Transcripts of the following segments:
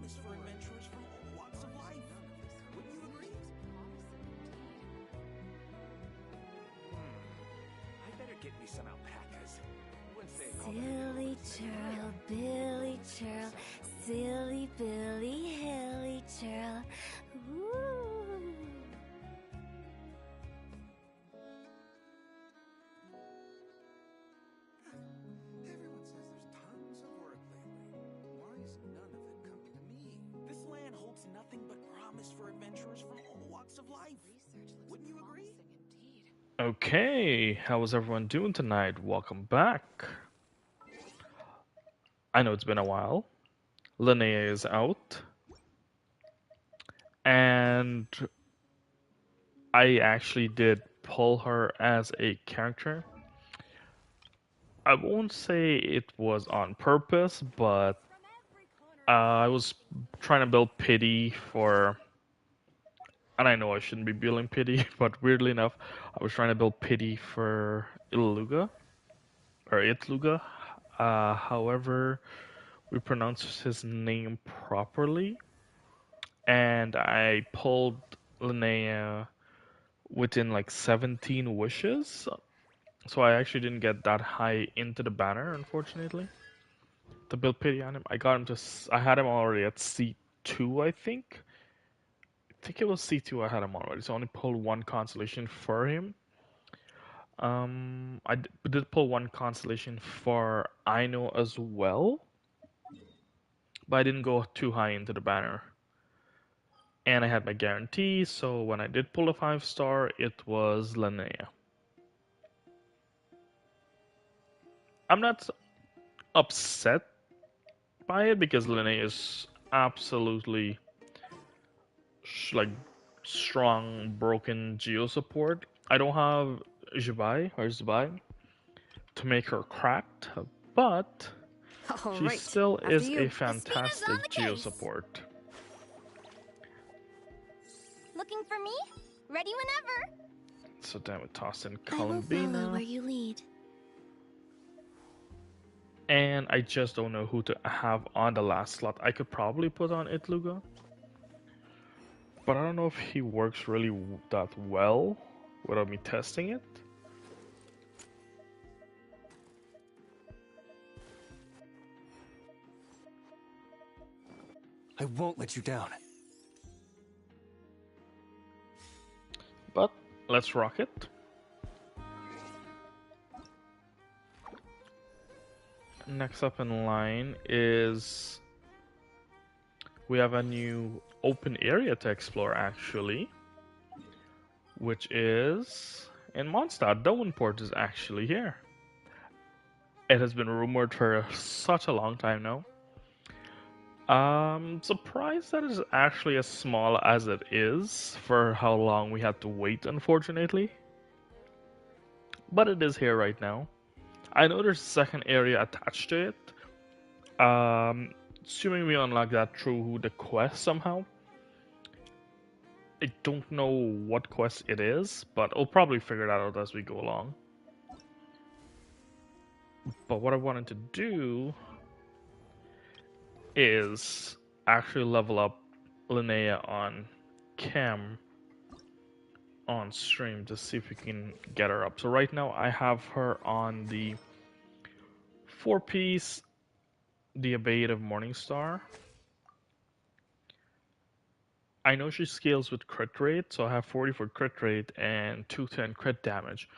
promise for adventurers from all walks of life. Wouldn't you agree? I better get me some alpacas. Once they Silly churl, Billy churl, silly Billy, hilly churl. Ooh. Everyone says there's tons of work lately. Why is none of it coming to me? This land holds nothing but promise for adventurers from all walks of life. Wouldn't you agree? Okay, how is everyone doing tonight? Welcome back. I know it's been a while. Linnea is out. And I actually did pull her as a character. I won't say it was on purpose, but I was trying to build pity for. And I know I shouldn't be building pity, but weirdly enough, I was trying to build pity for Iluga or Itluga. However, we pronounced his name properly, and I pulled Linnea within like 17 wishes, so I actually didn't get that high into the banner, unfortunately. To build pity on him, I got him to. I had him already at C2, I think. I think it was C2. I had him already, so I only pulled one constellation for him. I did pull one constellation for Aino as well, but I didn't go too high into the banner. And I had my guarantee, so when I did pull a 5-star, it was Linnea. I'm not upset by it because Linnea is absolutely like strong broken geo support. I don't have Zubai to make her cracked, but All she right, still after is you. a Espina's on fantastic the geo case. support. Looking for me? Ready whenever. So then we toss in I will follow Columbina. where you lead. And I just don't know who to have on the last slot. I could probably put on Itluga, but I don't know if he works really that well without me testing it. I won't let you down. But let's rock it. Next up in line is we have a new open area to explore actually, which is in Mondstadt. Dawnport is actually here. It has been rumored for such a long time now. Surprised that it's actually as small as it is for how long we had to wait, unfortunately. But it is here right now. I know there's a second area attached to it. Assuming we unlock that through the quest somehow. I don't know what quest it is, but I'll probably figure that out as we go along. But what I wanted to do is actually level up Linnea on cam on stream to see if we can get her up. So right now I have her on the 4-piece The Abate of Morningstar. I know she scales with crit rate, so I have 40 for crit rate and 210 crit damage.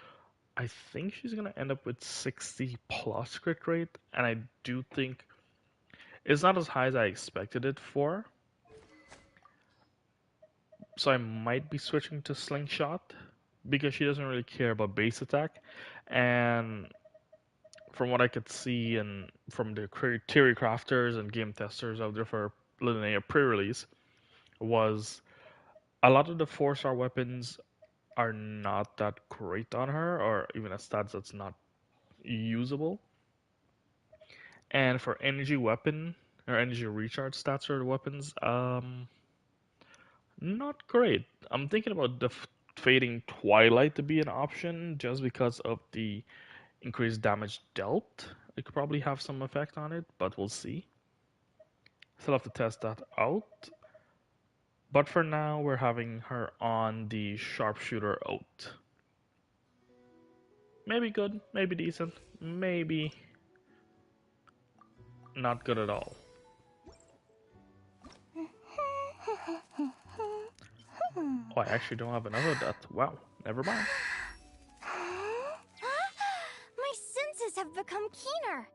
I think she's gonna end up with 60 plus crit rate, and I do think it's not as high as I expected it for. So I might be switching to Slingshot because she doesn't really care about base attack. And from what I could see and from the theory crafters and game testers out there for Linnea pre-release was a lot of the 4-star weapons are not that great on her, or even a stats that's not usable. And for energy weapon or energy recharge stats for the weapons, not great. I'm thinking about the fading Twilight to be an option just because of the increased damage dealt. It could probably have some effect on it, but we'll see. Still have to test that out. But for now, we're having her on the sharpshooter oat. Maybe good, maybe decent, maybe not good at all. Oh, I actually don't have enough of that. Wow, never mind. My senses have become keener.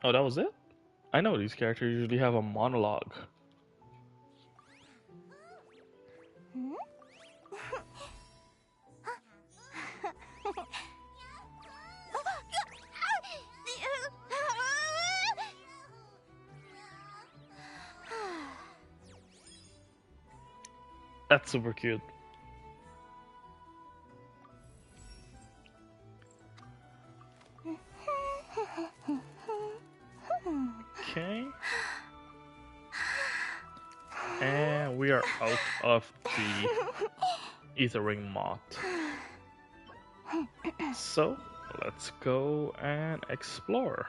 Oh, that was it? I know these characters usually have a monologue. That's super cute. Okay. And we are out of the ether ring moth. So, let's go and explore.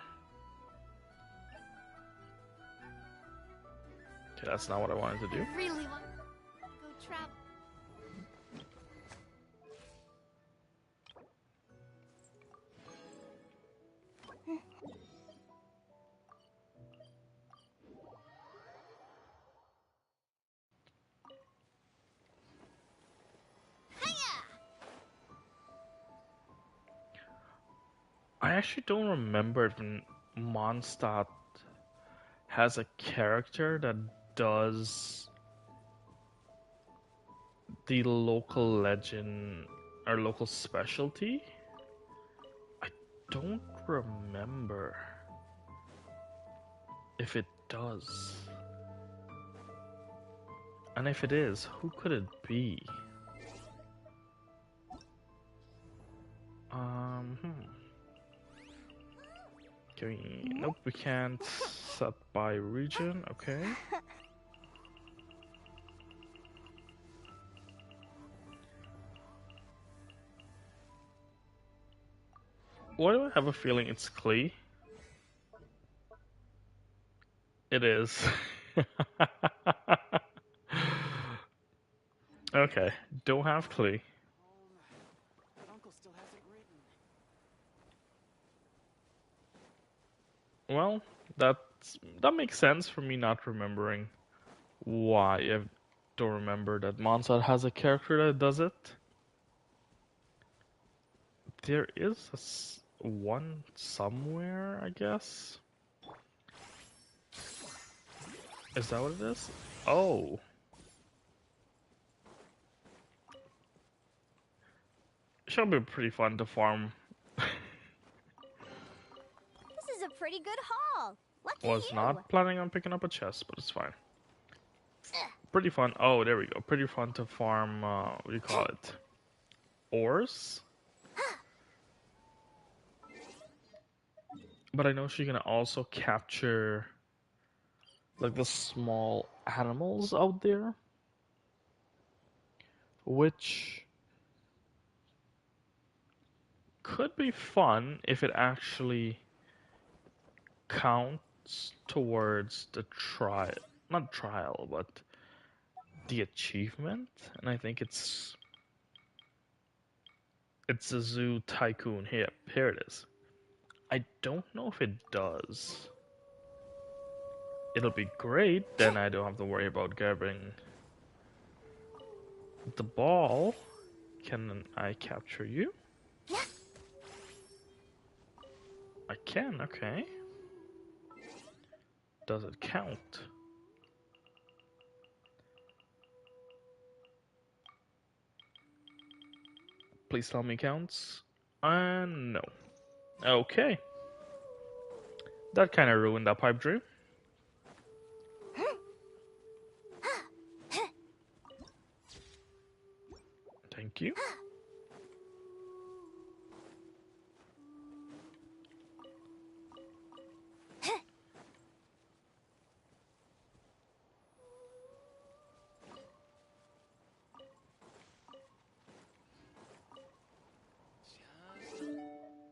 Okay, that's not what I wanted to do. I really want to go travel. I actually don't remember if Mondstadt has a character that does the local legend or local specialty. I don't remember if it does. And if it is, who could it be? Nope, we can't set by region, okay. Why do I have a feeling it's Klee? It is. Okay, don't have Klee. But Uncle still has it written. Well, that makes sense for me not remembering why I don't remember that Mondstadt has a character that does it. There is one somewhere, I guess. Is that what it is? Oh. Should be pretty fun to farm. This is a pretty good haul. Lucky Was you. not planning on picking up a chest, but it's fine. Pretty fun. Oh, there we go. Pretty fun to farm, what do you call it? Ores? But I know she can also capture like the small animals out there, which could be fun if it actually counts towards the trial, not trial, but the achievement. And I think it's a zoo tycoon. Here it is. I don't know if it does. It'll be great, then I don't have to worry about grabbing the ball. Can I capture you? Yeah. I can, okay. Does it count? Please tell me it counts. No. Okay. That kind of ruined that pipe dream. Thank you.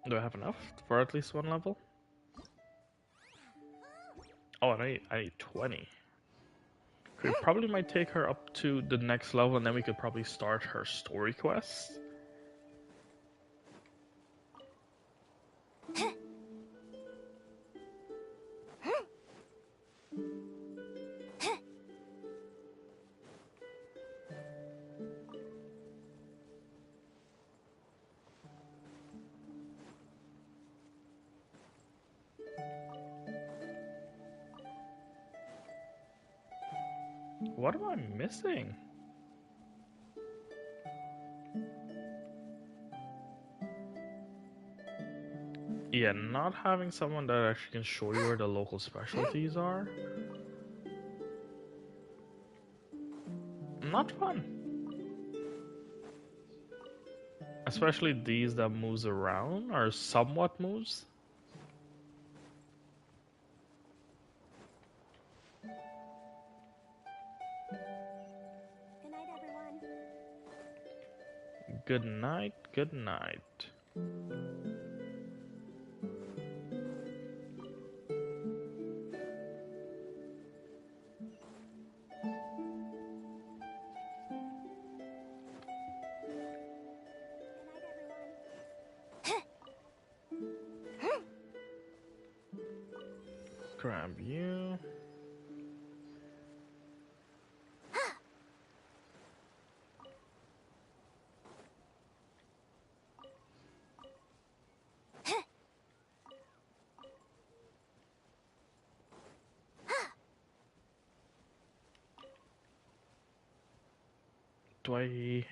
Do I have enough for at least one level? Oh, I need 20. We probably might take her up to the next level, and then we could probably start her story quest. What am I missing? Yeah, not having someone that actually can show you where the local specialties are. Not fun. Especially these that moves around, or somewhat moves. Good night, everyone. Good night, good night. Grab you. Do I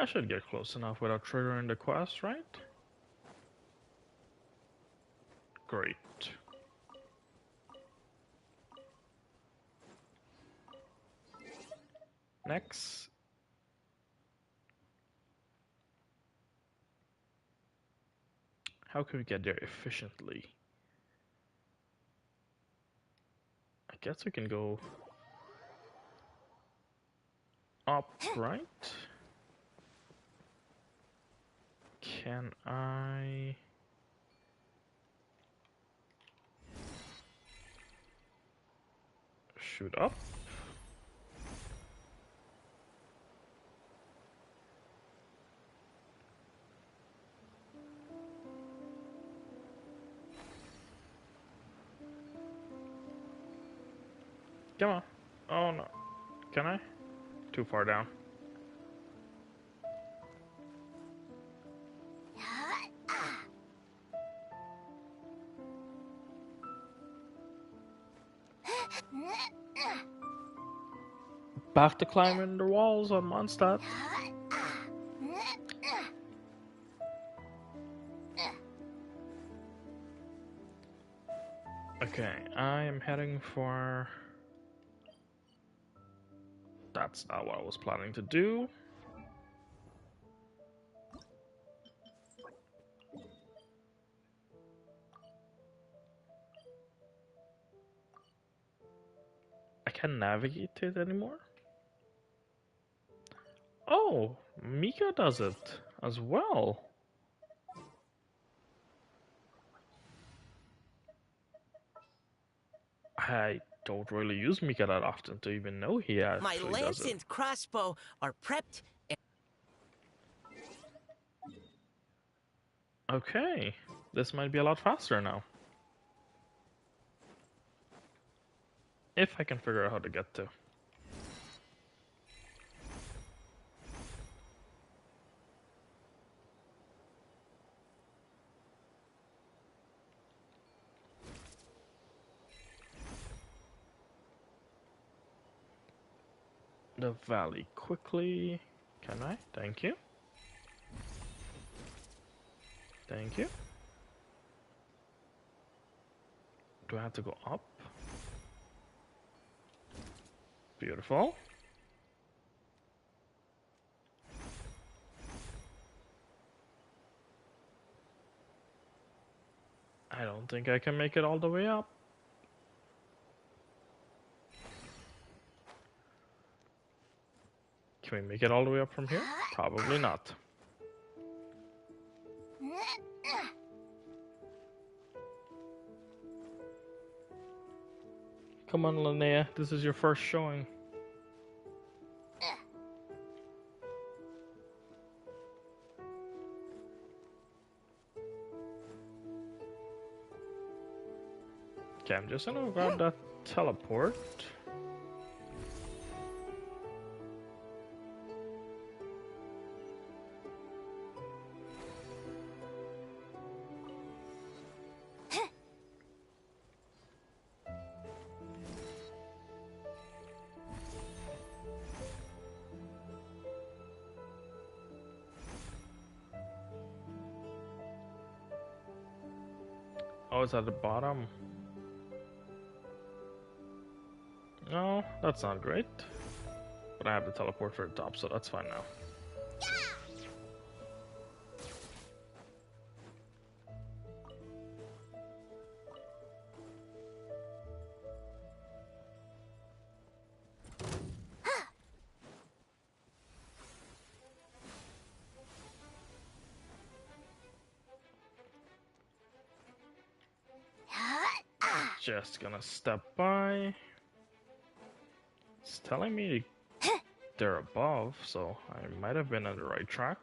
should get close enough without triggering the quest, right? Great. Next. How can we get there efficiently? I guess we can go up, right? Can I... shoot up? Come on. Oh no. Can I? Too far down. Back to climbing the walls on Mondstadt. Okay, I am heading for... That's not what I was planning to do. I can't navigate it anymore? Oh, Mika does it as well. I don't really use Mika that often to even know he My actually does lance it. and crossbow are prepped. Okay, this might be a lot faster now. If I can figure out how to get to. The valley quickly. Can I? Thank you. Thank you. Do I have to go up? Beautiful. I don't think I can make it all the way up. Can we make it all the way up from here? Probably not. Come on, Linnea, this is your first showing. Okay, I'm just gonna grab that teleport. Oh, it's at the bottom. No, that's not great. But I have the teleport for the top, so that's fine now. Just gonna step by. It's telling me they're above, so I might have been on the right track.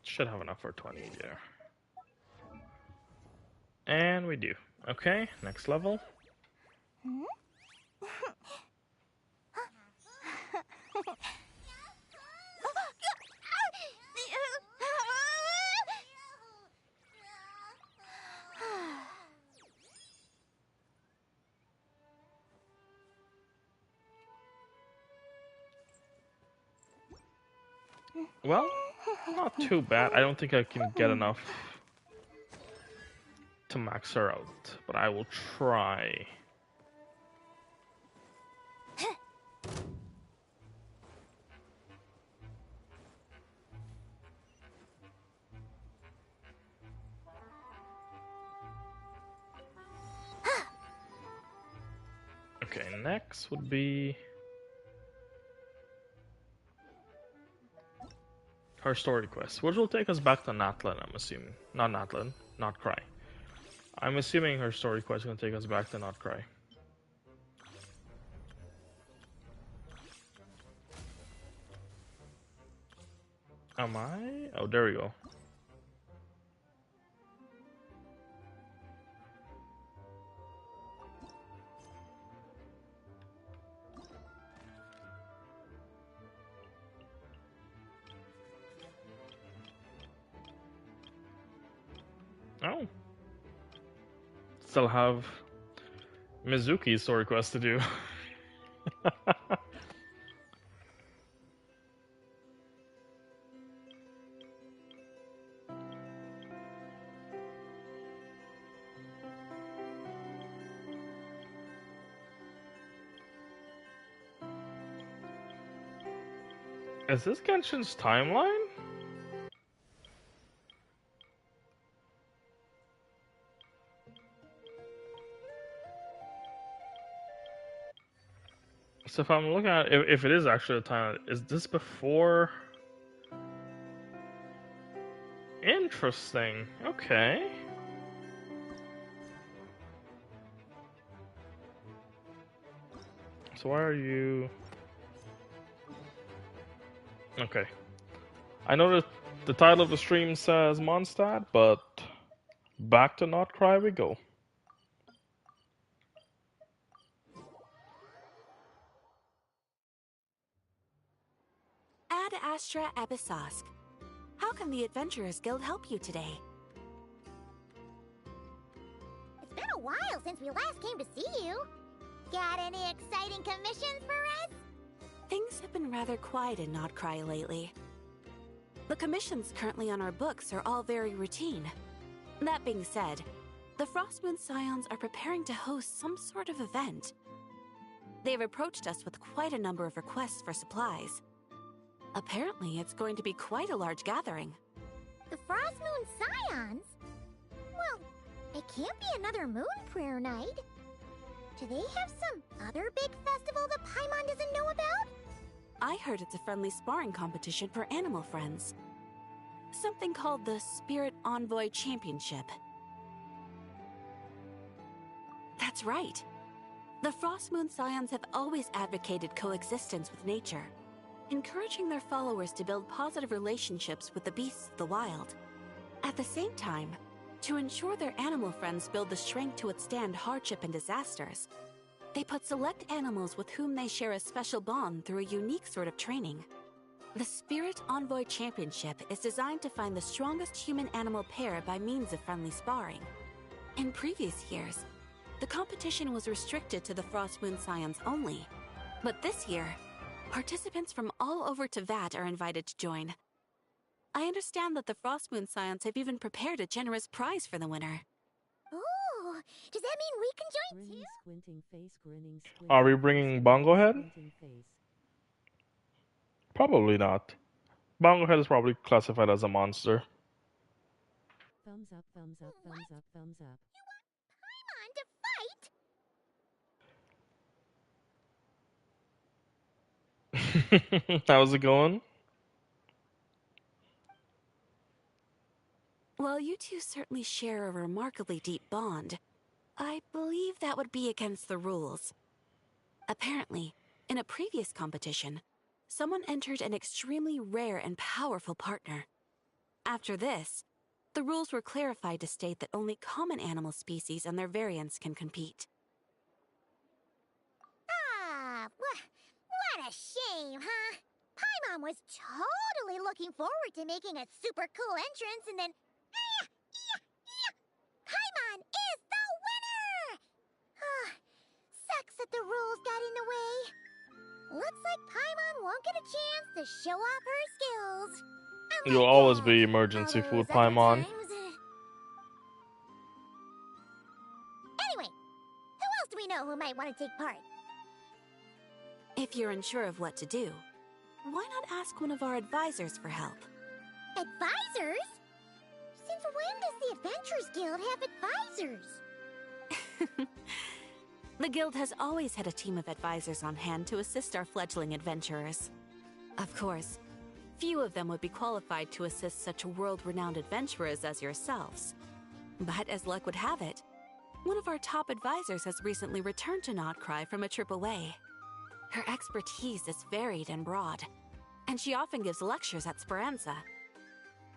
Should have enough for 20 there. And we do. Okay, next level. Well, not too bad. I don't think I can get enough to max her out, but I will try. Okay, next would be her story quest, which will take us back to Natlan, I'm assuming. Not Natlan, not Cry. I'm assuming her story quest is going to take us back to Not Cry. Am I? Oh, there we go. Oh. Still have Mizuki's story quest to do. Is this Genshin's timeline? So if I'm looking at if it is actually a timeline, is this before? Interesting. Okay. So why are you? Okay. I know that the title of the stream says Mondstadt, but back to Not Cry we go. Ad Astra Episosk. How can the Adventurers Guild help you today? It's been a while since we last came to see you. Got any exciting commissions for us? Things have been rather quiet in Not Cry lately. The commissions currently on our books are all very routine. That being said, the Frostmoon Scions are preparing to host some sort of event. They've approached us with quite a number of requests for supplies. Apparently, it's going to be quite a large gathering. The Frost Moon Scions? Well, it can't be another moon prayer night. Do they have some other big festival that Paimon doesn't know about? I heard it's a friendly sparring competition for animal friends. Something called the Spirit Envoy Championship. That's right. The Frost Moon Scions have always advocated coexistence with nature, encouraging their followers to build positive relationships with the beasts of the wild. At the same time, to ensure their animal friends build the strength to withstand hardship and disasters, they put select animals with whom they share a special bond through a unique sort of training. The Spirit Envoy Championship is designed to find the strongest human-animal pair by means of friendly sparring. In previous years, the competition was restricted to the Frost Moon Scions only, but this year, participants from all over Teyvat are invited to join. I understand that the Frost Moon Scions have even prepared a generous prize for the winner. Ooh, does that mean we can join too? Are we bringing Bongo Head? Probably not. Bongo Head is probably classified as a monster. Thumbs up, thumbs up, thumbs up, thumbs up. You want Paimon to fight? How's it going? While you two certainly share a remarkably deep bond, I believe that would be against the rules. Apparently, in a previous competition, someone entered an extremely rare and powerful partner. After this, the rules were clarified to state that only common animal species and their variants can compete. Ah, what a shame, huh? Paimon was totally looking forward to making a super cool entrance and then... Paimon is the winner! Sucks that the rules got in the way. Looks like Paimon won't get a chance to show off her skills. You'll always be emergency food, Paimon. Anyway, who else do we know who might want to take part? If you're unsure of what to do, why not ask one of our advisors for help? Advisors? Since when does the Adventurers Guild have advisors? The guild has always had a team of advisors on hand to assist our fledgling adventurers. Of course, few of them would be qualified to assist such world-renowned adventurers as yourselves. But as luck would have it, one of our top advisors has recently returned to Notcry from a trip away. Her expertise is varied and broad, and she often gives lectures at Speranza.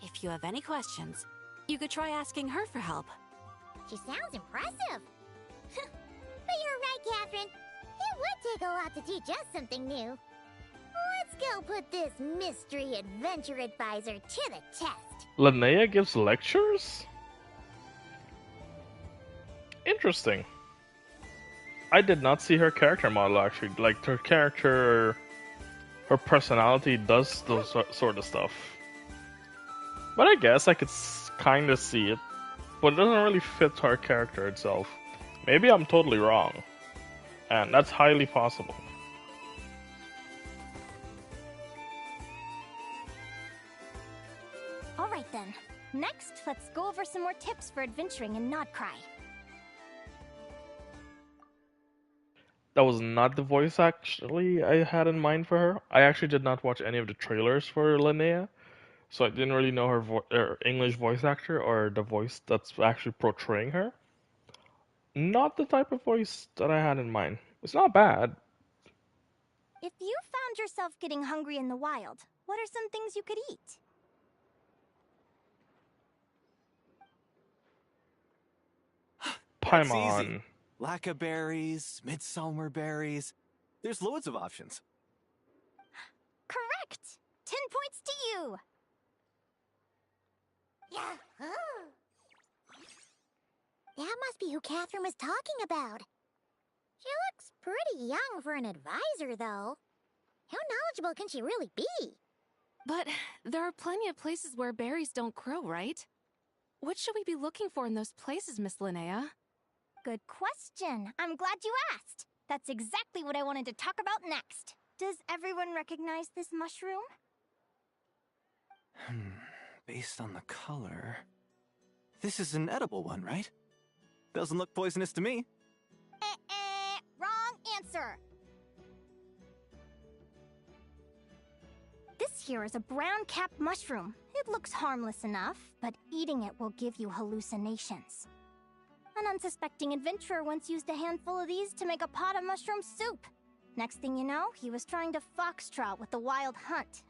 If you have any questions, you could try asking her for help. She sounds impressive. But you're right, Catherine. It would take a lot to teach us something new. Let's go put this mystery adventure advisor to the test. Linnea gives lectures? Interesting. I did not see her character model actually. Like her character, her personality does those sort of stuff. But I guess I could kind of see it, but it doesn't really fit her character itself. Maybe I'm totally wrong, and that's highly possible. Alright then. Next, let's go over some more tips for adventuring in Notcry. That was not the voice actually I had in mind for her. I actually did not watch any of the trailers for Linnea, so I didn't really know her English voice actor or the voice that's actually portraying her. Not the type of voice that I had in mind. It's not bad. If you found yourself getting hungry in the wild, what are some things you could eat? That's Paimon. easy. Lacca berries, midsummer berries. There's loads of options. Correct! 10 points to you! Yahoo! That must be who Catherine was talking about. She looks pretty young for an advisor, though. How knowledgeable can she really be? But there are plenty of places where berries don't grow, right? What should we be looking for in those places, Miss Linnea? Good question. I'm glad you asked. That's exactly what I wanted to talk about next. Does everyone recognize this mushroom? Based on the color... This is an edible one, right? Doesn't look poisonous to me. Wrong answer. This here is a brown-capped mushroom. It looks harmless enough, but eating it will give you hallucinations. An unsuspecting adventurer once used a handful of these to make a pot of mushroom soup. Next thing you know, he was trying to foxtrot with the wild hunt.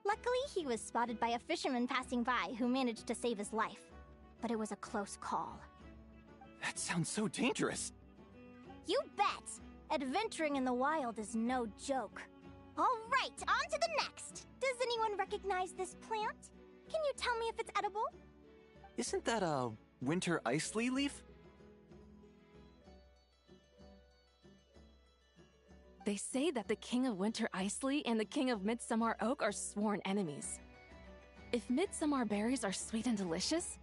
Luckily, he was spotted by a fisherman passing by who managed to save his life. But it was a close call. That sounds so dangerous. You bet! Adventuring in the wild is no joke. All right, on to the next. Does anyone recognize this plant? Can you tell me if it's edible? Isn't that a winter ice leaf? They say that the King of Winter Iceley and the King of Midsummer Oak are sworn enemies. If Midsummer berries are sweet and delicious,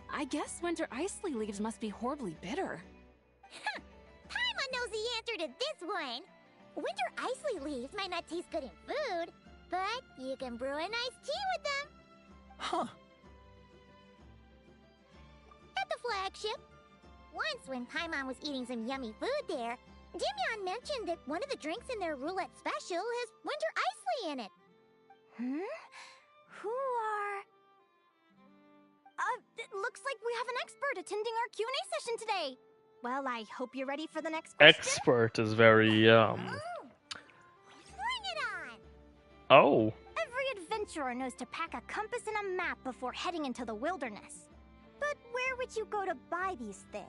I guess Winter Iceley leaves must be horribly bitter. Paimon knows the answer to this one. Winter Iceley leaves might not taste good in food, but you can brew a nice tea with them. Huh. At the flagship. Once when Paimon was eating some yummy food there, Dimyon mentioned that one of the drinks in their roulette special has Winter Iceley in it. Who are... it looks like we have an expert attending our Q&A session today. Well, I hope you're ready for the next question. Expert is very, Bring it on! Oh. Every adventurer knows to pack a compass and a map before heading into the wilderness. But where would you go to buy these things?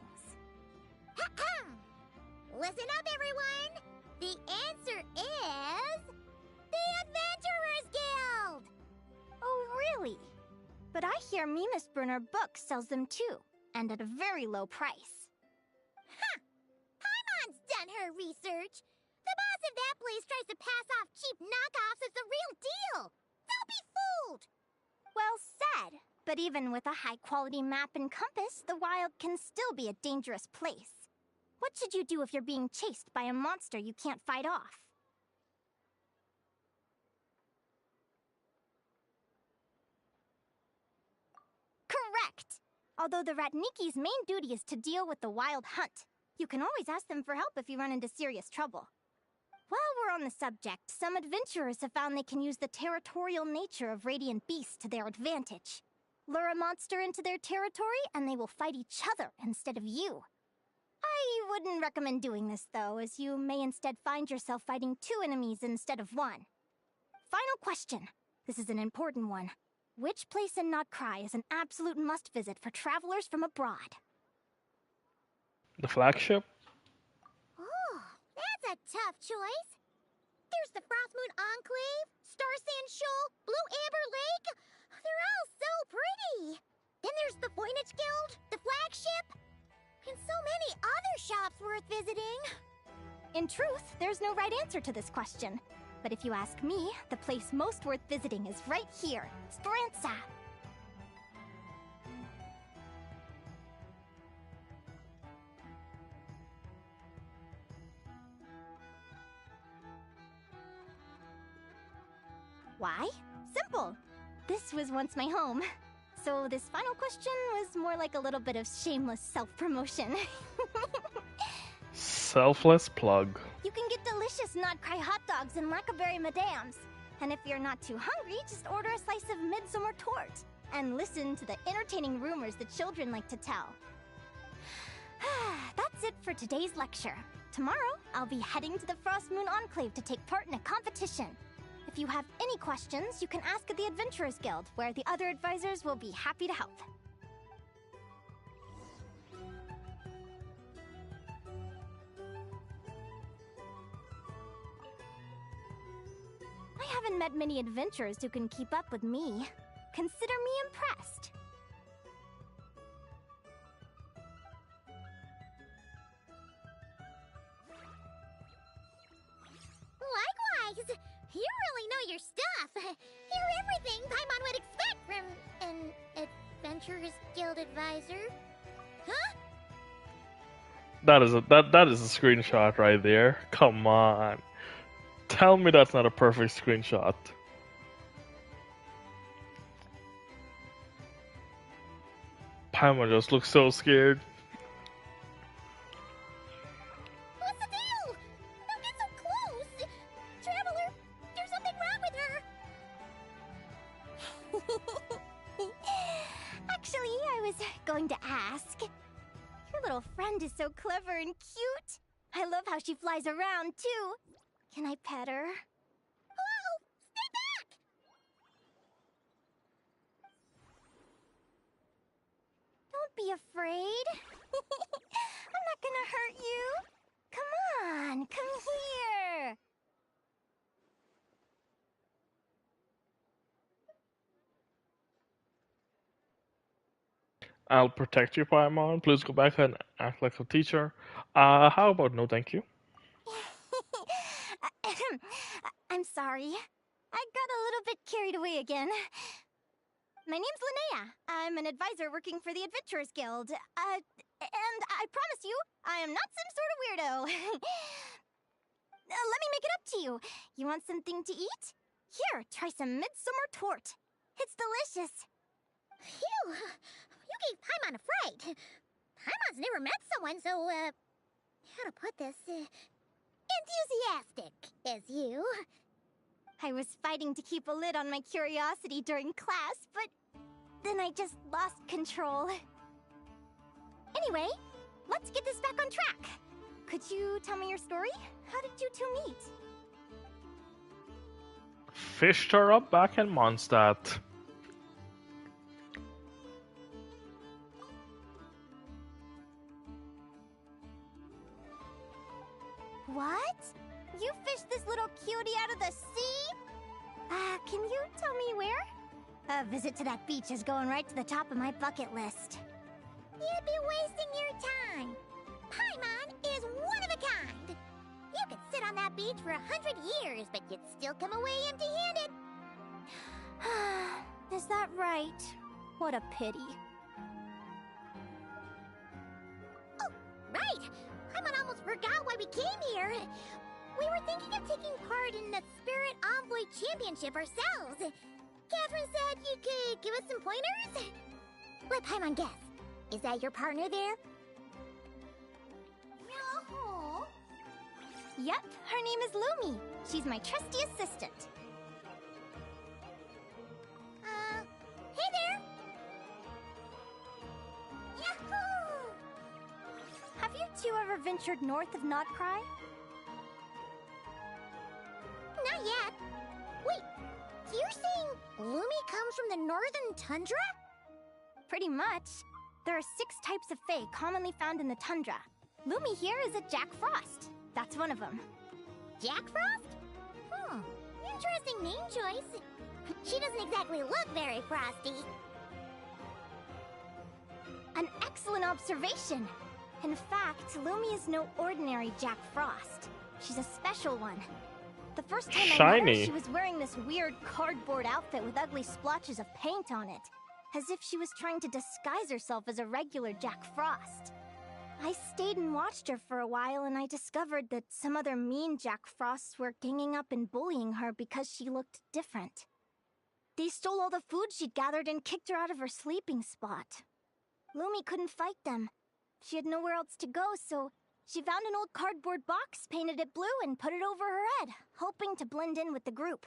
Listen up, everyone! The answer is... the Adventurers Guild! Oh, really? But I hear Mimas Brunner Books sells them too, and at a very low price. Paimon's done her research. The boss of that place tries to pass off cheap knockoffs as the real deal. Don't be fooled! Well said. But even with a high-quality map and compass, the wild can still be a dangerous place. What should you do if you're being chased by a monster you can't fight off? Correct! Although the Ratniki's main duty is to deal with the wild hunt. You can always ask them for help if you run into serious trouble. While we're on the subject, some adventurers have found they can use the territorial nature of radiant beasts to their advantage. Lure a monster into their territory, and they will fight each other instead of you. I wouldn't recommend doing this, though, as you may instead find yourself fighting two enemies instead of one. Final question. This is an important one. Which place in Notcry is an absolute must-visit for travelers from abroad? The flagship? Oh, that's a tough choice. There's the Frostmoon Enclave, Starsand Shoal, Blue Amber Lake. They're all so pretty. Then there's the Voynich Guild, the flagship, and so many other shops worth visiting. In truth, there's no right answer to this question. But if you ask me, the place most worth visiting is right here, Speranza. Why? Simple. This was once my home. So this final question was more like a little bit of shameless self-promotion. Selfless plug. You can get delicious Notcry hot dogs and Lackaberry Madams. And if you're not too hungry, just order a slice of midsummer tort. And listen to the entertaining rumors the children like to tell. That's it for today's lecture. Tomorrow, I'll be heading to the Frostmoon Enclave to take part in a competition. If you have any questions, you can ask at the Adventurers Guild, where the other advisors will be happy to help. I haven't met many adventurers who can keep up with me. Consider me impressed. Likewise! You really know your stuff. You're everything Paimon would expect from an Adventurers Guild advisor. Huh? That is a screenshot right there. Come on. Tell me that's not a perfect screenshot. Paimon just looks so scared. What's the deal? Don't get so close! Traveler, there's something wrong with her! Actually, I was going to ask. Your little friend is so clever and cute. I love how she flies around, too. Can I pet her? Whoa! Stay back! Don't be afraid. I'm not gonna hurt you. Come on, come here. I'll protect you, Paimon. Please go back and act like a teacher. How about no thank you? I'm sorry. I got a little bit carried away again. My name's Linnea. I'm an advisor working for the Adventurers Guild. And I promise you, I am not some sort of weirdo. Let me make it up to you. You want something to eat? Here, try some midsummer tort. It's delicious. Phew! You gave Paimon a fright. Paimon's never met someone so, how to put this, enthusiastic as you. I was fighting to keep a lid on my curiosity during class, but then I just lost control. Anyway, let's get this back on track. Could you tell me your story? How did you two meet? Fished her up back in Mondstadt. What? You fished this little cutie out of the sea? Can you tell me where? A visit to that beach is going right to the top of my bucket list. You'd be wasting your time. Paimon is one of a kind. You could sit on that beach for 100 years, but you'd still come away empty-handed. Is that right? What a pity. Oh, right! Paimon almost forgot why we came here. We were thinking of taking part in the Spirit Envoy Championship ourselves. Catherine said you could give us some pointers? Let Paimon guess. Is that your partner there? No. Yep, her name is Lumi. She's my trusty assistant. Hey there! Yahoo! Have you two ever ventured north of Nodcry? Not yet. Wait, so you're saying Lumi comes from the northern tundra? Pretty much. There are 6 types of Fae commonly found in the tundra. Lumi here is a Jack Frost. That's one of them. Jack Frost? Interesting name choice. She doesn't exactly look very frosty. An excellent observation. In fact, Lumi is no ordinary Jack Frost. She's a special one. The first time I met her, she was wearing this weird cardboard outfit with ugly splotches of paint on it, as if she was trying to disguise herself as a regular Jack Frost. I stayed and watched her for a while, and I discovered that some other mean Jack Frosts were ganging up and bullying her because she looked different. They stole all the food she'd gathered and kicked her out of her sleeping spot. Lumi couldn't fight them. She had nowhere else to go, so she found an old cardboard box, painted it blue, and put it over her head, hoping to blend in with the group.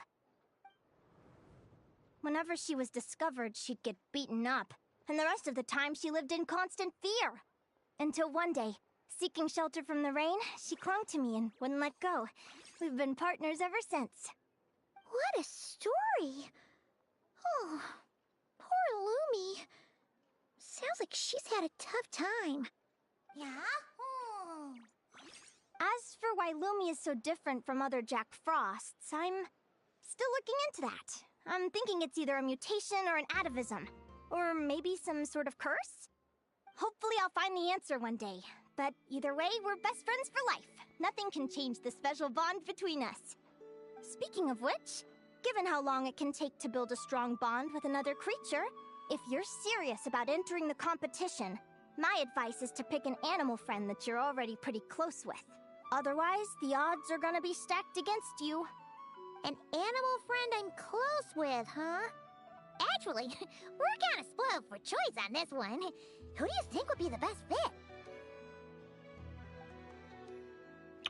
Whenever she was discovered, she'd get beaten up, and the rest of the time she lived in constant fear. Until one day, seeking shelter from the rain, she clung to me and wouldn't let go. We've been partners ever since. What a story! Oh, poor Lumi. Sounds like she's had a tough time. Yeah? As for why Lumi is so different from other Jack Frosts, I'm still looking into that. I'm thinking it's either a mutation or an atavism. Or maybe some sort of curse? Hopefully I'll find the answer one day. But either way, we're best friends for life. Nothing can change the special bond between us. Speaking of which, given how long it can take to build a strong bond with another creature, if you're serious about entering the competition, My advice is to pick an animal friend that you're already pretty close with. Otherwise, the odds are gonna be stacked against you. An animal friend I'm close with, huh? Actually, we're kind of spoiled for choice on this one. Who do you think would be the best fit?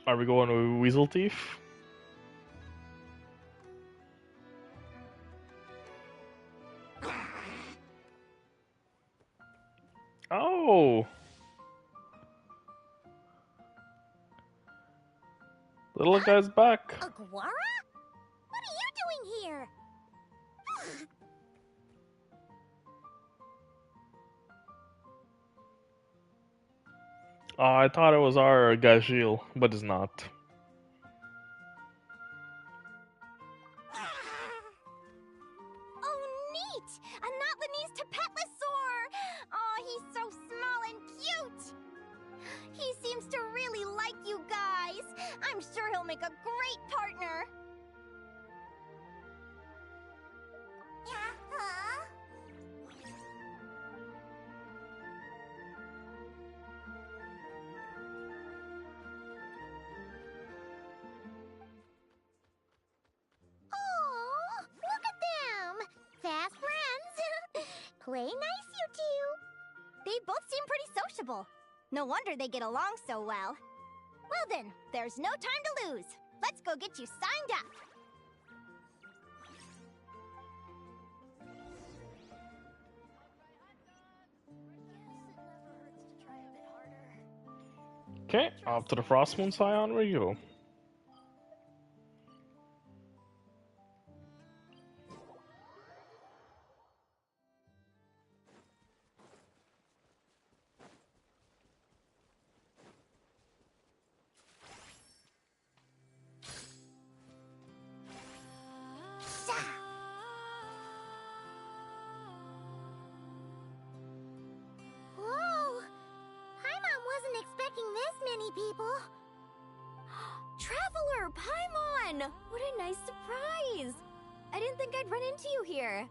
Are we going with Weasel Thief? Oh! Little guy's back. Aguara? What are you doing here? Oh, I thought it was our Gajil, but it's not. Oh, neat! A Notlanese Tapetlosaur! Oh, he's so small and cute! He seems to really like you guys. I'm sure he'll make a great partner. Aw, look at them! Fast friends! Play nice, you two! They both seem pretty sociable. No wonder they get along so well. Well then, there's no time to lose. Let's go get you signed up. Okay, off to the Frostmoon Scion we go. Whoa! Paimon wasn't expecting this many people. Traveler, Paimon! What a nice surprise! I didn't think I'd run into you here.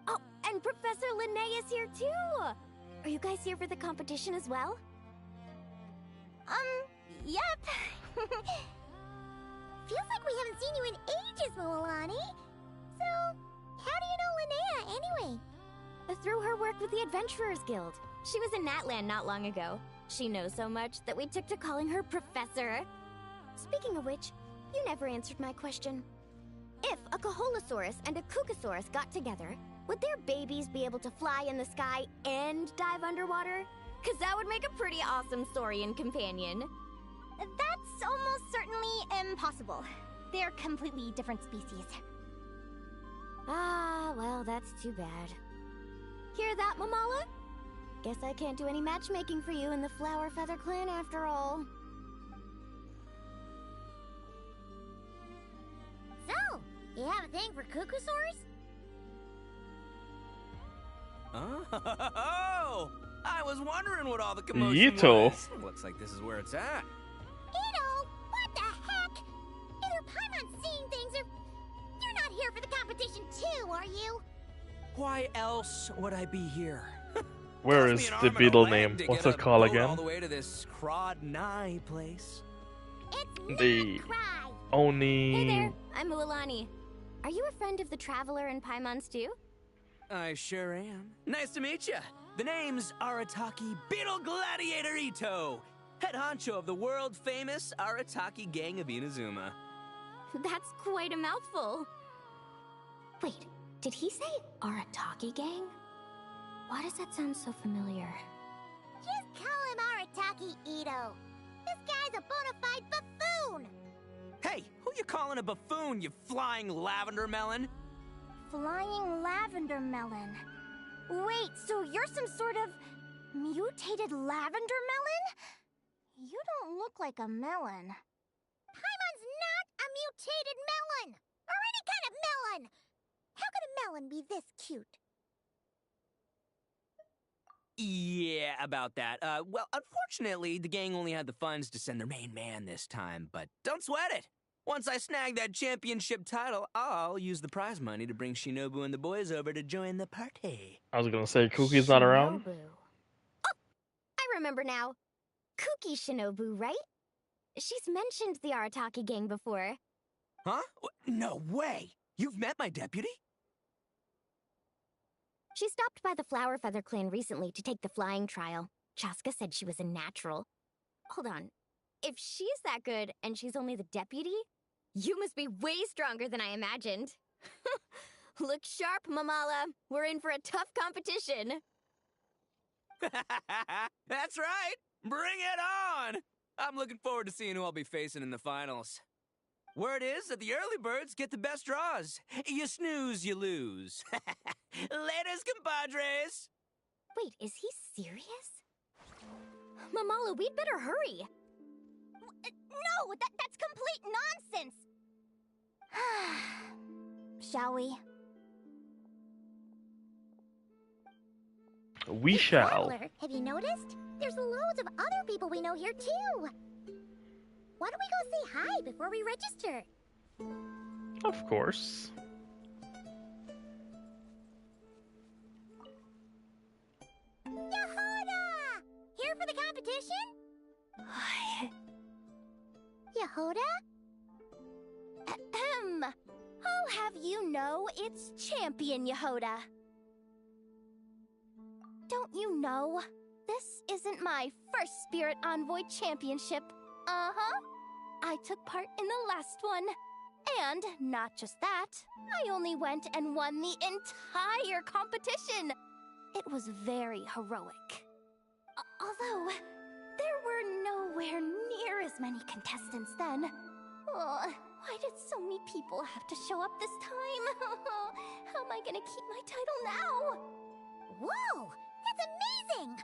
Oh, and Professor Linnea is here too! Are you guys here for the competition as well? Yep. Feels like we haven't seen you in ages, Moalani. So, how do you know Linnea anyway? Through her work with the Adventurers Guild. She was in Natland not long ago. She knows so much that we took to calling her Professor. Speaking of which, you never answered my question. If a Kaholosaurus and a Kukasaurus got together, would their babies be able to fly in the sky and dive underwater? 'Cause that would make a pretty awesome saurian companion. That's almost certainly impossible. They're completely different species. Ah, well, that's too bad. Hear that, Mamala? Guess I can't do any matchmaking for you in the Flower Feather clan after all. So, you have a thing for Kukusaurs? Oh! I was wondering what all the commotion Yito. was. Looks like this is where it's at. Ito, what the heck? Either Paimon's seeing things or you're not here for the competition too, are you? Why else would I be here? Where Cost is me an the arm and a beetle leg name? to What's get it a called boat again? all the way to this Crod Nye place. It's The not Cry. Oni. Hey there, I'm Mualani. Are you a friend of the Traveler and Paimon's too? I sure am. Nice to meet you. The name's Arataki Beetle Gladiator Ito, head honcho of the world-famous Arataki gang of Inazuma. That's quite a mouthful. Wait, did he say Arataki gang? Why does that sound so familiar? Just call him Arataki Ito. This guy's a bona fide buffoon. Hey, who you calling a buffoon, you flying lavender melon? Flying lavender melon. Wait, so you're some sort of mutated lavender melon? You don't look like a melon. Paimon's not a mutated melon, or any kind of melon. How could a melon be this cute? Yeah, about that. Well, unfortunately, the gang only had the funds to send their main man this time, but don't sweat it. Once I snag that championship title, I'll use the prize money to bring Shinobu and the boys over to join the party. I was gonna say Cookie's not around. Shinobu. remember now. Kuki Shinobu, right? She's mentioned the Arataki gang before. Huh? No way! You've met my deputy? She stopped by the Flower Feather clan recently to take the flying trial. Chaska said she was a natural. Hold on. If she's that good and she's only the deputy, you must be way stronger than I imagined. Look sharp, Mamala. We're in for a tough competition. That's right! Bring it on! I'm looking forward to seeing who I'll be facing in the finals. Word is that the early birds get the best draws. You snooze, you lose. Laters, compadres! Wait, is he serious? Mamala, we'd better hurry. No, that's complete nonsense! Shall we? We shall. Traveler, have you noticed? There's loads of other people we know here, too. Why don't we go say hi before we register? Of course. Yehoda! Here for the competition? Yehoda? Ahem. I'll have you know it's Champion Yehoda. Don't you know? This isn't my first Spirit Envoy Championship. Uh-huh. I took part in the last one. And not just that, I only went and won the entire competition. It was very heroic. Although, there were nowhere near as many contestants then. Oh, why did so many people have to show up this time? How am I gonna keep my title now? Whoa! That's amazing!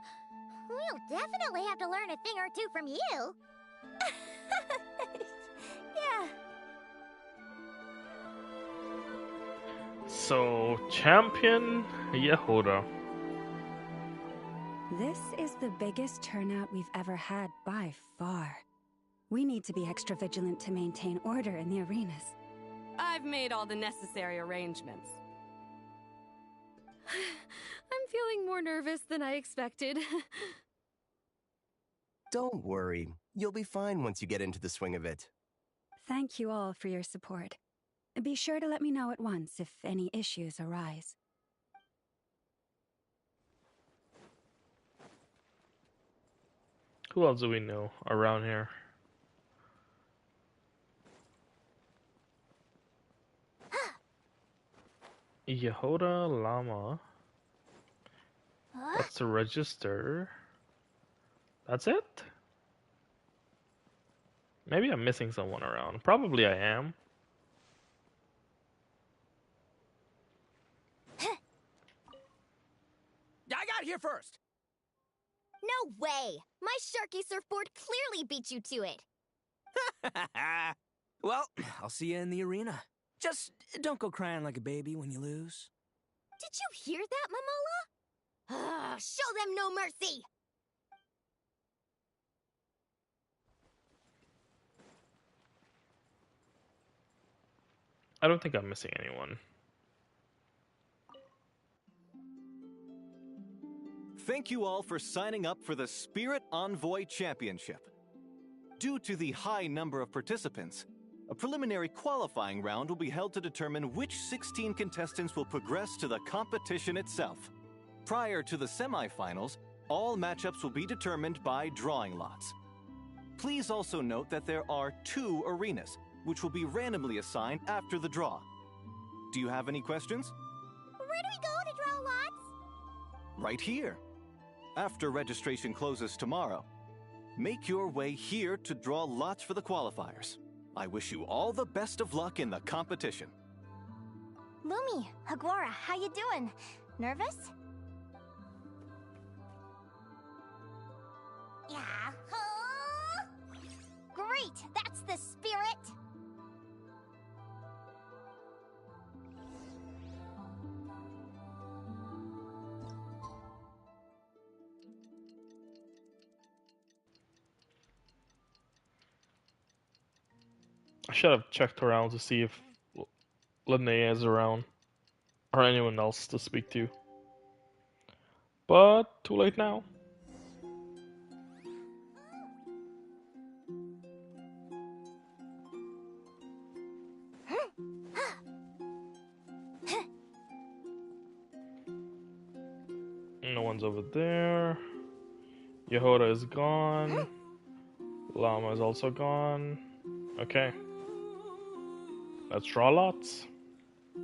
We'll definitely have to learn a thing or two from you. Yeah. So, Champion Yehoda. This is the biggest turnout we've ever had by far. We need to be extra vigilant to maintain order in the arenas. I've made all the necessary arrangements. I'm feeling more nervous than I expected. Don't worry. You'll be fine once you get into the swing of it. Thank you all for your support. Be sure to let me know at once if any issues arise. Who else do we know around here? Yehoda Llama. That's the register. That's it? Maybe I'm missing someone around. Probably I am. I got here first! No way! My Sharky surfboard clearly beat you to it. Well, I'll see you in the arena. Just don't go crying like a baby when you lose. Did you hear that, Mamala? Show them no mercy! I don't think I'm missing anyone. Thank you all for signing up for the Spirit Envoy Championship. Due to the high number of participants, a preliminary qualifying round will be held to determine which 16 contestants will progress to the competition itself. Prior to the semifinals, all matchups will be determined by drawing lots. Please also note that there are 2 arenas, which will be randomly assigned after the draw. Do you have any questions? Where do we go to draw lots? Right here. After registration closes tomorrow, make your way here to draw lots for the qualifiers. I wish you all the best of luck in the competition. Lumi, Hagwara, how you doing? Nervous? Yahoo! Great, that's the spirit! I should have checked around to see if Linnea is around or anyone else to speak to. But too late now. over there. Yehoda is gone. Llama is also gone. Okay. Let's draw lots. Who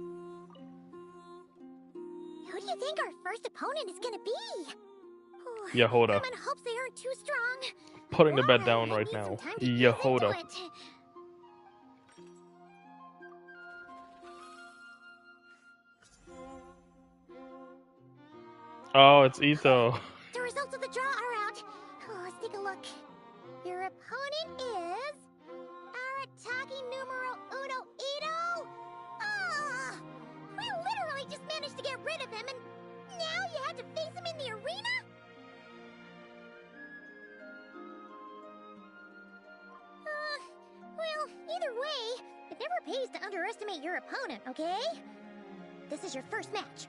do you think our first opponent is gonna be? Yehoda. I'm in hopes they aren't too strong. Putting the bet down right now. Yehoda. Oh, it's Ito. The results of the draw are out. Let's take a look. Your opponent is Arataki numero uno Ito. We literally just managed to get rid of him, and now you had to face him in the arena? Well, either way, it never pays to underestimate your opponent, okay? This is your first match,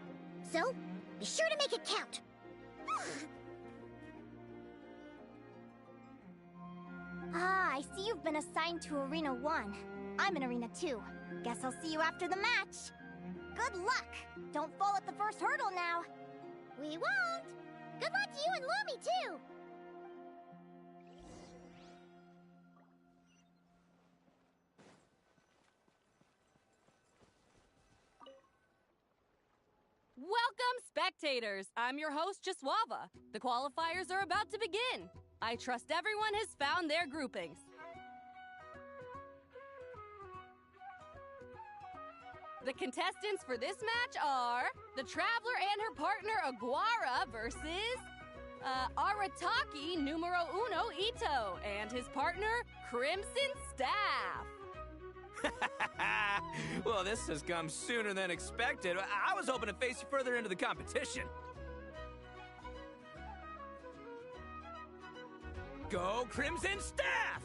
so be sure to make it count. I see you've been assigned to Arena 1. I'm in Arena 2. Guess I'll see you after the match. Good luck! Don't fall at the first hurdle now. We won't! Good luck to you and Lumi, too! Welcome, spectators! I'm your host, Jaswava. The qualifiers are about to begin. I trust everyone has found their groupings. The contestants for this match are the Traveler and her partner Aguara versus Arataki numero uno Ito and his partner Crimson Staff. Well, this has come sooner than expected. I was hoping to face you further into the competition. Go Crimson Staff!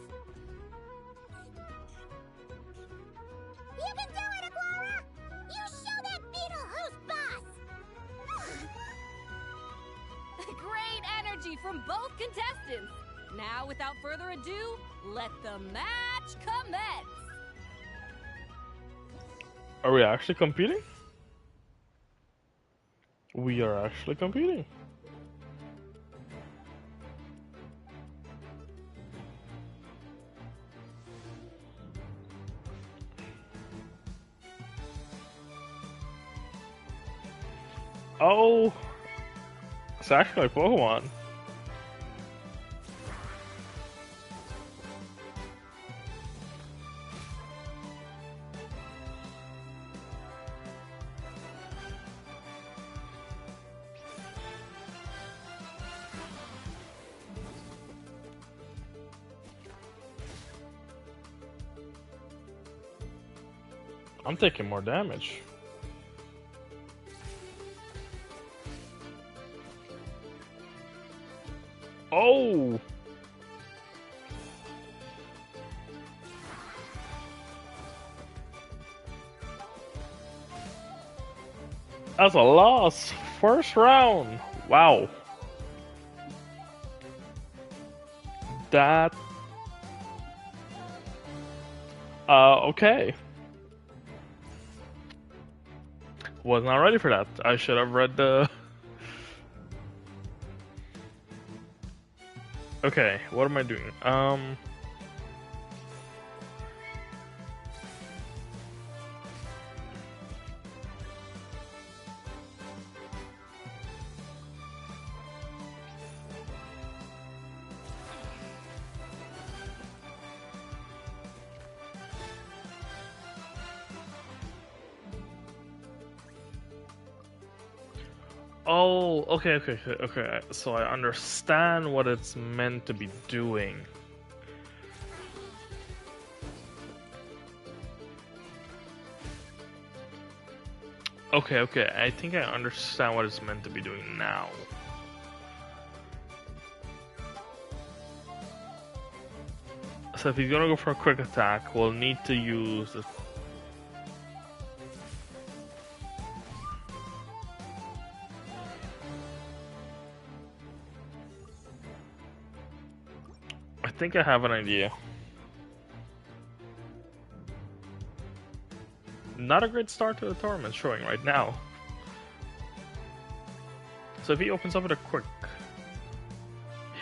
You can do it, Aguara! You show that beetle who's boss! Great energy from both contestants. Now, without further ado, let the match commence. Are we actually competing? We are actually competing. Oh, it's actually like Pokemon. I'm taking more damage. Oh! That's a loss. First round. Wow. That. Okay. Was not ready for that. I should have read the. Okay, what am I doing? Oh, okay. So I understand what it's meant to be doing. Okay. I think I understand what it's meant to be doing now. So if he's gonna go for a quick attack, we'll need to use the I think I have an idea. Not a great start to the tournament showing right now. So if he opens up with a quick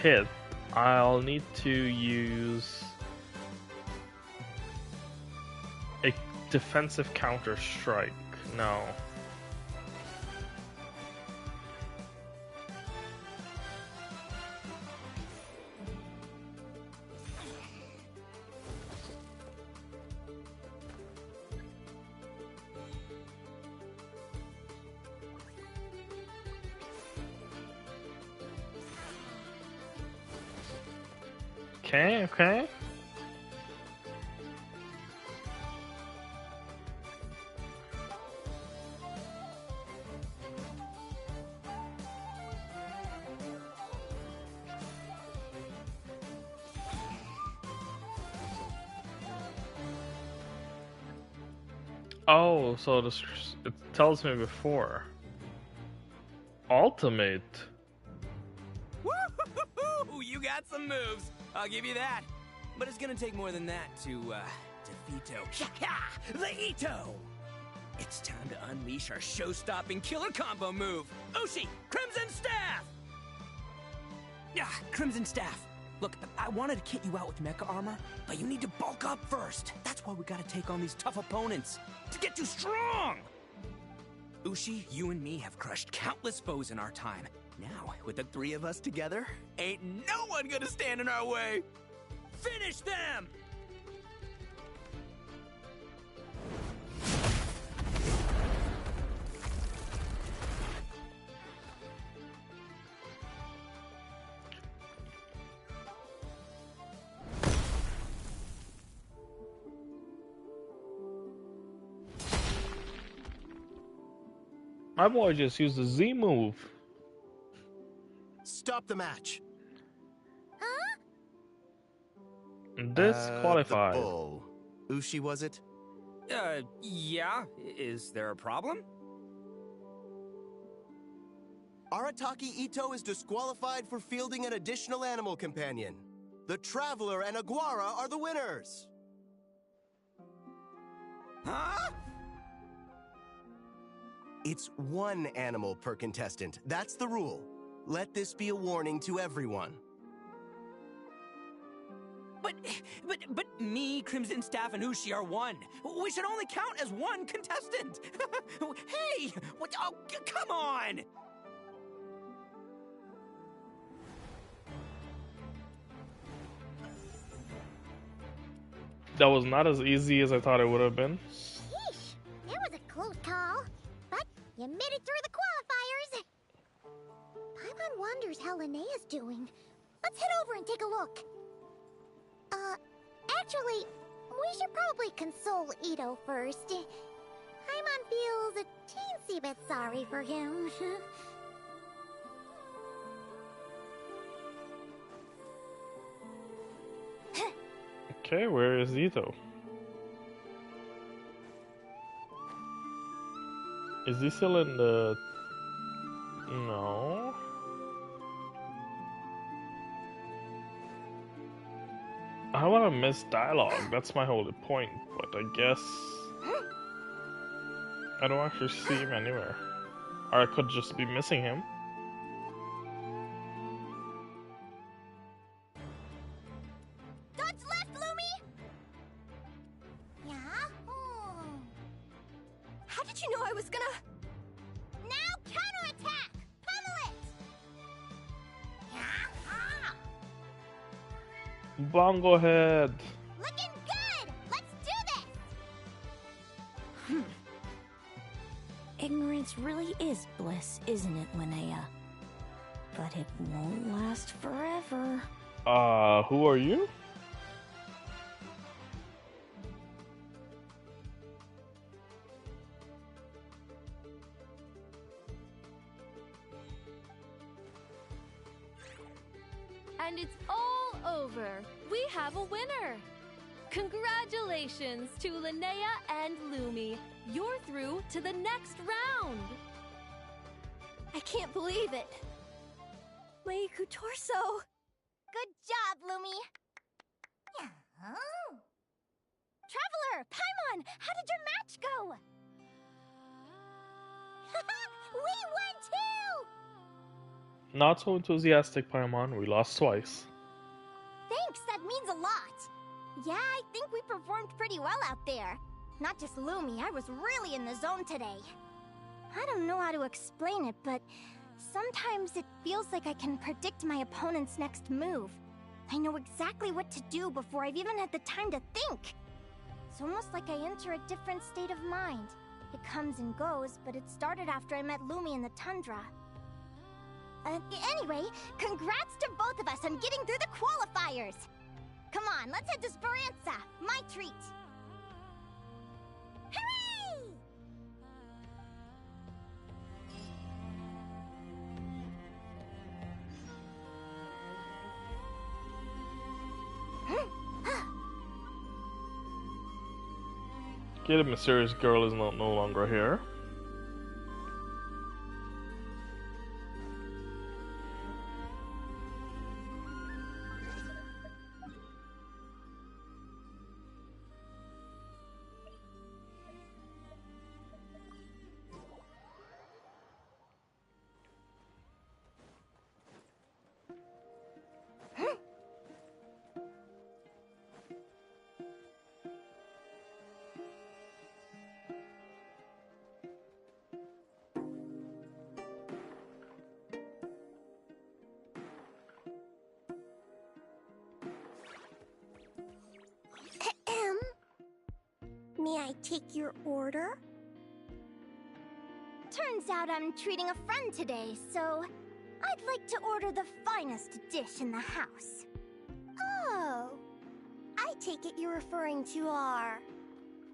hit, I'll need to use a defensive counter strike. No. Okay, okay. Oh, so this, it tells me before. Ultimate. Woo-hoo-hoo! You got some moves. I'll give you that. But it's gonna take more than that to defeat the Ito. It's time to unleash our show-stopping killer combo move. Oshi, Crimson Staff! Crimson Staff. Look, I wanted to kit you out with mecha armor, but you need to bulk up first. That's why we gotta take on these tough opponents, to get you strong! Ushi, you and me have crushed countless foes in our time. Now, with the three of us together, ain't no one gonna stand in our way! Finish them! My boy just used the Z move. Stop the match. Disqualified. The bull. Ushi, was it? Yeah. Is there a problem? Arataki Ito is disqualified for fielding an additional animal companion. The Traveler and Aguara are the winners. Huh? It's one animal per contestant. That's the rule. Let this be a warning to everyone. But me, Crimson Staff, and Ushi are one. We should only count as one contestant. Hey, what? Oh, come on! That was not as easy as I thought it would have been. Sheesh, that was a close call. But you made it through the qualifiers. Paimon wonders how Linnea's doing. Let's head over and take a look. Actually, we should probably console Ito first. Paimon feels a teensy bit sorry for him. Okay, where is Ito? Is he still in the... No. I want to miss dialogue. That's my whole point. But I guess I don't actually see him anywhere, or I could just be missing him. Dodge left, Lumi! Yeah? How did you know I was gonna... Now counterattack! Pummel it! Bongo head. Looking good! Let's do this! Ignorance really is bliss, isn't it, Linnea? But it won't last forever. Who are you? And it's all over. We have a winner. Congratulations to Linnea and Lumi. You're through to the next round. I can't believe it. Meiku Torso. Good job, Lumi. Traveler, Paimon, how did your match go? We won too! Not so enthusiastic, Paimon. We lost twice. Thanks, that means a lot. Yeah, I think we performed pretty well out there. Not just Lumi, I was really in the zone today. I don't know how to explain it, but sometimes it feels like I can predict my opponent's next move. I know exactly what to do before I've even had the time to think. It's almost like I enter a different state of mind. It comes and goes, but it started after I met Lumi in the tundra. Anyway, congrats to both of us on getting through the qualifiers! Come on, let's head to Speranza, my treat! Hooray! Okay, the mysterious girl is no longer here. May I take your order? Turns out I'm treating a friend today, so I'd like to order the finest dish in the house. Oh, I take it you're referring to our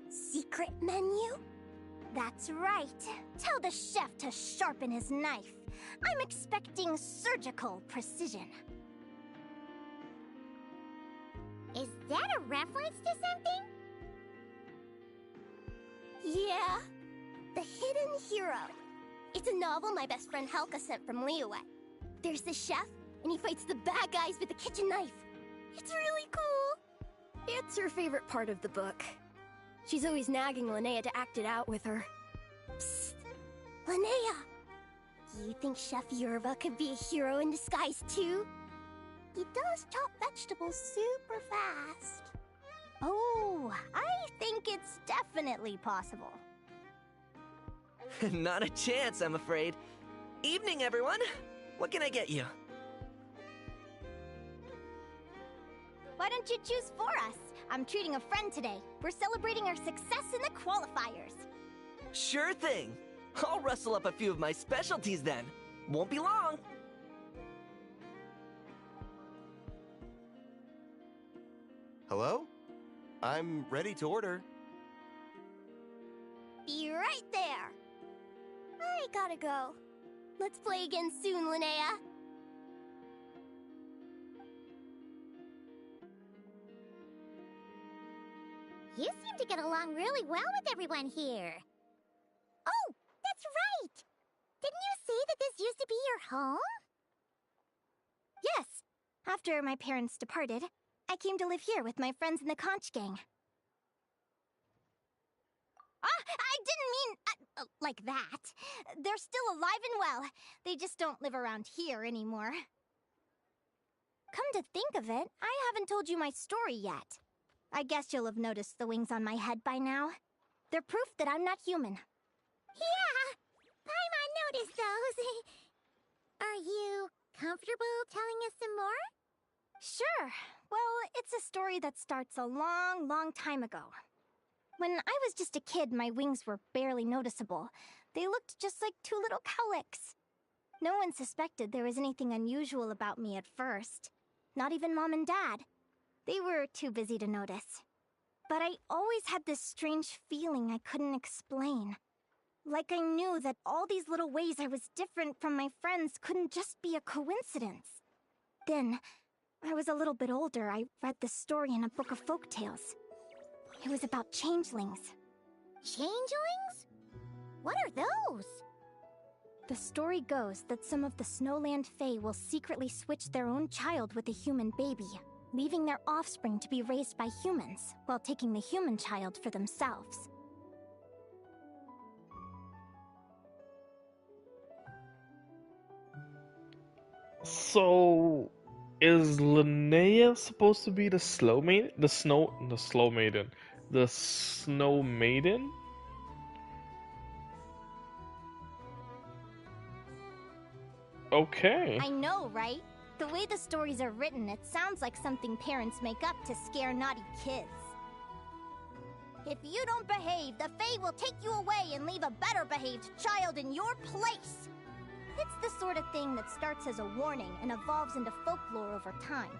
secret menu? That's right. Tell the chef to sharpen his knife. I'm expecting surgical precision. Is that a reference to something? Yeah, The Hidden Hero. It's a novel my best friend Helka sent from Liyue. There's the chef, and he fights the bad guys with a kitchen knife. It's really cool. It's her favorite part of the book. She's always nagging Linnea to act it out with her. Psst! Linnea! You think Chef Yerva could be a hero in disguise too? He does chop vegetables super fast. Oh, I think it's definitely possible. Not a chance, I'm afraid. Evening, everyone. What can I get you? Why don't you choose for us? I'm treating a friend today. We're celebrating our success in the qualifiers. Sure thing. I'll rustle up a few of my specialties then. Won't be long. Hello? I'm ready to order. Be right there. I gotta go. Let's play again soon, Linnea. You seem to get along really well with everyone here. Oh, that's right! Didn't you say that this used to be your home? Yes. After my parents departed, I came to live here with my friends in the conch gang. I didn't mean like that. They're still alive and well. They just don't live around here anymore. Come to think of it, I haven't told you my story yet. I guess you'll have noticed the wings on my head by now. They're proof that I'm not human. Yeah! Paimon noticed those. Are you comfortable telling us some more? Sure. Well, it's a story that starts a long, long time ago. When I was just a kid, my wings were barely noticeable. They looked just like two little cowlicks. No one suspected there was anything unusual about me at first. Not even Mom and Dad. They were too busy to notice. But I always had this strange feeling I couldn't explain. Like I knew that all these little ways I was different from my friends couldn't just be a coincidence. Then, I was a little bit older, I read this story in a book of folktales. It was about changelings. Changelings? What are those? The story goes that some of the Snowland Fae will secretly switch their own child with a human baby, leaving their offspring to be raised by humans, while taking the human child for themselves. So, is Linnea supposed to be the slow maiden? The snow maiden? Okay. I know, right? The way the stories are written, it sounds like something parents make up to scare naughty kids. If you don't behave, the Fae will take you away and leave a better behaved child in your place. It's the sort of thing that starts as a warning and evolves into folklore over time.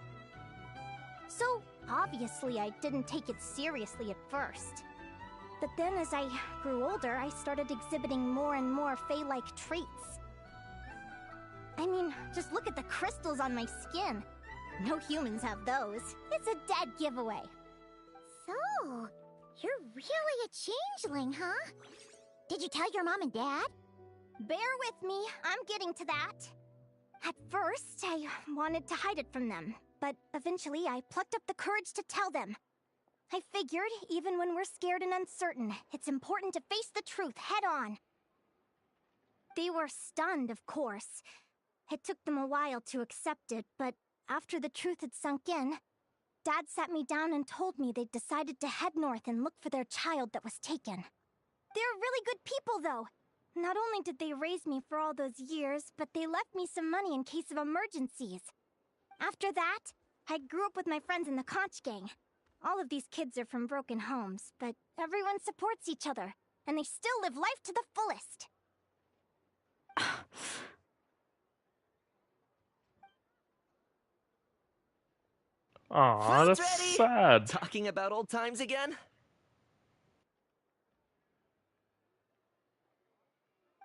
So, obviously, I didn't take it seriously at first. But then as I grew older, I started exhibiting more and more Fae-like traits. I mean, just look at the crystals on my skin. No humans have those. It's a dead giveaway. So, you're really a changeling, huh? Did you tell your mom and dad? Bear with me, I'm getting to that. At first, I wanted to hide it from them, but eventually I plucked up the courage to tell them. I figured, even when we're scared and uncertain, it's important to face the truth head on. They were stunned, of course. It took them a while to accept it, but after the truth had sunk in, Dad sat me down and told me they'd decided to head north and look for their child that was taken. They're really good people, though. Not only did they raise me for all those years, but they left me some money in case of emergencies. After that, I grew up with my friends in the conch gang. All of these kids are from broken homes, but everyone supports each other, and they still live life to the fullest. Aw, Fruit's that's ready! sad. Talking about old times again?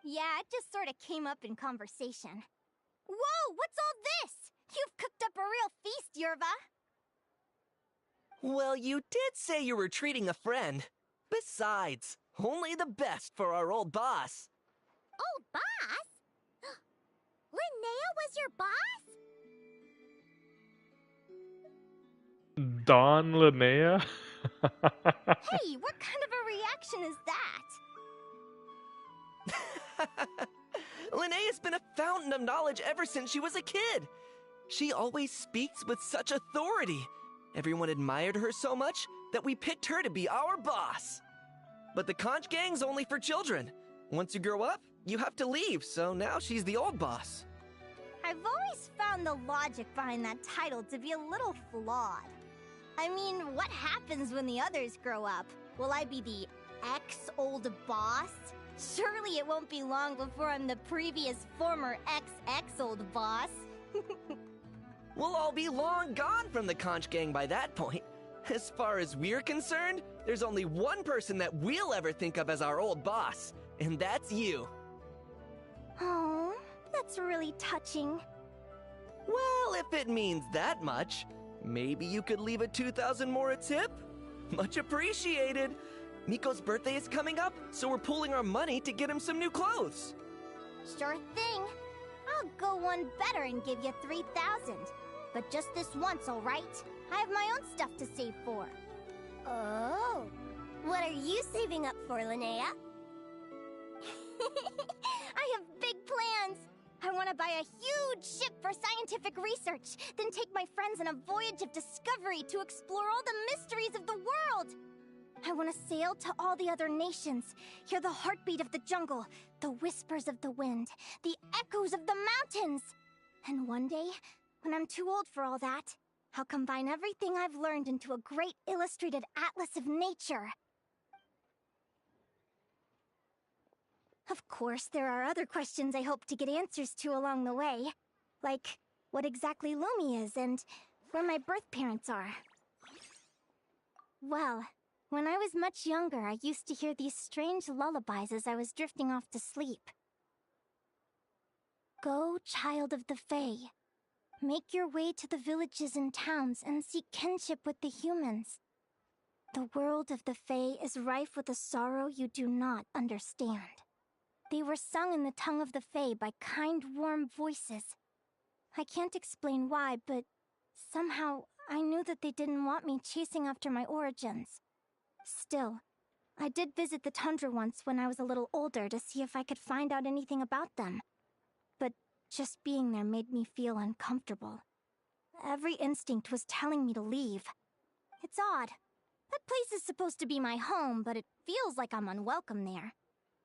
Yeah, it just sort of came up in conversation. Whoa, what's all this? You've cooked up a real feast, Yerva. Well, you did say you were treating a friend. Besides, only the best for our old boss. Old boss? Linnea was your boss? Don Linnea? Hey, what kind of a reaction is that? Linnea's been a fountain of knowledge ever since she was a kid. She always speaks with such authority. Everyone admired her so much that we picked her to be our boss. But the conch gang's only for children. Once you grow up, you have to leave, so now she's the old boss. I've always found the logic behind that title to be a little flawed. I mean, what happens when the others grow up? Will I be the ex-old boss? Surely it won't be long before I'm the previous former ex-old boss. We'll all be long gone from the conch gang by that point. As far as we're concerned, there's only one person that we'll ever think of as our old boss, and that's you. Oh, that's really touching. Well, if it means that much, maybe you could leave a 2,000 more a tip? Much appreciated. Miko's birthday is coming up, so we're pooling our money to get him some new clothes. Sure thing. I'll go one better and give you 3,000. But just this once, all right? I have my own stuff to save for. Oh, what are you saving up for, Linnea? I have big plans. I want to buy a huge ship for scientific research, then take my friends on a voyage of discovery to explore all the mysteries of the world. I want to sail to all the other nations, hear the heartbeat of the jungle, the whispers of the wind, the echoes of the mountains. And one day, when I'm too old for all that, I'll combine everything I've learned into a great illustrated atlas of nature. Of course, there are other questions I hope to get answers to along the way. Like, what exactly Lumi is and where my birth parents are. Well, when I was much younger, I used to hear these strange lullabies as I was drifting off to sleep. Go, child of the Fae. Make your way to the villages and towns and seek kinship with the humans. The world of the Fae is rife with a sorrow you do not understand. They were sung in the tongue of the Fae by kind, warm voices. I can't explain why, but somehow I knew that they didn't want me chasing after my origins. Still, I did visit the tundra once when I was a little older to see if I could find out anything about them. But Just being there made me feel uncomfortable. Every instinct was telling me to leave. It's odd. That place is supposed to be my home, but it feels like I'm unwelcome there.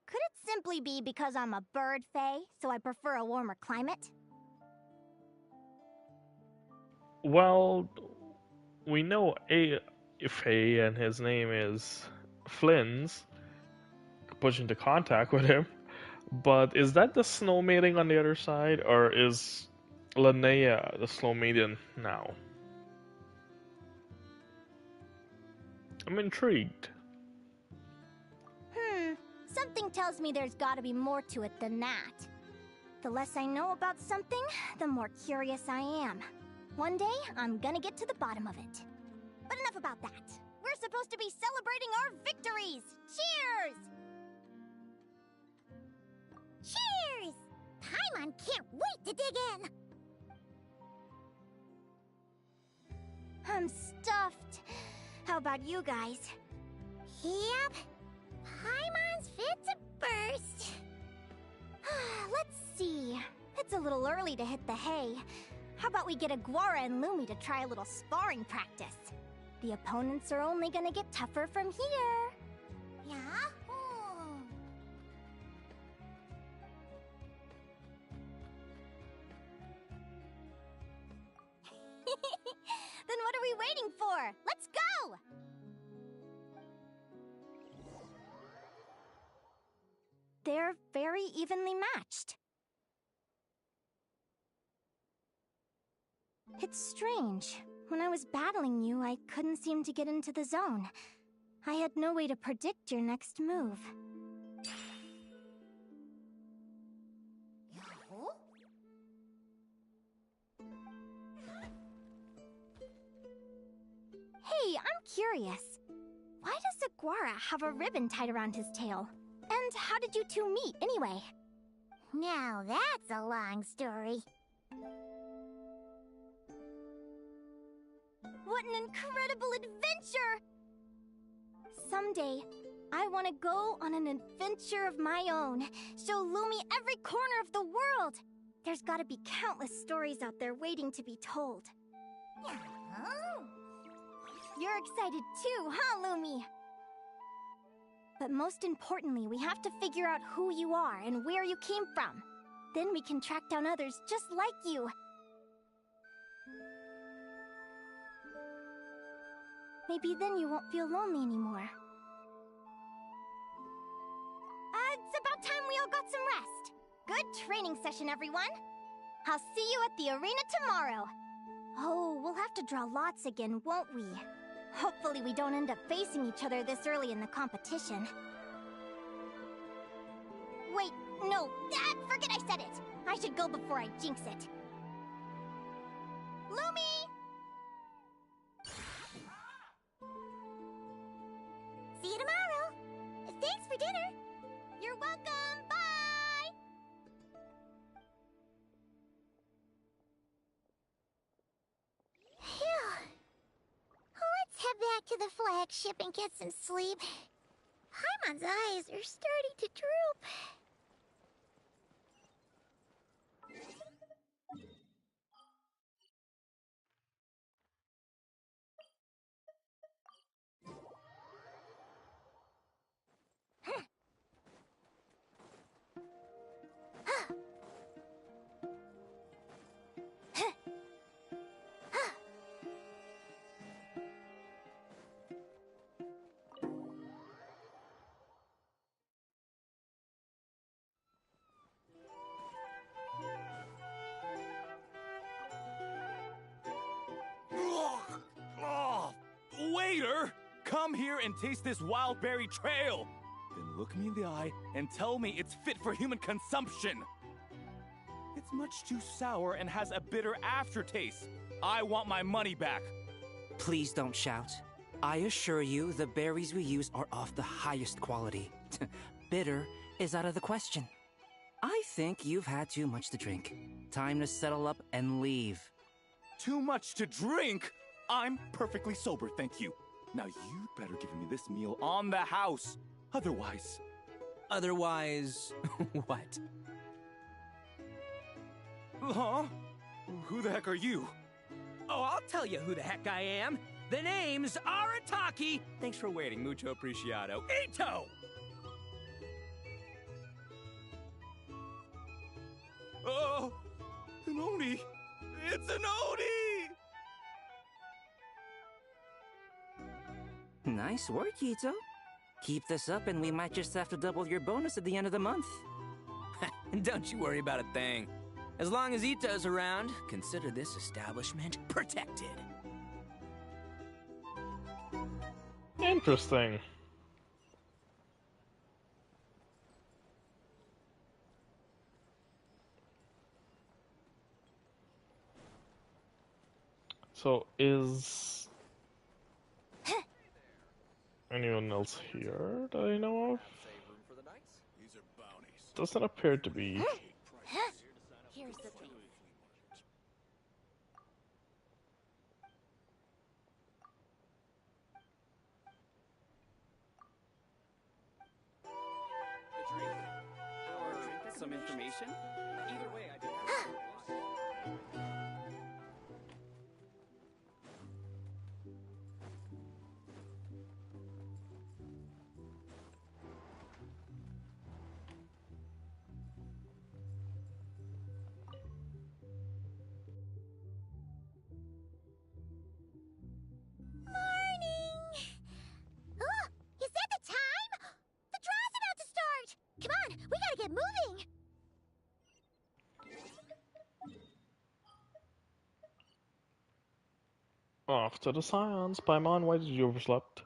Could it simply be because I'm a bird fae, so I prefer a warmer climate? Well, we know a Faye and his name is Flynn's. Push into contact with him. But is that the snow maiden on the other side, or is Linnea the snow maiden now? I'm intrigued. Something tells me there's gotta be more to it than that. The less I know about something, the more curious I am. One day, I'm gonna get to the bottom of it. But enough about that. We're supposed to be celebrating our victories! Cheers! Cheers! Paimon can't wait to dig in! I'm stuffed. How about you guys? Yep. Paimon's fit to burst. Let's see. It's a little early to hit the hay. How about we get Aguara and Lumi to try a little sparring practice? The opponents are only gonna get tougher from here. Yeah? Then what are we waiting for? Let's go! They're very evenly matched. It's strange. When I was battling you, I couldn't seem to get into the zone. I had no way to predict your next move. Hey, I'm curious. Why does Aguara have a ribbon tied around his tail? And how did you two meet, anyway? Now that's a long story. What an incredible adventure! Someday, I want to go on an adventure of my own. Show Lumi every corner of the world. There's gotta be countless stories out there waiting to be told. You're excited too, huh, Lumi? But most importantly, we have to figure out who you are and where you came from. Then we can track down others just like you. Maybe then you won't feel lonely anymore. It's about time we all got some rest. Good training session, everyone. I'll see you at the arena tomorrow. Oh, we'll have to draw lots again, won't we? Hopefully we don't end up facing each other this early in the competition. Wait, no, forget I said it. I should go before I jinx it. Lumi! See you tomorrow. Thanks for dinner. You're welcome. Bye! Phew. Let's head back to the flagship and get some sleep. Paimon's eyes are starting to droop. Waiter! Come here and taste this wild berry trail! Then look me in the eye and tell me it's fit for human consumption! It's much too sour and has a bitter aftertaste. I want my money back. Please don't shout. I assure you, the berries we use are of the highest quality. Bitter is out of the question. I think you've had too much to drink. Time to settle up and leave. Too much to drink? I'm perfectly sober, thank you. Now you'd better give me this meal on the house. Otherwise... Otherwise, what? Huh? Who the heck are you? Oh, I'll tell you who the heck I am. The name's Arataki. Thanks for waiting, mucho apreciado. Ito! Oh, an Oni! It's an Oni! Nice work, Ito. Keep this up and we might just have to double your bonus at the end of the month. Don't you worry about a thing. As long as Ito's around, consider this establishment protected. Interesting. So, is anyone else here that I know of? Doesn't appear to be. Here's the thing. Some information? Either way, I do. Off to the science. Paimon, why did you overslept?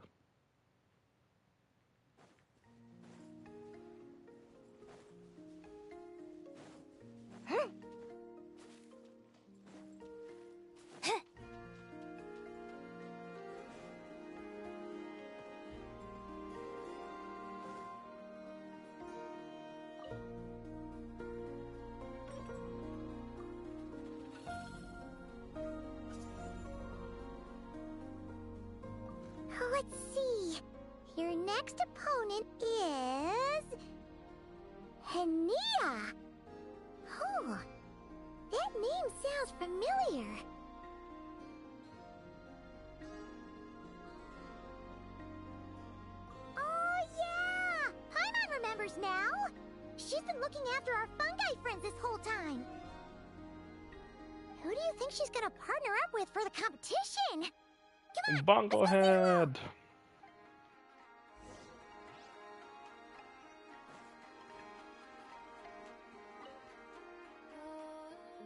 Let's see. Your next opponent is... Linnea. Oh, that name sounds familiar. Oh, yeah! Paimon remembers now. She's been looking after our fungi friends this whole time. Who do you think she's gonna partner up with for the competition? Bongo head.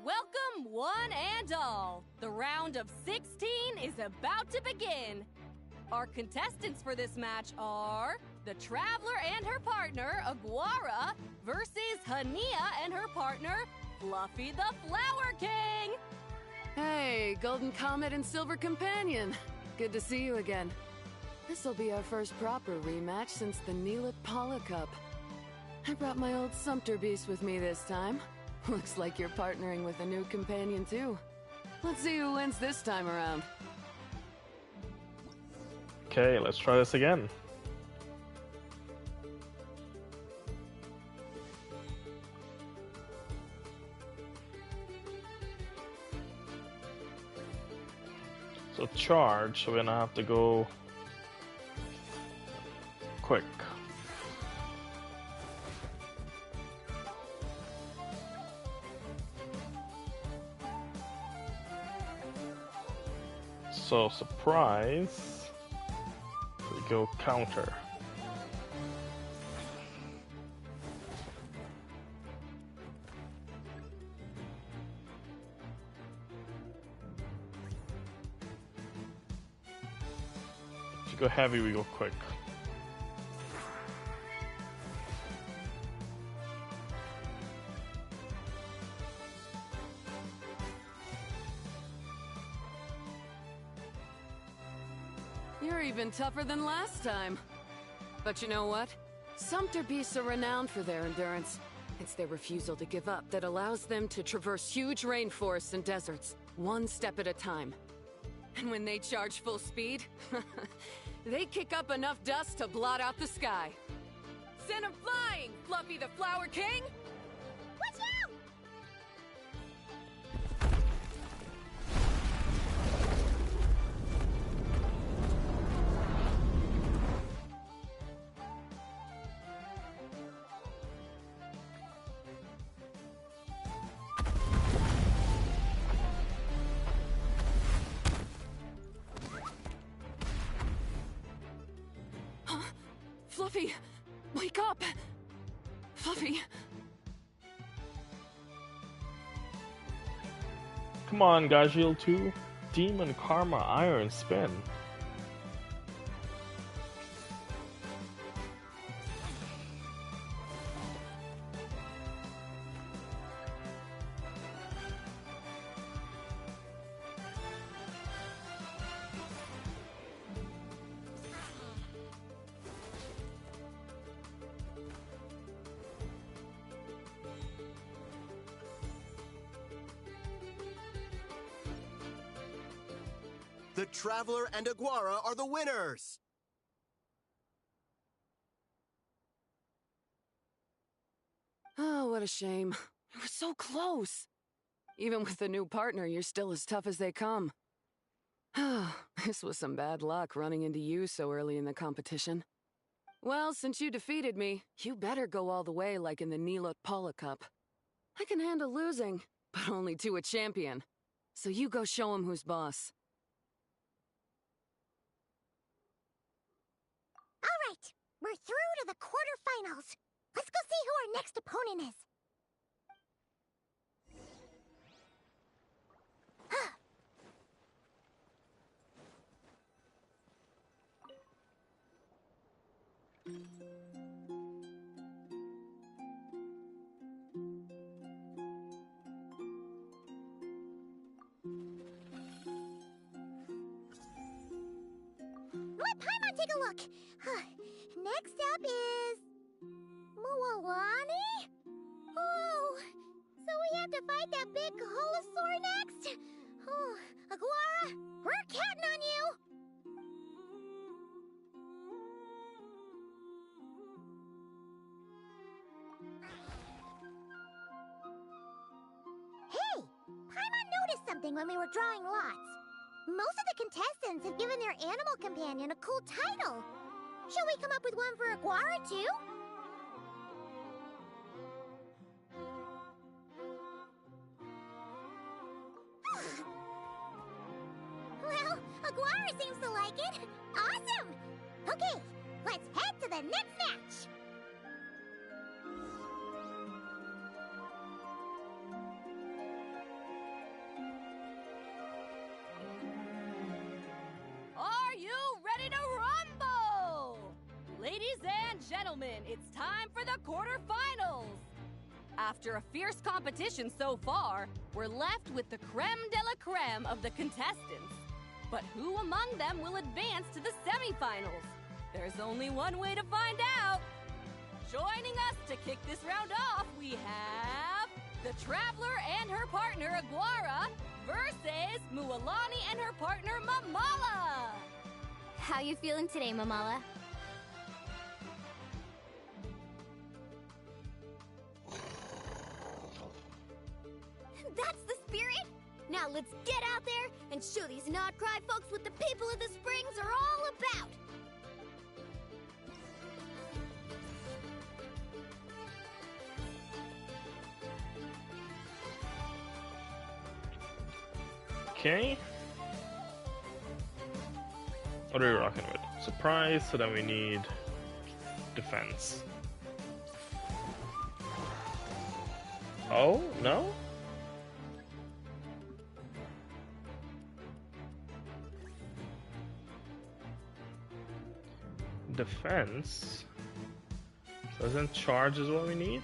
Welcome, one and all. The round of 16 is about to begin. Our contestants for this match are the Traveler and her partner, Aguara, versus Linnea and her partner, Fluffy the Flower King. Hey, Golden Comet and Silver Companion. Good to see you again. This'll be our first proper rematch since the Neelit Paula Cup. I brought my old Sumpter Beast with me this time. Looks like you're partnering with a new companion too. Let's see who wins this time around. Okay, let's try this again. So charge, so we're gonna have to go quick. So surprise, we go counter. If you go heavy, we go quick. You're even tougher than last time. But you know what? Sumpter Beasts are renowned for their endurance. It's their refusal to give up that allows them to traverse huge rainforests and deserts, one step at a time. And when they charge full speed, they kick up enough dust to blot out the sky. Send 'em flying, Fluffy the Flower King! Watch out! Fluffy! Wake up! Fluffy! Come on, Gajil 2. Demon Karma Iron Spin. The Traveler and Aguara are the winners! Oh, what a shame. We were so close. Even with the new partner, you're still as tough as they come. This was some bad luck running into you so early in the competition. Well, since you defeated me, you better go all the way like in the Nilot Paula Cup. I can handle losing, but only to a champion. So you go show him who's boss. All right, we're through to the quarterfinals. Let's go see who our next opponent is. Let Paimon take a look. Next up is... Mualani? Oh, so we have to fight that big Holosaur next? Oh, Aguara, we're counting on you! Hey, Paimon noticed something when we were drawing lots. Most of the contestants have given their animal companion a cool title. Shall we come up with one for Aguara, too? Well, Aguara seems to like it. Awesome! Okay, let's head to the next match. Are you ready to rumble? Ladies and gentlemen, it's time for the quarterfinals. After a fierce competition so far, we're left with the creme de la creme of the contestants. But who among them will advance to the semifinals? There's only one way to find out. Joining us to kick this round off, we have the Traveler and her partner Aguara versus Mualani and her partner Mamala. How you feeling today, Mamala? That's the spirit! Now let's get out there and show these not-cry folks what the people of the Springs are all about! Okay. What are we rocking with? Surprise, so then we need defense. Oh, no? Defense? So isn't charge is what we need?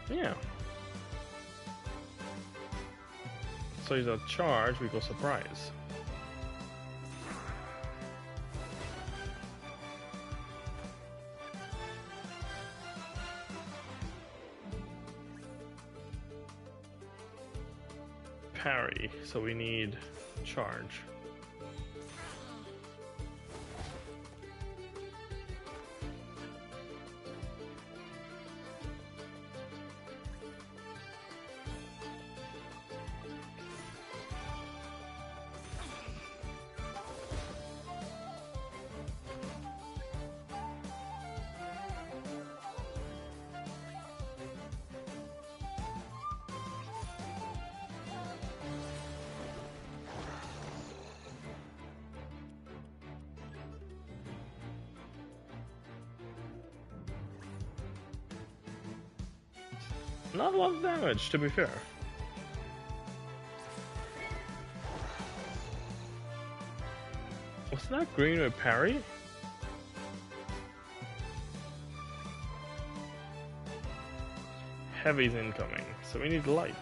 Yeah. So he's a charge, we go surprise. Parry, so we need charge. Not a lot of damage, to be fair. Wasn't that green with parry? Heavy's incoming, so we need light.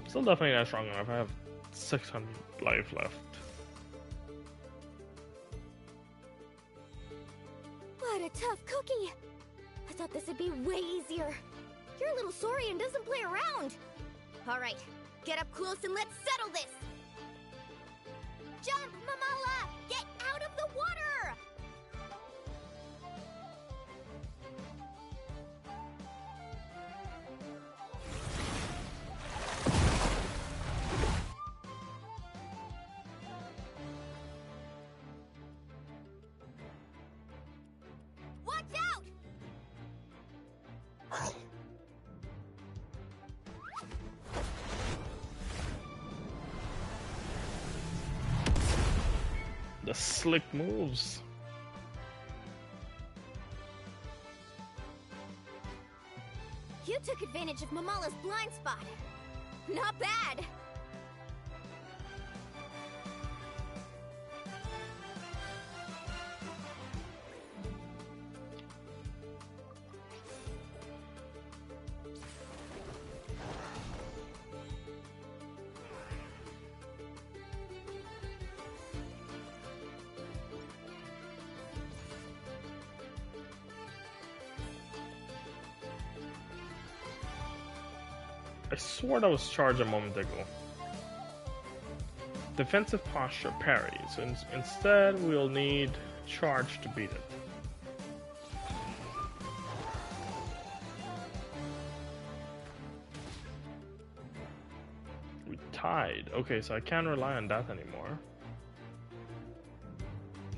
Still definitely not strong enough. I have 600 life left. What a tough cookie! I thought this would be way easier. Your little Saurian doesn't play around. All right, get up close and let's settle this. Jump, Mamala! Get out of the water! Watch out! The slick moves. You took advantage of Mamala's blind spot. Not bad. I swore that was charge a moment ago. Defensive posture parry, so instead we'll need charge to beat it. We tied. Okay, so I can't rely on that anymore.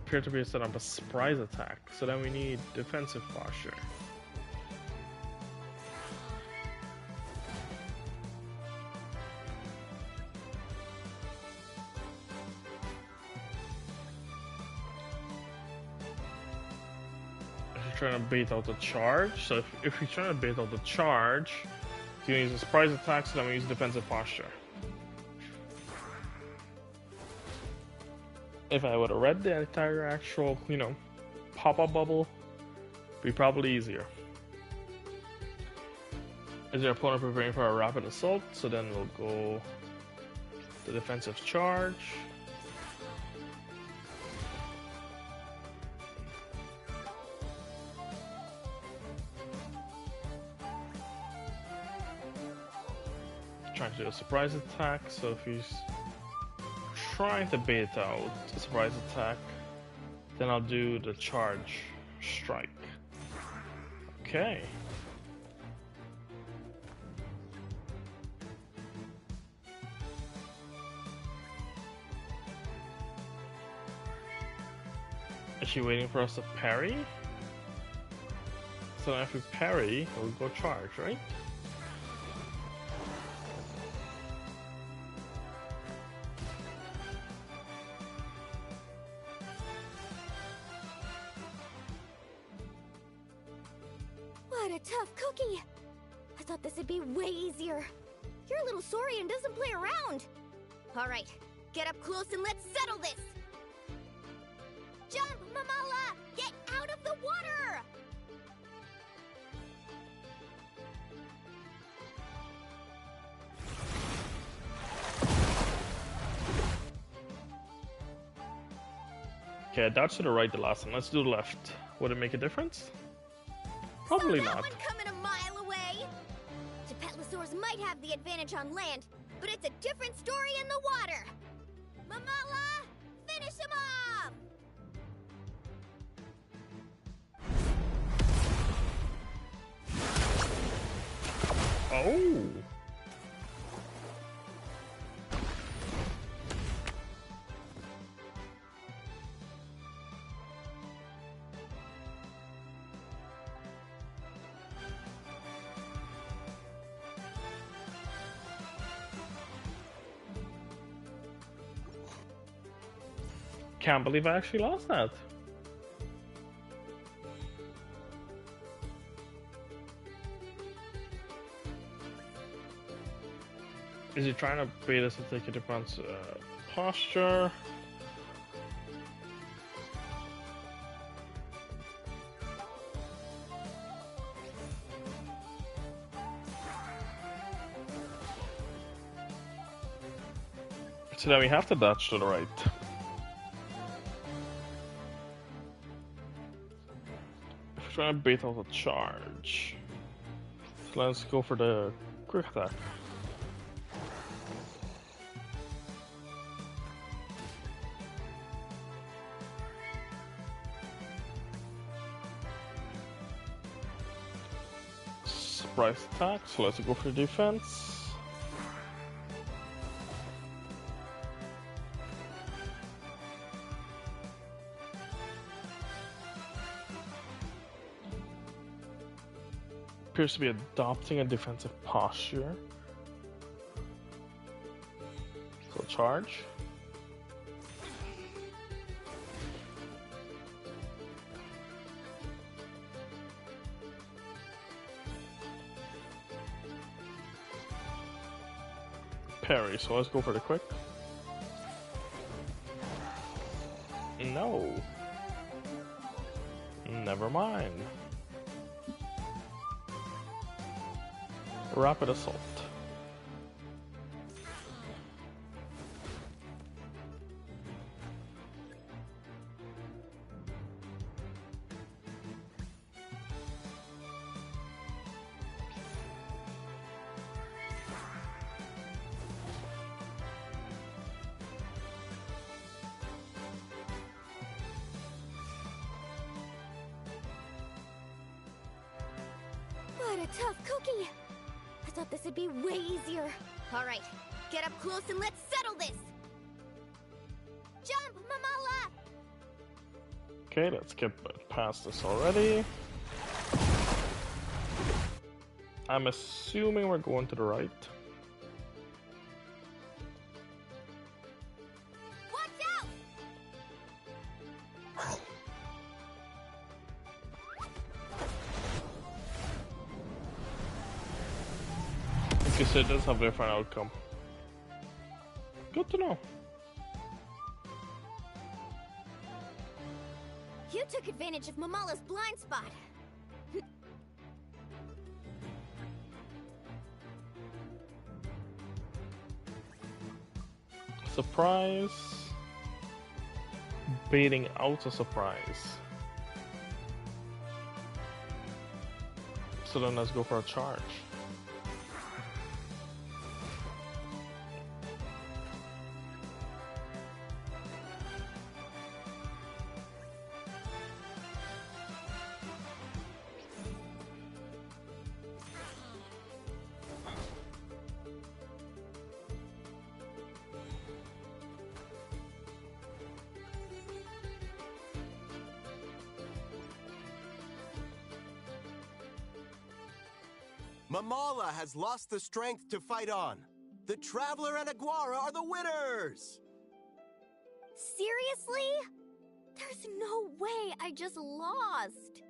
Appear to be set up a surprise attack, so then we need defensive posture. Trying to bait out the charge, so if you're trying to bait out the charge, you use a surprise attack, so then we use defensive posture. If I would have read the entire actual, pop-up bubble, it'd be probably easier. Is your opponent preparing for a rapid assault? So then we'll go the defensive charge. Trying to do a surprise attack, so if he's trying to bait out a surprise attack, then I'll do the charge strike. Okay. Is she waiting for us to parry? So if we parry, we'll go charge, right? What a tough cookie! I thought this would be way easier. Your little Saurian doesn't play around. All right, get up close and let's settle this. Jump, Mamala! Get out of the water! Okay, I dodged to the right the last time. Let's do the left. Would it make a difference? Probably not. Coming a mile away. Gepetlosaurs might have the advantage on land, but it's a different story in the water. Mamala, finish him off! Oh! Can't believe I actually lost that. Is he trying to bait us to take a different posture? So then we have to dodge to the right. If we're trying to bait out a charge, so let's go for the quick attack. Surprise attack, so let's go for defense. Appears to be adopting a defensive posture. So charge. Parry, so let's go for the quick. No. Never mind. Rapid assault. What a tough cookie! I thought this would be way easier. All right, get up close and let's settle this! Jump, Mamala! Okay, let's get past this already. I'm assuming we're going to the right. Watch out! Okay, so it does have a different outcome. Good to know. You took advantage of Mamala's blind spot. Surprise. Baiting out a surprise. So then let's go for a charge. Mamala has lost the strength to fight on. The Traveler and Aguara are the winners! Seriously? There's no way I just lost.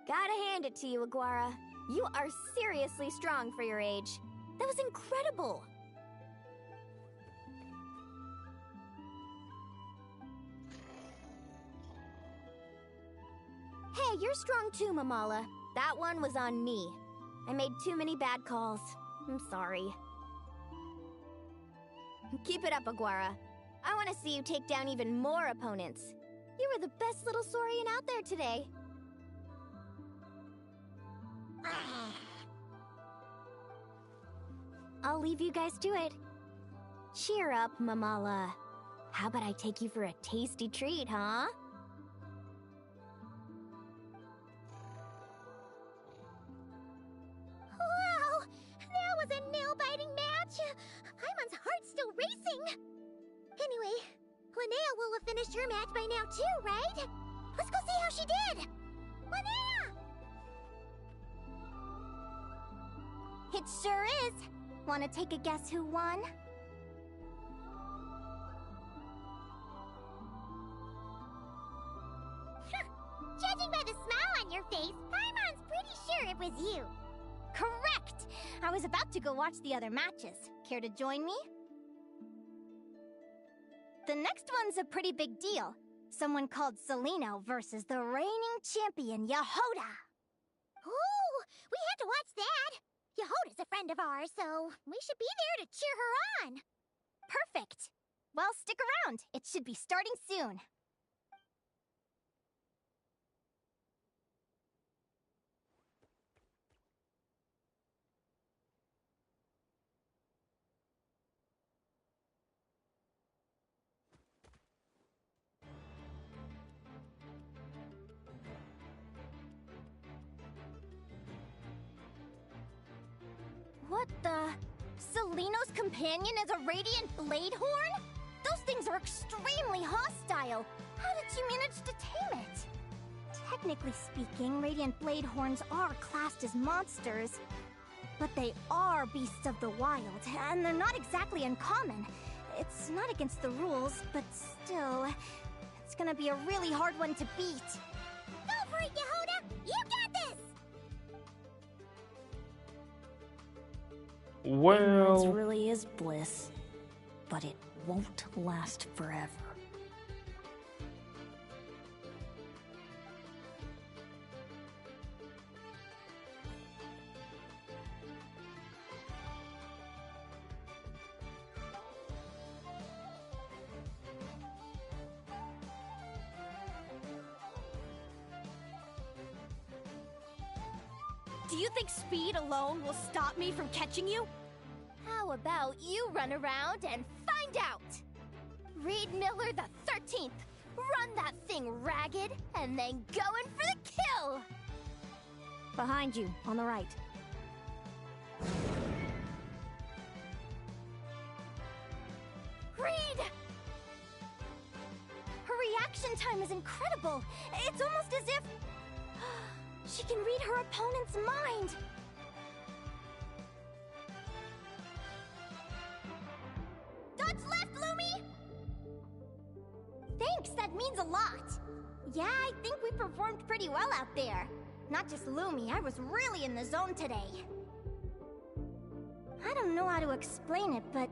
Gotta hand it to you, Aguara. You are seriously strong for your age. That was incredible. Hey, you're strong too, Mamala. That one was on me. I made too many bad calls. I'm sorry. Keep it up, Aguara. I want to see you take down even more opponents. You were the best little Saurian out there today. I'll leave you guys to it. Cheer up, Mamala. How about I take you for a tasty treat, huh? Wow! That was a nail-biting match! Paimon's heart's still racing! Anyway, Linnea will have finished her match by now too, right? Let's go see how she did! Linnea! It sure is! Wanna take a guess who won? Judging by the smile on your face, Paimon's pretty sure it was you. Correct! Perfect! I was about to go watch the other matches. Care to join me? The next one's a pretty big deal. Someone called Seleno versus the reigning champion, Yehoda. Ooh, we have to watch that. Yehoda's a friend of ours, so we should be there to cheer her on. Perfect. Well, stick around. It should be starting soon. What the? Seleno's companion is a radiant blade horn? Those things are extremely hostile. How did you manage to tame it? Technically speaking, radiant blade horns are classed as monsters. But they are beasts of the wild, and they're not exactly uncommon. It's not against the rules, but still, it's gonna be a really hard one to beat. Go for it, Yehoda! You got this! Ignorance Well, really is bliss, but it won't last forever. Do you think speed alone will stop me from catching you? How about you run around and find out? Reed Miller the 13th, run that thing ragged, and then go in for the kill! Behind you, on the right. Reed! Her reaction time is incredible. It's almost as if she can read her opponent's mind. Dodge left, Lumi! Thanks, that means a lot. Yeah, I think we performed pretty well out there. Not just Lumi, I was really in the zone today. I don't know how to explain it, but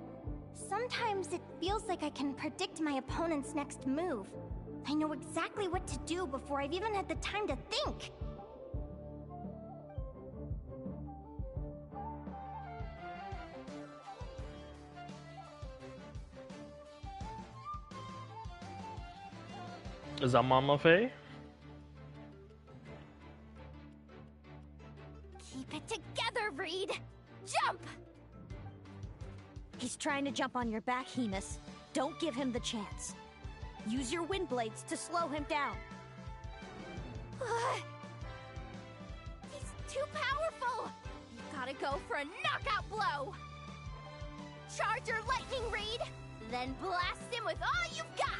sometimes it feels like I can predict my opponent's next move. I know exactly what to do before I've even had the time to think. is that Mama Faye? Keep it together, Reed! Jump! He's trying to jump on your back, Hemus. Don't give him the chance. Use your wind blades to slow him down. He's too powerful! You've gotta go for a knockout blow! Charge your lightning, Reed! Then blast him with all you've got!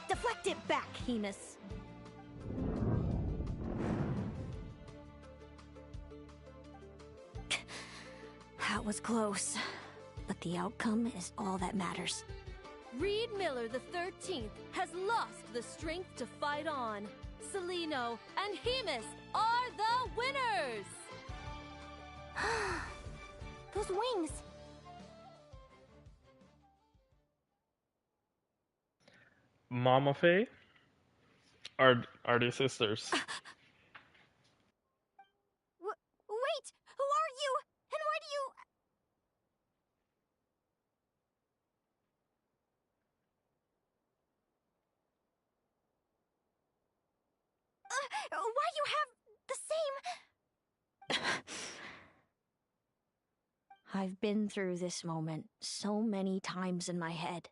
Deflect it back, Hemus. That was close, but the outcome is all that matters. Reed Miller the 13th has lost the strength to fight on. Seleno and Hemus are the winners! Those wings! Mama Faye? Are they sisters? Wait! Who are you? And why do you... why you have the same... I've been through this moment so many times in my head.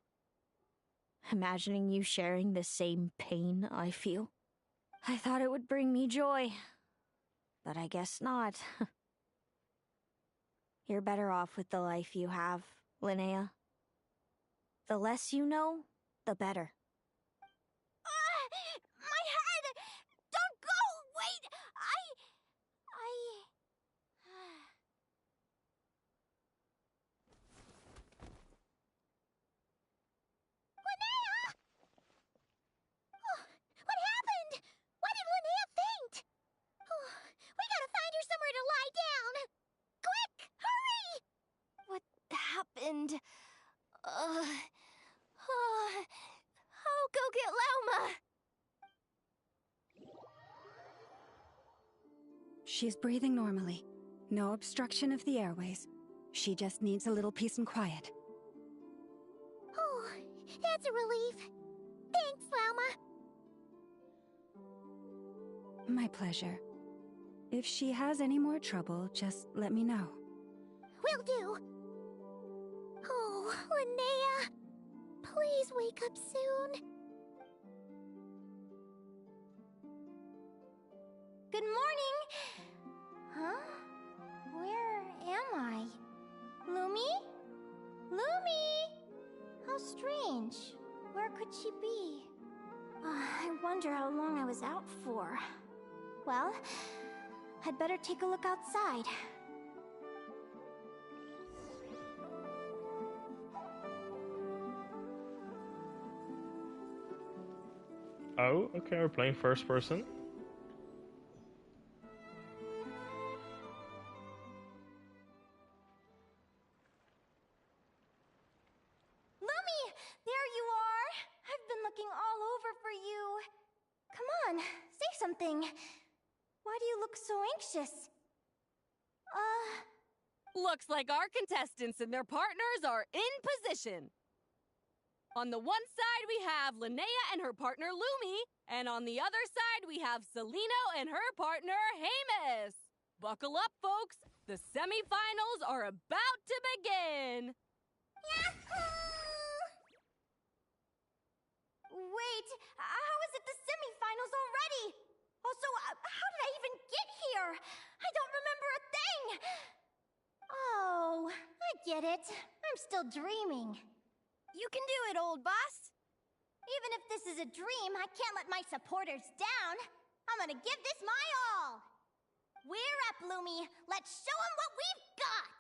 Imagining you sharing the same pain I feel. I thought it would bring me joy, but I guess not. You're better off with the life you have, Linnea. The less you know, the better. My head! Don't go! Wait! Linnea! Oh, what happened? Why did Linnea faint? Oh, and... I'll go get Lauma! She's breathing normally. No obstruction of the airways. She just needs a little peace and quiet. Oh, that's a relief. Thanks, Lauma. My pleasure. If she has any more trouble, just let me know. Will do. Oh, Linnea. Please wake up soon. Good morning! Huh? Where am I? Lumi? Lumi! How strange. Where could she be? I wonder how long I was out for. Well, I'd better take a look outside. Oh, okay, we're playing first person. Why do you look so anxious? Looks like our contestants and their partners are in position. On the one side, we have Linnea and her partner Lumi, and on the other side, we have Celino and her partner Hamus. Buckle up, folks. The semifinals are about to begin. Wait, how is it the semifinals already? Also, how did I even get here? I don't remember a thing! Oh, I get it. I'm still dreaming. You can do it, old boss. Even if this is a dream, I can't let my supporters down. I'm gonna give this my all. We're up, Lumi. Let's show them what we've got!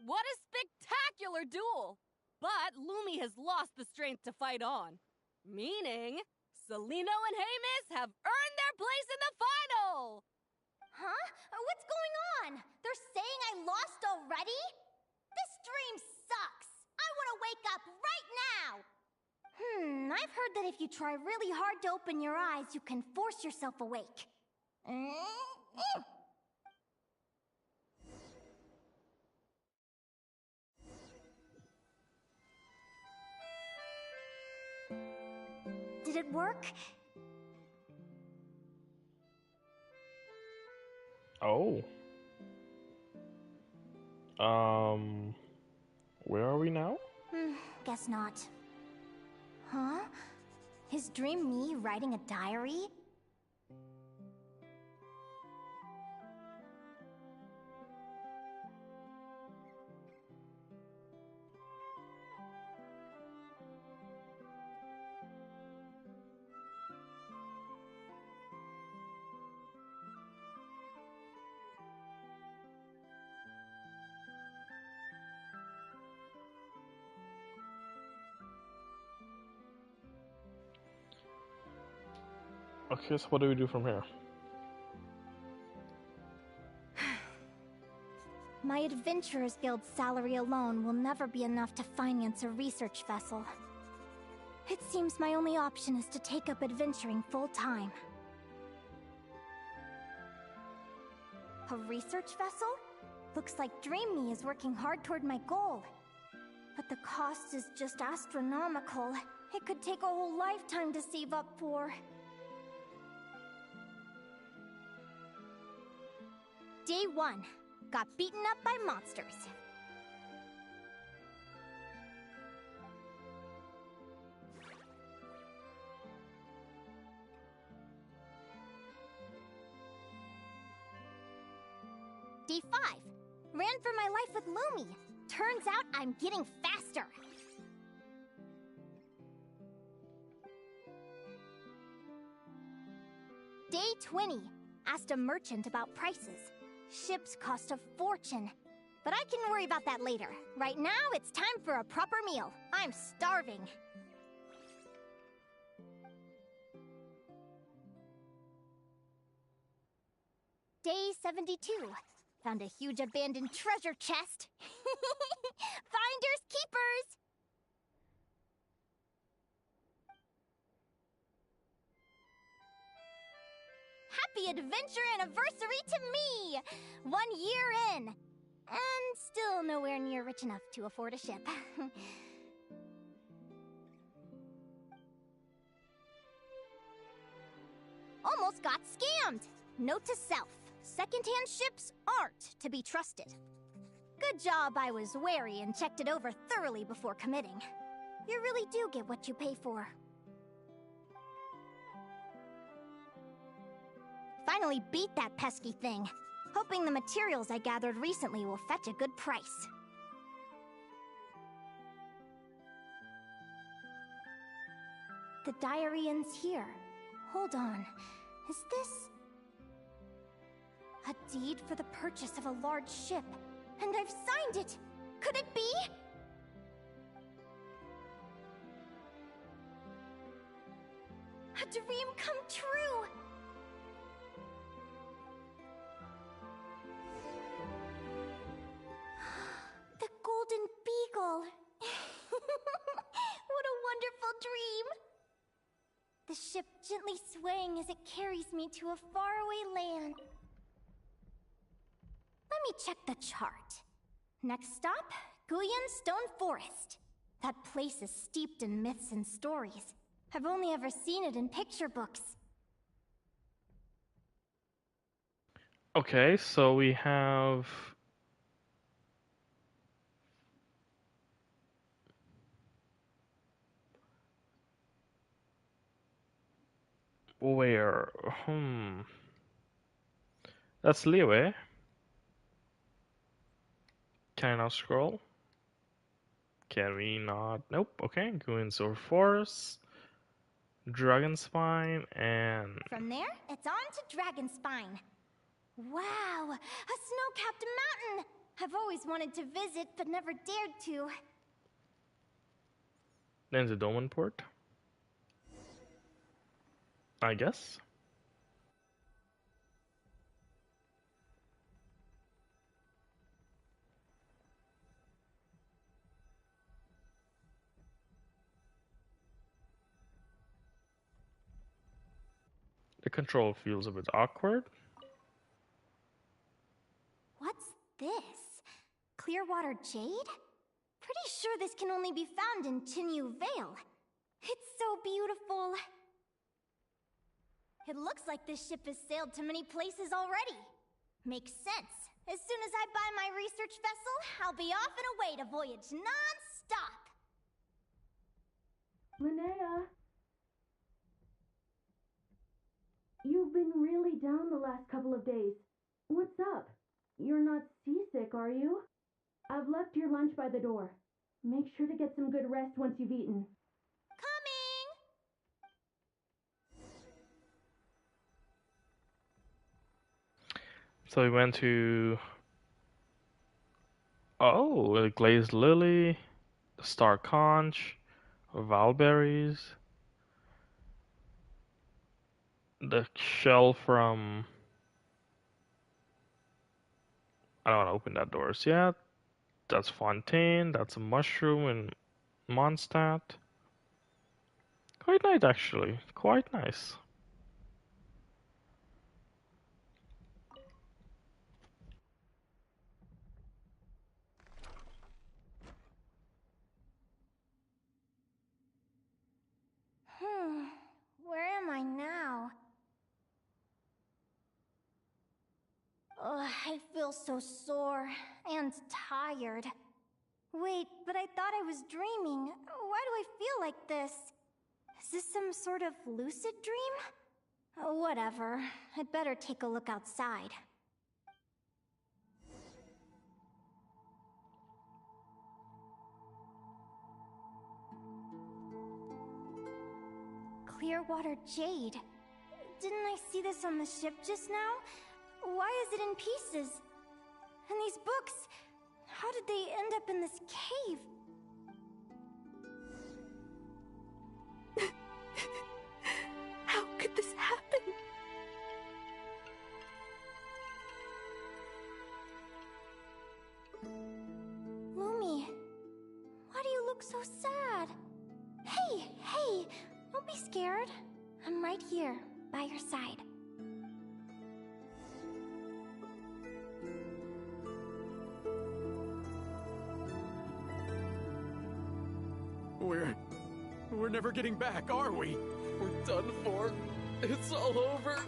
What a spectacular duel! But Lumi has lost the strength to fight on. Meaning, Celino and Hamus have earned their place in the final! Huh? What's going on? They're saying I lost already? This dream sucks! I want to wake up right now! I've heard that if you try really hard to open your eyes, you can force yourself awake. Did it work? Oh. Where are we now? Guess not. Huh? Is Dream me writing a diary? Okay, so what do we do from here? My Adventurers Guild's salary alone will never be enough to finance a research vessel. It seems my only option is to take up adventuring full-time. A research vessel? Looks like Dream Me is working hard toward my goal. But the cost is just astronomical. It could take a whole lifetime to save up for. Day 1. Got beaten up by monsters. Day 5. Ran for my life with Lumi. Turns out I'm getting faster. Day 20. Asked a merchant about prices. Ships cost a fortune. But I can worry about that later. Right now, it's time for a proper meal. I'm starving. Day 72. Found a huge abandoned treasure chest. Finders keepers! Happy adventure anniversary to me! 1 year in. And still nowhere near rich enough to afford a ship. Almost got scammed! Note to self. Secondhand ships aren't to be trusted. Good job I was wary and checked it over thoroughly before committing. You really do get what you pay for. Finally beat that pesky thing. Hoping the materials I gathered recently will fetch a good price. The diary ends here. Hold on. Is this... a deed for the purchase of a large ship? And I've signed it! Could it be? A dream come true! The Golden Beagle! What a wonderful dream! The ship gently swaying as it carries me to a faraway land. Let me check the chart. Next stop, Guyan Stone Forest. That place is steeped in myths and stories. I've only ever seen it in picture books. Okay, so we have... Where? That's Linnea. Can I not scroll? Can we not? Nope. Okay, Guin's Forest, Dragonspine, and... From there, it's on to Dragonspine. Wow, a snow-capped mountain! I've always wanted to visit, but never dared to. Then the Domanport, I guess. The control feels a bit awkward. What's this? Clearwater jade? Pretty sure this can only be found in Chinyu Vale. It's so beautiful. It looks like this ship has sailed to many places already. Makes sense. As soon as I buy my research vessel, I'll be off and away to voyage non-stop. Linnea, you've been really down the last couple of days. What's up? You're not seasick, are you? I've left your lunch by the door. Make sure to get some good rest once you've eaten. Coming! So we went to... Oh, the Glazed Lily, the Star Conch, Valberries, the shell from... I don't want to open that doors yet. That's Fontaine, that's a mushroom in Mondstadt. Quite nice, actually. Quite nice. Where am I now? Ugh, I feel so sore and tired. Wait, but I thought I was dreaming. Why do I feel like this? Is this some sort of lucid dream? Oh, whatever. I'd better take a look outside. Clearwater jade. Didn't I see this on the ship just now? Why is it in pieces? And these books, how did they end up in this cave? How could this happen? look so sad. Hey, don't be scared. I'm right here, by your side. We're never getting back, are we? We're done for. It's all over.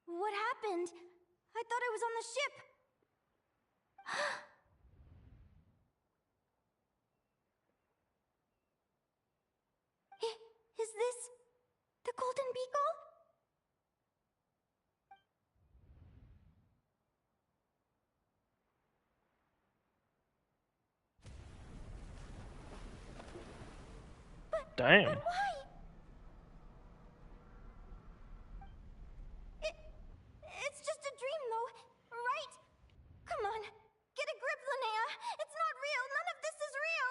What happened? I thought I was on the ship. Is this the Golden Beagle? Damn. But why? It's just a dream, though, right? Come on, get a grip, Linnea. It's not real. None of this is real.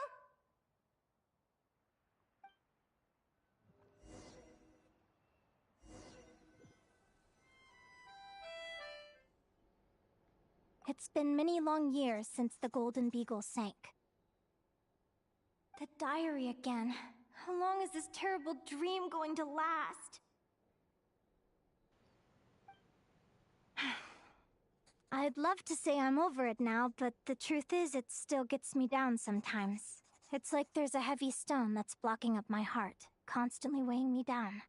It's been many long years since the Golden Beagle sank. The diary again. How long is this terrible dream going to last? I'd love to say I'm over it now, but the truth is it still gets me down sometimes. It's like there's a heavy stone that's blocking up my heart, constantly weighing me down.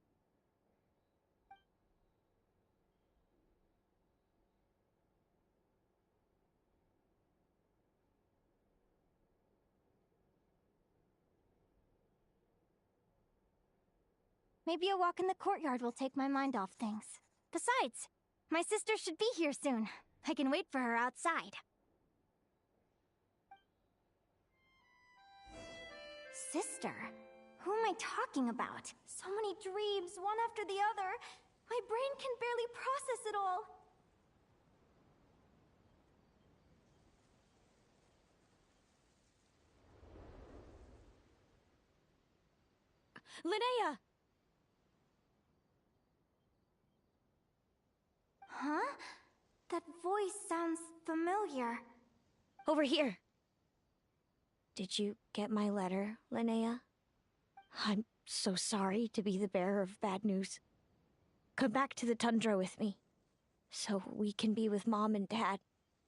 Maybe a walk in the courtyard will take my mind off things. Besides, my sister should be here soon. I can wait for her outside. Sister? Who am I talking about? So many dreams, one after the other. My brain can barely process it all. Linnea! Huh? That voice sounds familiar. Over here. Did you get my letter, Linnea? I'm so sorry to be the bearer of bad news. Come back to the tundra with me, so we can be with Mom and Dad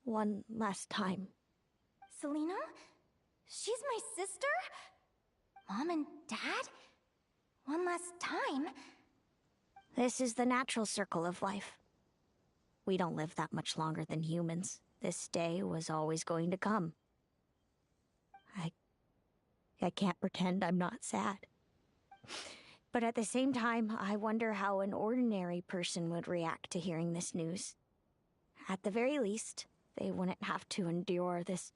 one last time. Selena? She's my sister? Mom and Dad? One last time? This is the natural circle of life. We don't live that much longer than humans. This day was always going to come. I can't pretend I'm not sad. But at the same time, I wonder how an ordinary person would react to hearing this news. At the very least, they wouldn't have to endure this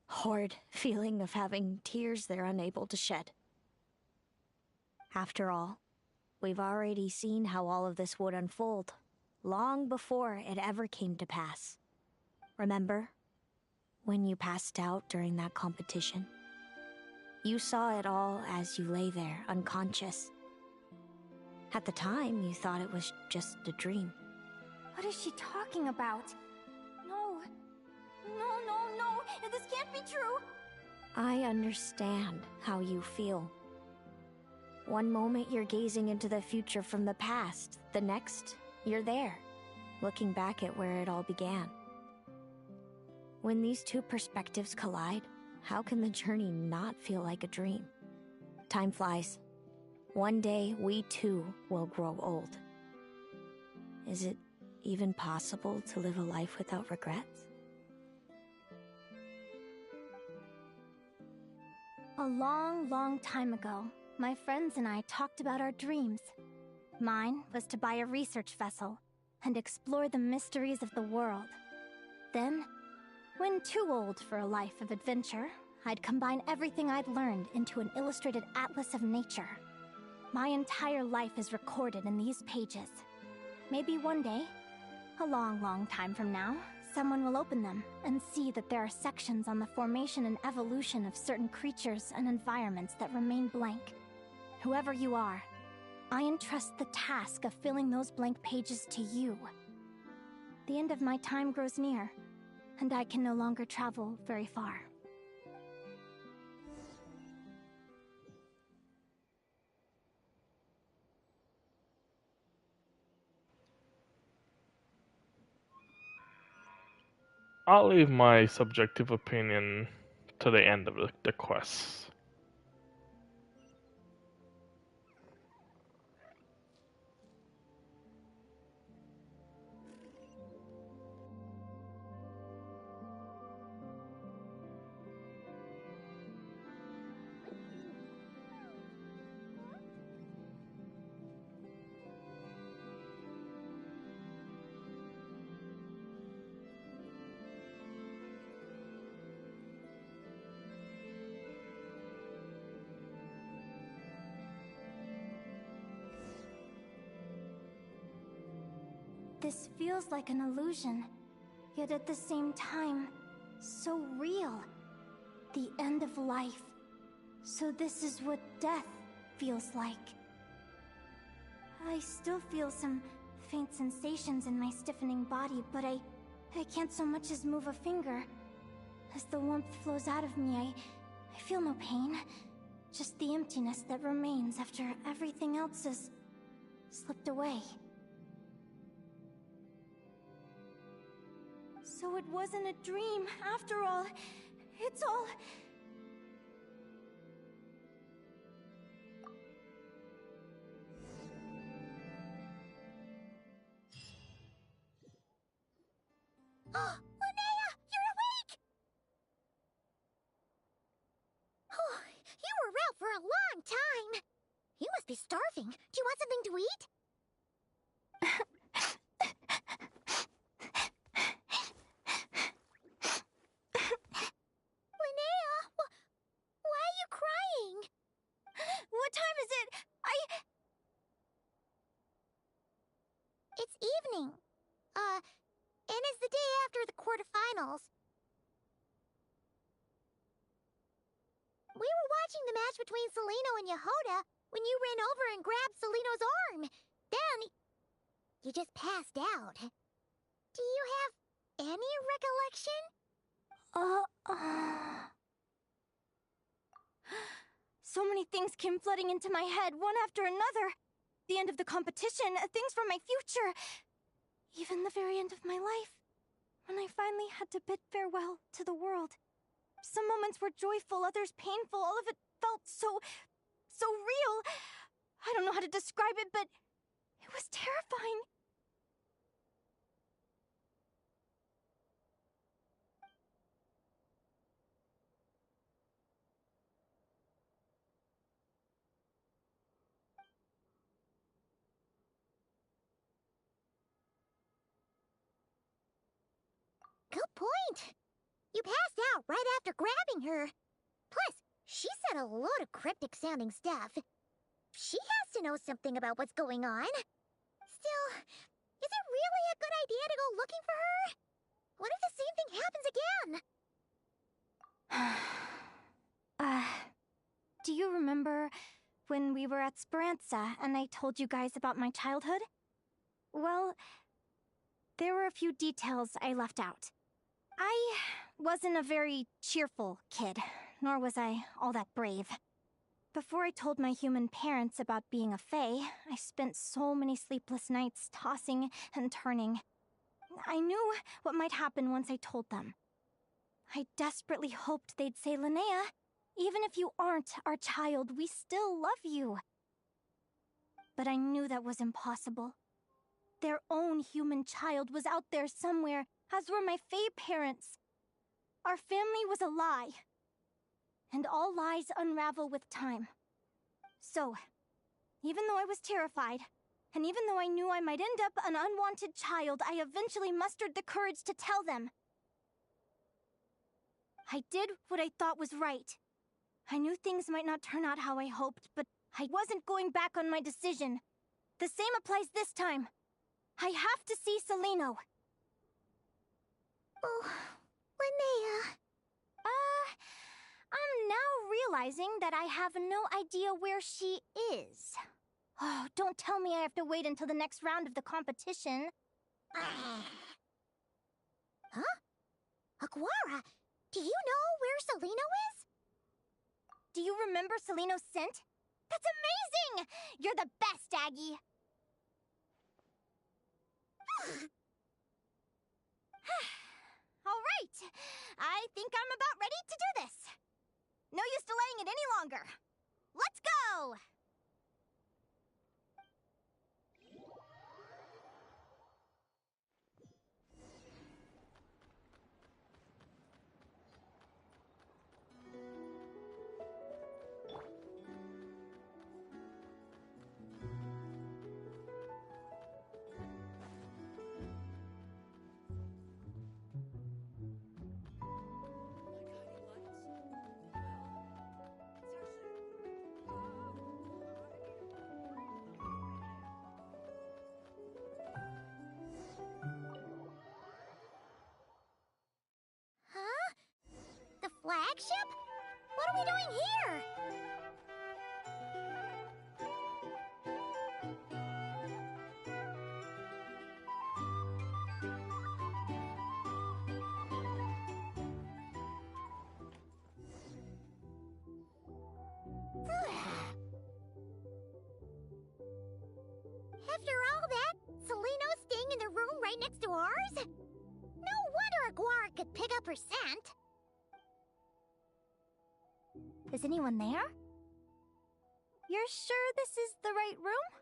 horrid feeling of having tears they're unable to shed. After all, we've already seen how all of this would unfold, long before it ever came to pass. Remember, when you passed out during that competition? You saw it all as you lay there, unconscious. At the time, you thought it was just a dream. What is she talking about? No. This can't be true. I understand how you feel. One moment you're gazing into the future from the past, the next, you're there, looking back at where it all began. When these two perspectives collide, how can the journey not feel like a dream? Time flies. One day, we too will grow old. Is it even possible to live a life without regrets? A long time ago, my friends and I talked about our dreams. Mine was to buy a research vessel and explore the mysteries of the world. Then, when too old for a life of adventure, I'd combine everything I'd learned into an illustrated atlas of nature. My entire life is recorded in these pages. Maybe one day, a long time from now, someone will open them and see that there are sections on the formation and evolution of certain creatures and environments that remain blank. Whoever you are, I entrust the task of filling those blank pages to you. The end of my time grows near, and I can no longer travel very far. I'll leave my subjective opinion to the end of the quest. This feels like an illusion, yet at the same time, so real. The end of life. So this is what death feels like. I still feel some faint sensations in my stiffening body, but I can't so much as move a finger. As the warmth flows out of me, I feel no pain. Just the emptiness that remains after everything else has slipped away. So it wasn't a dream, after all. It's all... Linnea, you're awake! Oh, you were out for a long time. You must be starving. Do you want something to eat? Linnea, why are you crying? What time is it? It's evening. And it's the day after the quarterfinals. We were watching the match between Celino and Yehoda when you ran over and grabbed Celino's arm. Then, you just passed out. Do you have any recollection? So many things came flooding into my head, one after another. The end of the competition, things from my future. Even the very end of my life. When I finally had to bid farewell to the world. Some moments were joyful, others painful. All of it felt so real. I don't know how to describe it, but it was terrifying. Good point. You passed out right after grabbing her. Plus, she said a load of cryptic-sounding stuff. She has to know something about what's going on. Still, is it really a good idea to go looking for her? What if the same thing happens again? Do you remember when we were at Speranza and I told you guys about my childhood? Well, there were a few details I left out. I wasn't a very cheerful kid, nor was I all that brave. Before I told my human parents about being a fae, I spent so many sleepless nights tossing and turning. I knew what might happen once I told them. I desperately hoped they'd say, Linnea, even if you aren't our child, we still love you. But I knew that was impossible. Their own human child was out there somewhere, as were my fae parents. Our family was a lie. And all lies unravel with time. So, even though I was terrified, and even though I knew I might end up an unwanted child, I eventually mustered the courage to tell them. I did what I thought was right. I knew things might not turn out how I hoped, but I wasn't going back on my decision. The same applies this time. I have to see Celino. Oh, Linnea. I'm now realizing that I have no idea where she is. Oh, don't tell me I have to wait until the next round of the competition. Aguara, do you know where Celino is? Do you remember Celino's scent? That's amazing! You're the best, Aggie! All right, I think I'm about ready to do this. No use delaying it any longer. Let's go! Flagship? What are we doing here? After all that, Celino's staying in the room right next to ours? No wonder Aguara could pick up her scent. Is anyone there? You're sure this is the right room?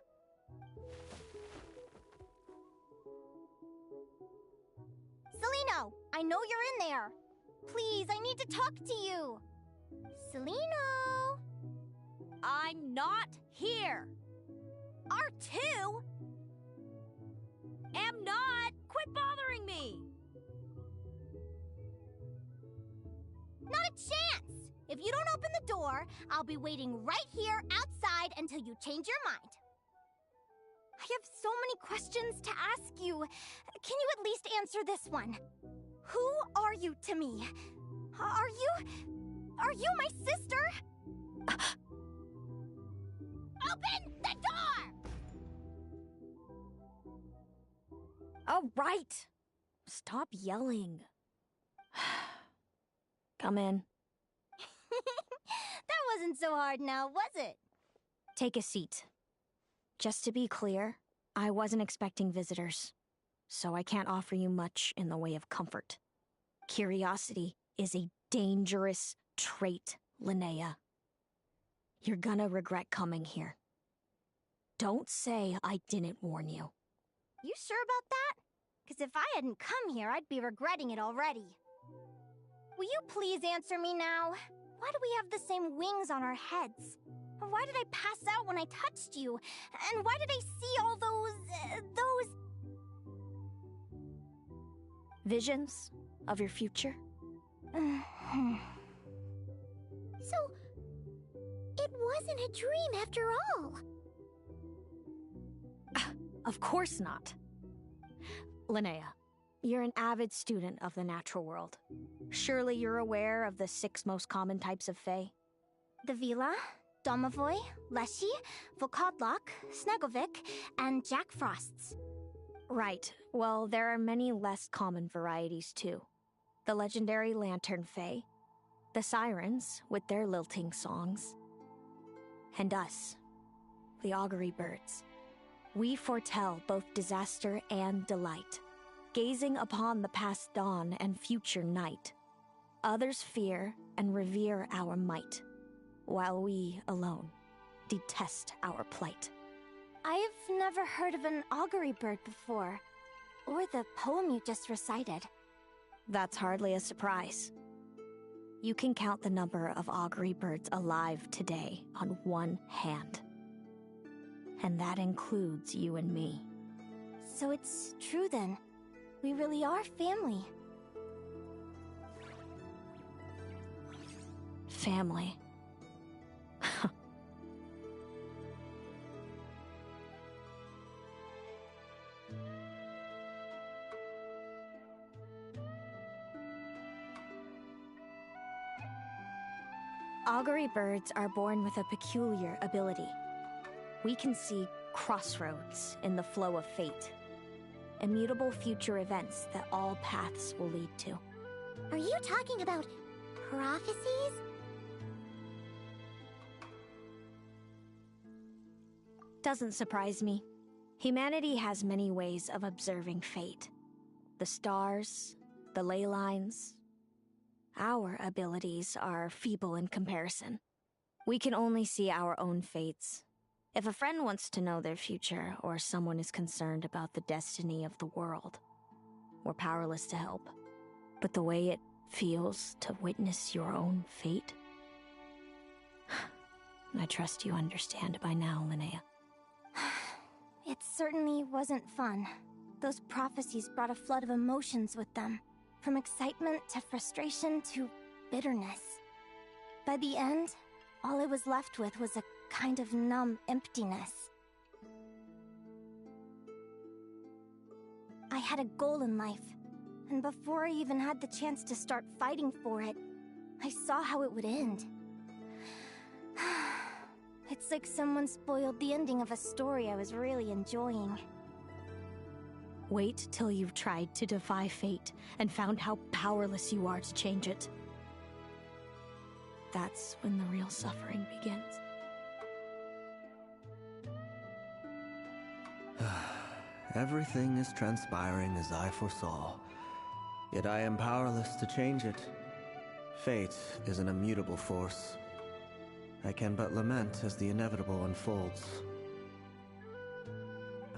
Celino, I know you're in there. Please, I need to talk to you. Celino? I'm not here. R2? Am not. Quit bothering me. Not a chance. If you don't open the door, I'll be waiting right here outside until you change your mind. I have so many questions to ask you. Can you at least answer this one? Who are you to me? Are you my sister? Open the door! All right. Stop yelling. Come in. That wasn't so hard now, was it? Take a seat. Just to be clear, I wasn't expecting visitors, so I can't offer you much in the way of comfort. Curiosity is a dangerous trait, Linnea. You're gonna regret coming here. Don't say I didn't warn you. You sure about that? Because if I hadn't come here, I'd be regretting it already. Will you please answer me now? Why do we have the same wings on our heads? Why did I pass out when I touched you? And why did I see all those... Visions of your future? So, it wasn't a dream after all. Of course not. Linnea, you're an avid student of the natural world. Surely you're aware of the 6 most common types of Fae? The Vila, Domovoy, Leshy, Volkodlok, Snegovic, and Jack Frosts. Right. Well, there are many less common varieties, too. The legendary Lantern Fae, the Sirens, with their lilting songs, and us, the Augury Birds. We foretell both disaster and delight, gazing upon the past dawn and future night. Others fear and revere our might, while we alone detest our plight. I've never heard of an augury bird before, or the poem you just recited. That's hardly a surprise. You can count the number of augury birds alive today on one hand. And that includes you and me. So it's true then. We really are family. Family. Augury birds are born with a peculiar ability. We can see crossroads in the flow of fate, immutable future events that all paths will lead to. Are you talking about prophecies? Doesn't surprise me. Humanity has many ways of observing fate. The stars, the ley lines. Our abilities are feeble in comparison. We can only see our own fates. If a friend wants to know their future, or someone is concerned about the destiny of the world, we're powerless to help. But the way it feels to witness your own fate, I trust you understand by now, Linnea. It certainly wasn't fun. Those prophecies brought a flood of emotions with them. From excitement to frustration to bitterness. By the end, all I was left with was a kind of numb emptiness. I had a goal in life, and before I even had the chance to start fighting for it, I saw how it would end. It's like someone spoiled the ending of a story I was really enjoying. Wait till you've tried to defy fate and found how powerless you are to change it. That's when the real suffering begins. Everything is transpiring as I foresaw, yet I am powerless to change it. Fate is an immutable force. I can but lament as the inevitable unfolds.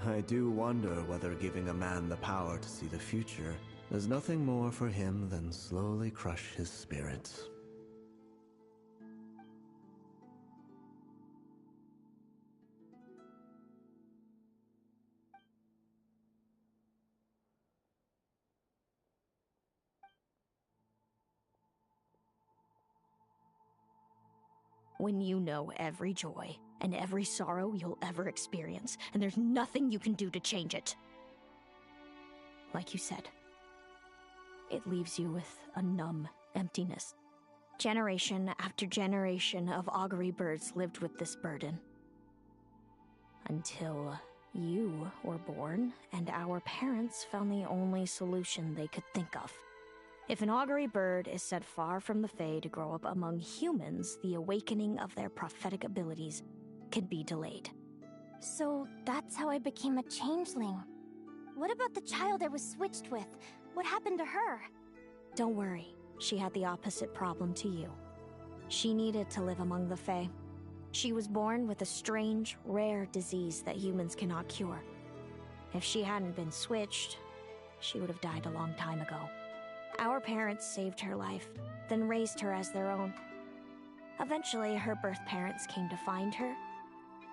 I do wonder whether giving a man the power to see the future does nothing more for him than slowly crush his spirit. When you know every joy and every sorrow you'll ever experience, and there's nothing you can do to change it. Like you said, it leaves you with a numb emptiness. Generation after generation of augury birds lived with this burden. Until you were born, and our parents found the only solution they could think of. If an augury bird is set far from the Fae to grow up among humans, the awakening of their prophetic abilities can be delayed. So that's how I became a changeling. What about the child I was switched with? What happened to her? Don't worry, she had the opposite problem to you. She needed to live among the Fae. She was born with a strange, rare disease that humans cannot cure. If she hadn't been switched, she would have died a long time ago. Our parents saved her life, then raised her as their own. Eventually, her birth parents came to find her,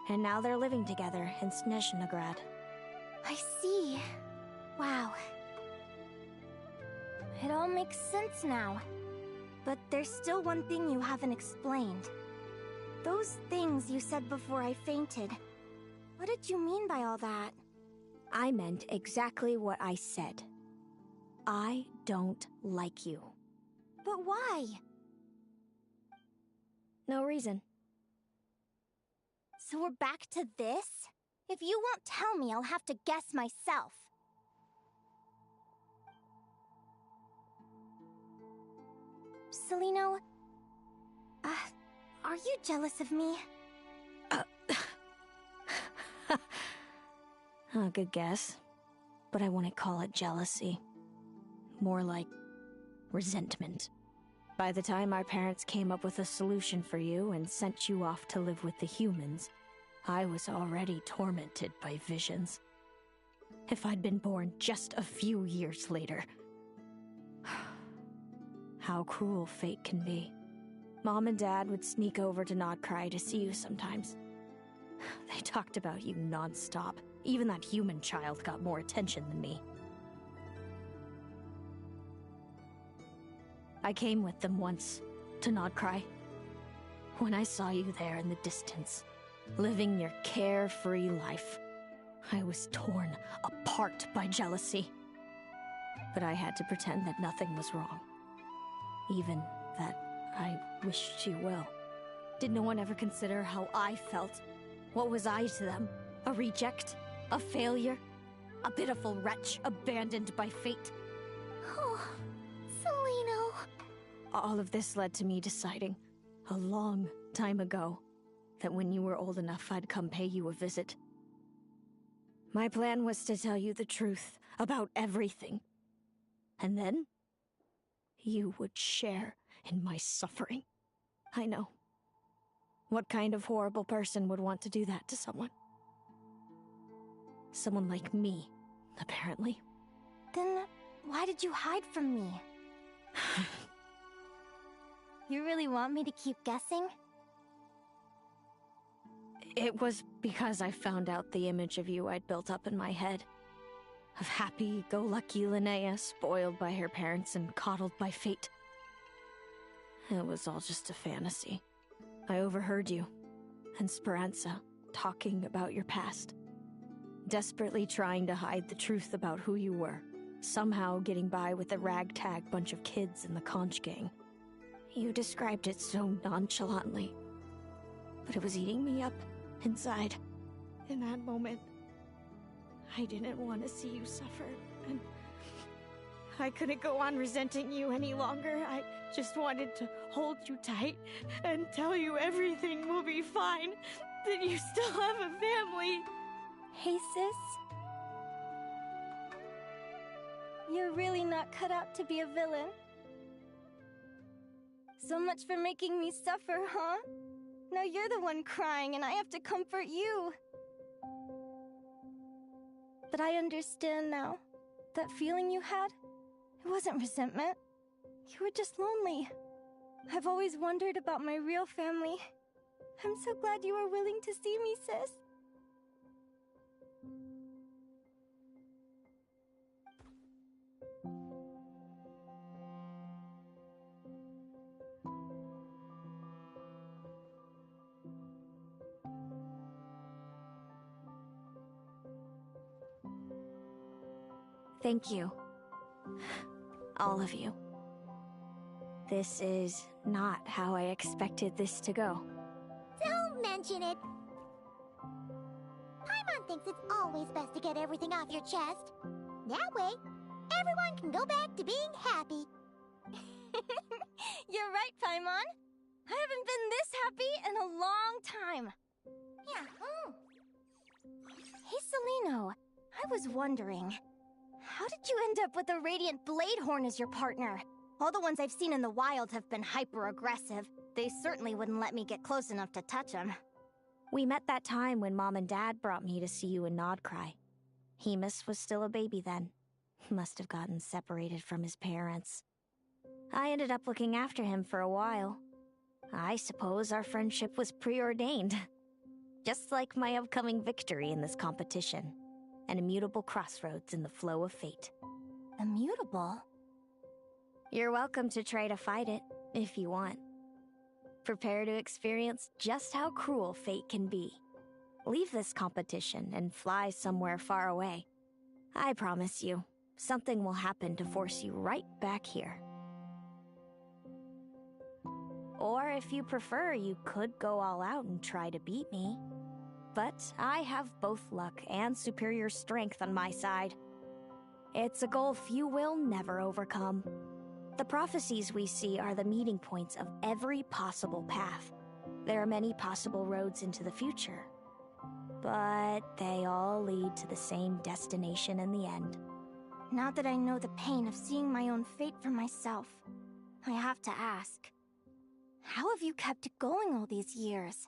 and now they're living together in Snezhnegrad. I see. Wow. It all makes sense now. But there's still one thing you haven't explained. Those things you said before I fainted. What did you mean by all that? I meant exactly what I said. I don't like you. But why? No reason. So we're back to this? If you won't tell me, I'll have to guess myself. Celino, are you jealous of me? Good guess. But I wouldn't call it jealousy. More like resentment. By the time our parents came up with a solution for you and sent you off to live with the humans, I was already tormented by visions. If I'd been born just a few years later. How cruel fate can be. Mom and Dad would sneak over to Nodcry to see you sometimes. They talked about you non-stop. Even that human child got more attention than me. I came with them once, to Nodcry. When I saw you there in the distance, living your carefree life, I was torn apart by jealousy. But I had to pretend that nothing was wrong. Even that I wished you well. Did no one ever consider how I felt? What was I to them? A reject? A failure? A pitiful wretch abandoned by fate? Oh, Selena. Cicilline? All of this led to me deciding, a long time ago, that when you were old enough, I'd come pay you a visit. My plan was to tell you the truth about everything. And then, you would share in my suffering. I know. What kind of horrible person would want to do that to someone? Someone like me, apparently. Then, why did you hide from me? You really want me to keep guessing? It was because I found out the image of you I'd built up in my head. Of happy-go-lucky Linnea, spoiled by her parents and coddled by fate. It was all just a fantasy. I overheard you, and Speranza, talking about your past. Desperately trying to hide the truth about who you were. Somehow getting by with a ragtag bunch of kids in the conch gang. You described it so nonchalantly. But it was eating me up, inside. In that moment, I didn't want to see you suffer, and I couldn't go on resenting you any longer. I just wanted to hold you tight and tell you everything will be fine, that you still have a family. Hey, sis. You're really not cut out to be a villain. So much for making me suffer, huh? Now you're the one crying and I have to comfort you. But I understand now. That feeling you had, it wasn't resentment. You were just lonely. I've always wondered about my real family. I'm so glad you were willing to see me, sis. Thank you. All of you. This is not how I expected this to go. Don't mention it. Paimon thinks it's always best to get everything off your chest. That way, everyone can go back to being happy. You're right, Paimon. I haven't been this happy in a long time. Yeah. Hey, Celino. I was wondering, how did you end up with a Radiant Bladehorn as your partner? All the ones I've seen in the wild have been hyper-aggressive. They certainly wouldn't let me get close enough to touch them. We met that time when Mom and Dad brought me to see you in Nodcry. Hemus was still a baby then. Must have gotten separated from his parents. I ended up looking after him for a while. I suppose our friendship was preordained. Just like my upcoming victory in this competition. An immutable crossroads in the flow of fate. Immutable? You're welcome to try to fight it, if you want. Prepare to experience just how cruel fate can be. Leave this competition and fly somewhere far away. I promise you, something will happen to force you right back here. Or if you prefer, you could go all out and try to beat me. But I have both luck and superior strength on my side. It's a goal few will never overcome. The prophecies we see are the meeting points of every possible path. There are many possible roads into the future. But they all lead to the same destination in the end. Now that I know the pain of seeing my own fate for myself, I have to ask, how have you kept it going all these years?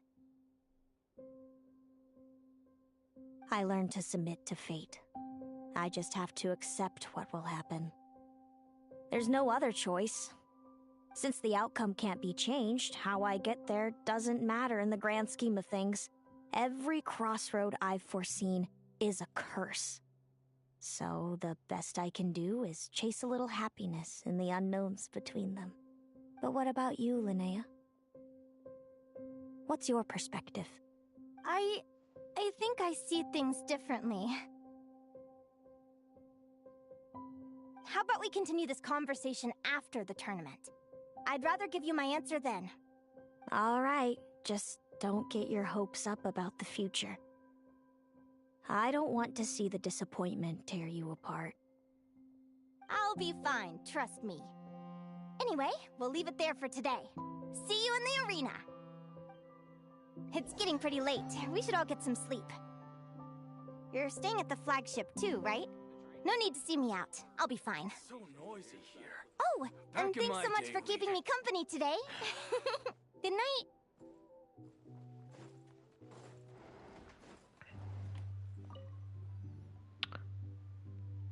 I learned to submit to fate. I just have to accept what will happen. There's no other choice. Since the outcome can't be changed, how I get there doesn't matter in the grand scheme of things. Every crossroad I've foreseen is a curse. So the best I can do is chase a little happiness in the unknowns between them. But what about you, Linnea? What's your perspective? I think I see things differently. How about we continue this conversation after the tournament? I'd rather give you my answer then. All right, just don't get your hopes up about the future. I don't want to see the disappointment tear you apart. I'll be fine, trust me. Anyway, we'll leave it there for today. See you in the arena! It's getting pretty late. We should all get some sleep. You're staying at the flagship too, right? No need to see me out. I'll be fine. So noisy here. Oh, Back and in thanks my so much day, for keeping me company today. Good night.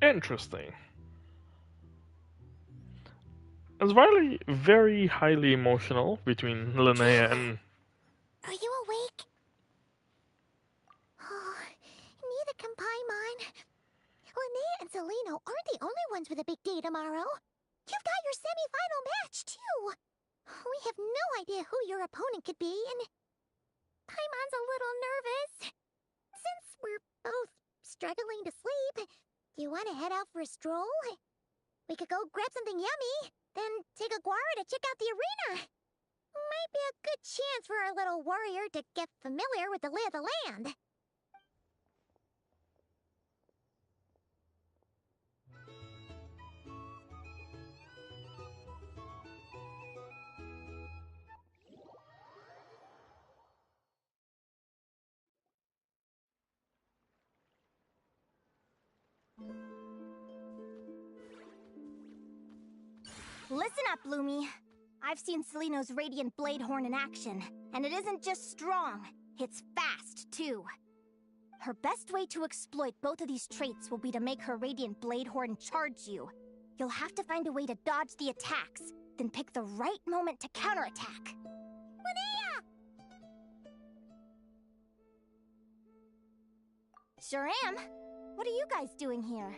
Interesting. It's really very highly emotional between Linnea and... Are you awake? Oh, neither can Paimon. Linnea and Celino aren't the only ones with a big day tomorrow. You've got your semi-final match, too. We have no idea who your opponent could be, and Paimon's a little nervous. Since we're both struggling to sleep, do you want to head out for a stroll? We could go grab something yummy, then take a guara to check out the arena. Might be a good chance for our little warrior to get familiar with the lay of the land. Listen up, Lumi. I've seen Celino's Radiant Blade Horn in action, and it isn't just strong, it's fast, too. Her best way to exploit both of these traits will be to make her Radiant Blade Horn charge you. You'll have to find a way to dodge the attacks, then pick the right moment to counterattack. Linnea! Sure am. What are you guys doing here?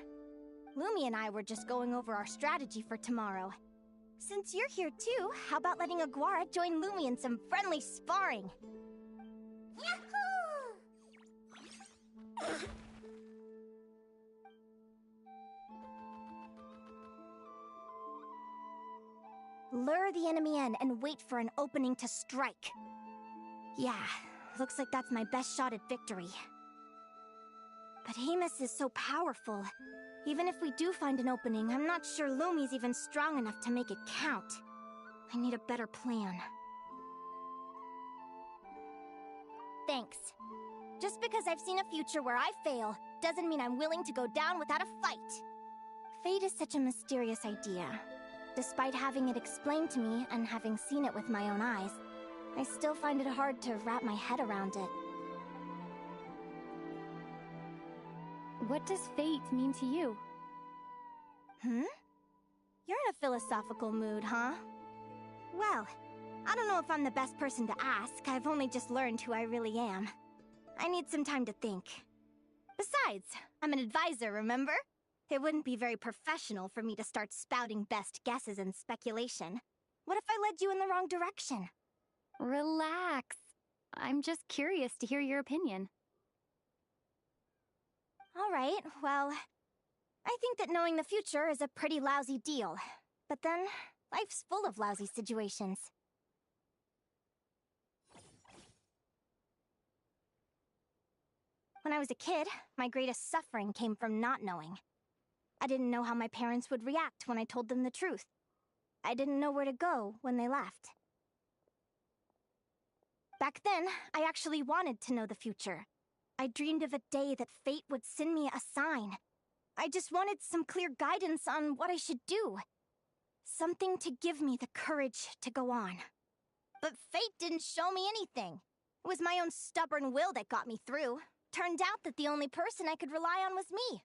Lumi and I were just going over our strategy for tomorrow. Since you're here too, how about letting Aguara join Lumi in some friendly sparring? Yahoo! Lure the enemy in and wait for an opening to strike. Yeah, looks like that's my best shot at victory. But Amos is so powerful. Even if we do find an opening, I'm not sure Lumi's even strong enough to make it count. I need a better plan. Thanks. Just because I've seen a future where I fail, doesn't mean I'm willing to go down without a fight. Fate is such a mysterious idea. Despite having it explained to me and having seen it with my own eyes, I still find it hard to wrap my head around it. What does fate mean to you? Hmm? You're in a philosophical mood, huh? Well, I don't know if I'm the best person to ask. I've only just learned who I really am. I need some time to think. Besides, I'm an advisor, remember? It wouldn't be very professional for me to start spouting best guesses and speculation. What if I led you in the wrong direction? Relax. I'm just curious to hear your opinion. Alright, well, I think that knowing the future is a pretty lousy deal. But then, life's full of lousy situations. When I was a kid, my greatest suffering came from not knowing. I didn't know how my parents would react when I told them the truth. I didn't know where to go when they left. Back then, I actually wanted to know the future. I dreamed of a day that fate would send me a sign. I just wanted some clear guidance on what I should do. Something to give me the courage to go on. But fate didn't show me anything. It was my own stubborn will that got me through. Turned out that the only person I could rely on was me.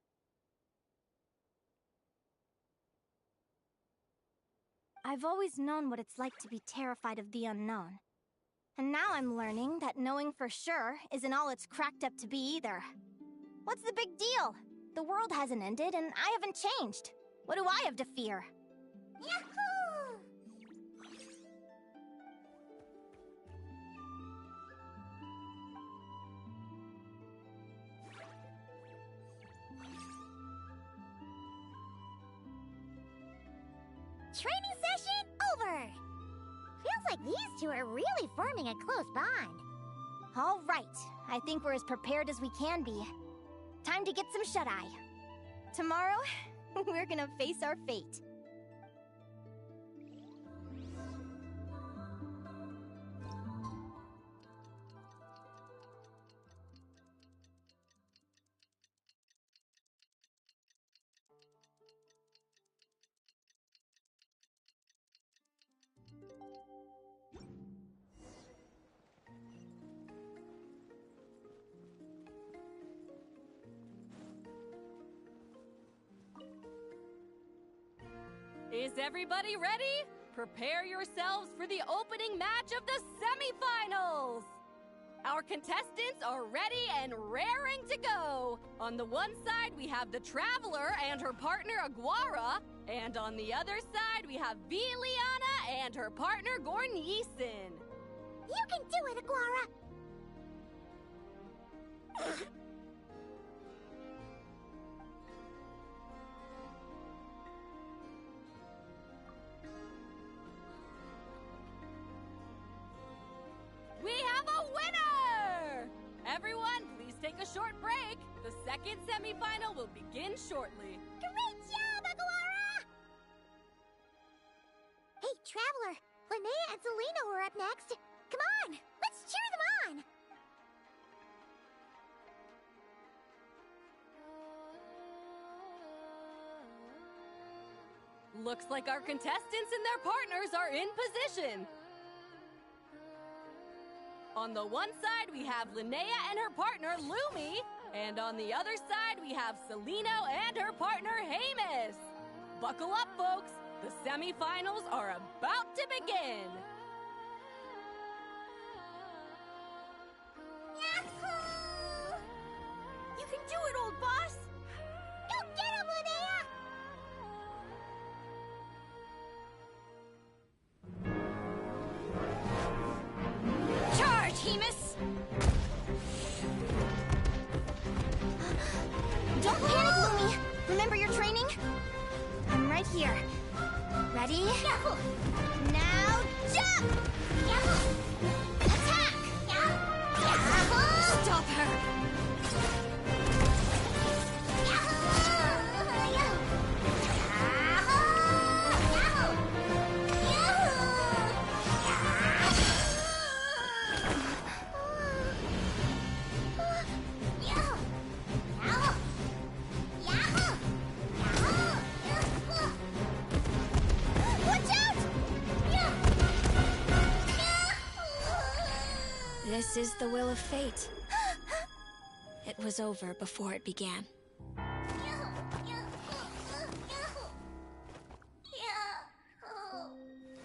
I've always known what it's like to be terrified of the unknown. And now I'm learning that knowing for sure isn't all it's cracked up to be either. What's the big deal? The world hasn't ended and I haven't changed. What do I have to fear? Yahoo! Training session over! Feels like these two are really forming a close bond. All right, I think we're as prepared as we can be. Time to get some shut-eye. Tomorrow, we're gonna face our fate. Is everybody ready? Prepare yourselves for the opening match of the semifinals! Our contestants are ready and raring to go! On the one side, we have the Traveler and her partner Aguara, and on the other side, we have Linnea and her partner Gornyesin. You can do it, Aguara! We have a winner! Everyone, please take a short break. The second semifinal will begin shortly. Great job, Aguara! Hey, Traveler! Linnea and Selena were up next. Come on, let's cheer them on! Looks like our contestants and their partners are in position. On the one side, we have Linnea and her partner, Lumi. And on the other side, we have Celino and her partner, Hamus. Buckle up, folks. The semifinals are about to begin. Yahoo! You can do it, old boss! Go get him, Linnea! Charge, Hamus! Don't panic, Lumi! Remember your training? I'm right here. Ready? Yahoo! Now jump! Yahoo! Attack! Yahoo! Stop her! This is the will of fate. It was over before it began.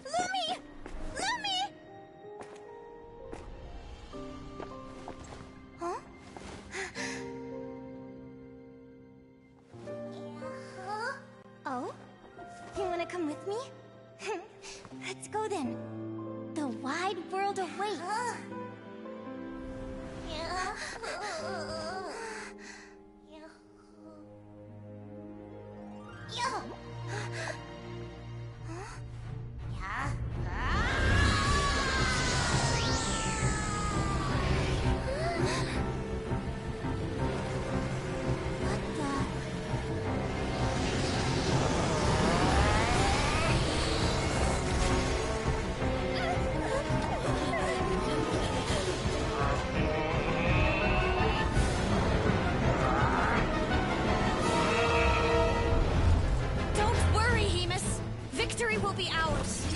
Lumi! Lumi! Huh? Oh? You wanna come with me? Let's go then. The wide world awaits. Don't worry, Hamus. Victory will be ours.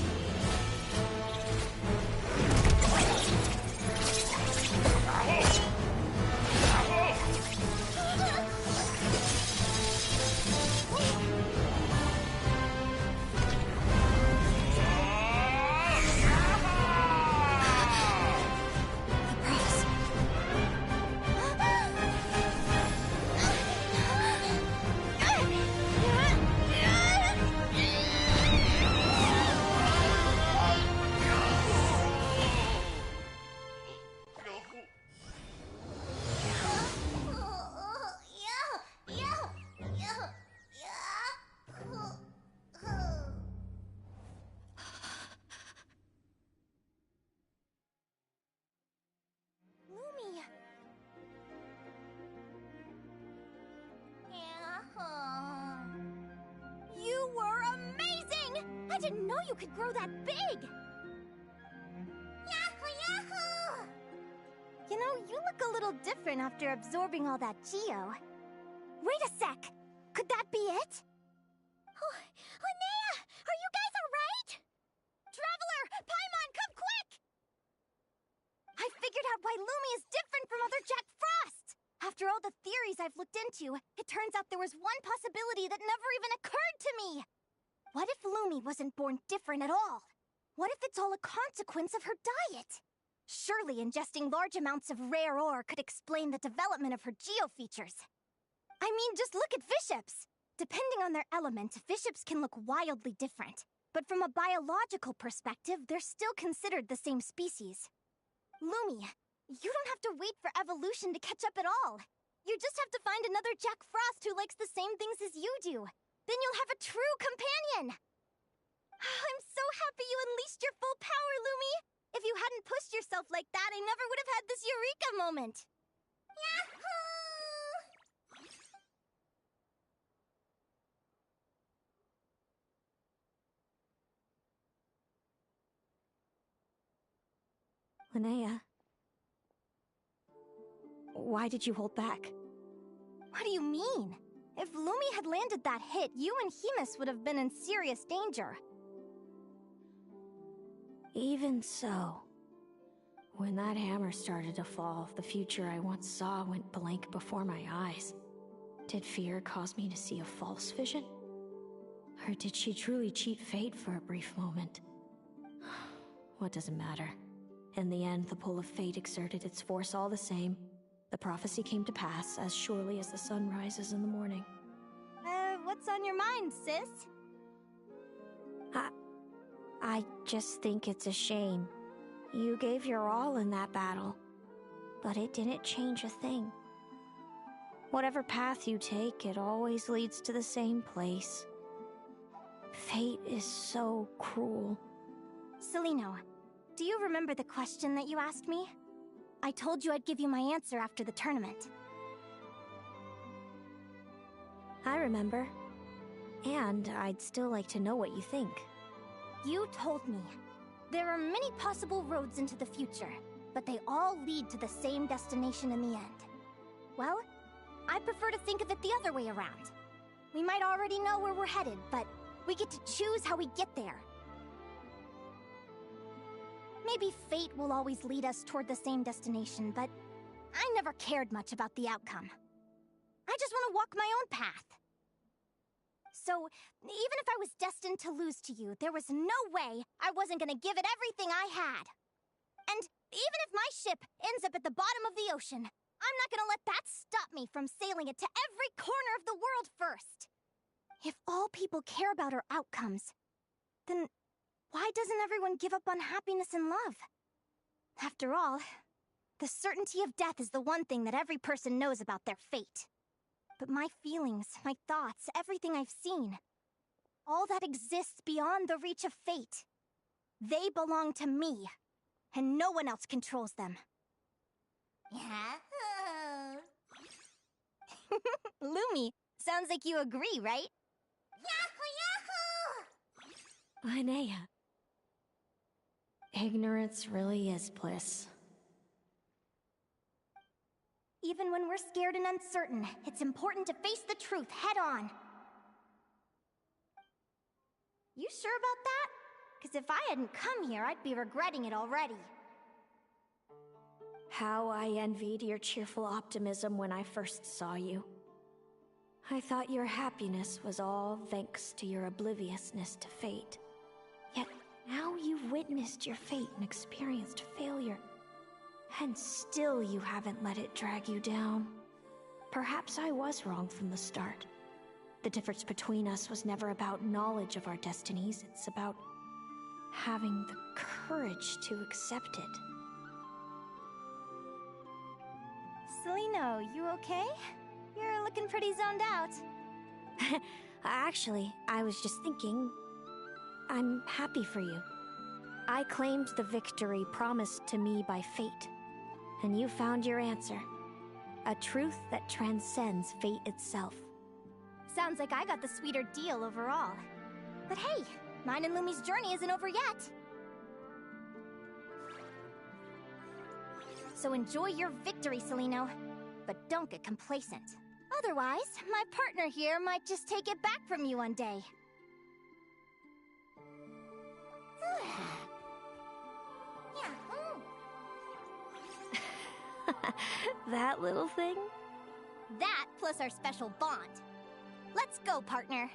You were amazing! I didn't know you could grow that big! Yahoo! Yahoo! You know, you look a little different after absorbing all that Geo. Wait a sec! Could that be it? Oh, Linnea! Are you guys alright? Traveler! Paimon, come quick! I figured out why Lumi is different from other Jack Frost! After all the theories I've looked into, it turns out there was one possibility that never even occurred to me! What if Lumi wasn't born different at all? What if it's all a consequence of her diet? Surely ingesting large amounts of rare ore could explain the development of her geofeatures. I mean, just look at Viships. Depending on their element, Viships can look wildly different. But from a biological perspective, they're still considered the same species. Lumi, you don't have to wait for evolution to catch up at all. You just have to find another Jack Frost who likes the same things as you do. Then you'll have a true companion. I'm so happy you unleashed your full power, Lumi. If you hadn't pushed yourself like that, I never would have had this eureka moment. Yahoo! Linnea, why did you hold back? What do you mean? If Lumi had landed that hit, you and Hemus would have been in serious danger. Even so, when that hammer started to fall, the future I once saw went blank before my eyes. Did fear cause me to see a false vision? Or did she truly cheat fate for a brief moment? What does it matter? In the end, the pull of fate exerted its force all the same. The prophecy came to pass as surely as the sun rises in the morning. What's on your mind, sis? I just think it's a shame. You gave your all in that battle, but it didn't change a thing. Whatever path you take, it always leads to the same place. Fate is so cruel. Celino, do you remember the question that you asked me? I told you I'd give you my answer after the tournament. I remember. And I'd still like to know what you think. You told me. There are many possible roads into the future, but they all lead to the same destination in the end. Well, I prefer to think of it the other way around. We might already know where we're headed, but we get to choose how we get there. Maybe fate will always lead us toward the same destination, but I never cared much about the outcome. I just want to walk my own path. So, even if I was destined to lose to you, there was no way I wasn't gonna give it everything I had. And even if my ship ends up at the bottom of the ocean, I'm not gonna let that stop me from sailing it to every corner of the world first. If all people care about are outcomes, then why doesn't everyone give up on happiness and love? After all, the certainty of death is the one thing that every person knows about their fate. But my feelings, my thoughts, everything I've seen, all that exists beyond the reach of fate, they belong to me, and no one else controls them. Yahoo! Lumi, sounds like you agree, right? Yahoo! Linnea. Ignorance really is bliss. Even when we're scared and uncertain, it's important to face the truth head on. You sure about that? Because if I hadn't come here, I'd be regretting it already. How I envied your cheerful optimism when I first saw you. I thought your happiness was all thanks to your obliviousness to fate. Yet now you've witnessed your fate and experienced failure. And still you haven't let it drag you down. Perhaps I was wrong from the start. The difference between us was never about knowledge of our destinies, it's about having the courage to accept it. Celino, you okay? You're looking pretty zoned out. Actually, I was just thinking, I'm happy for you. I claimed the victory promised to me by fate. And you found your answer. A truth that transcends fate itself. Sounds like I got the sweeter deal overall. But hey, mine and Lumi's journey isn't over yet. So enjoy your victory, Celino. But don't get complacent. Otherwise, my partner here might just take it back from you one day. That little thing? That plus our special bond. Let's go, partner.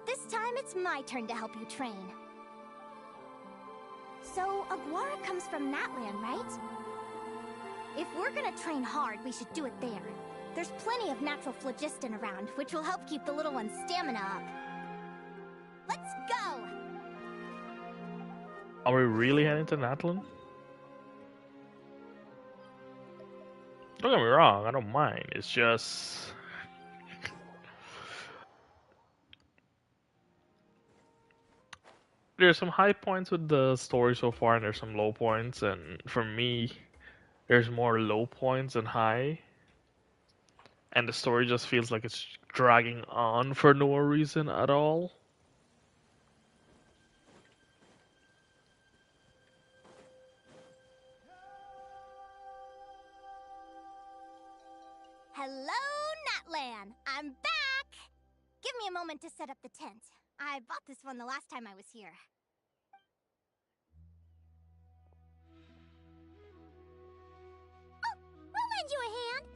this time it's my turn to help you train. So, Aguara comes from Natlan, right? If we're gonna train hard, we should do it there. There's plenty of natural phlogiston around, which will help keep the little one's stamina up. Let's go! Are we really heading to Natlan? Don't get me wrong, I don't mind. It's just... there's some high points with the story so far, and there's some low points, and for me, there's more low points than high. And the story just feels like it's dragging on for no reason at all. Hello, Natlan! I'm back! Give me a moment to set up the tent. I bought this one the last time I was here. Oh, I'll lend you a hand!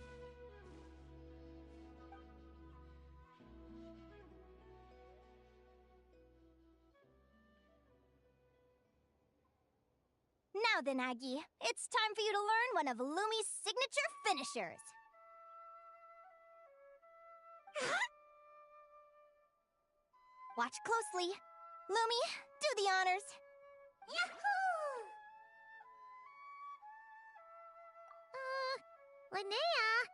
Now then, Aggie, it's time for you to learn one of Lumi's signature finishers. Watch closely. Lumi, do the honors. Yahoo! Linnea,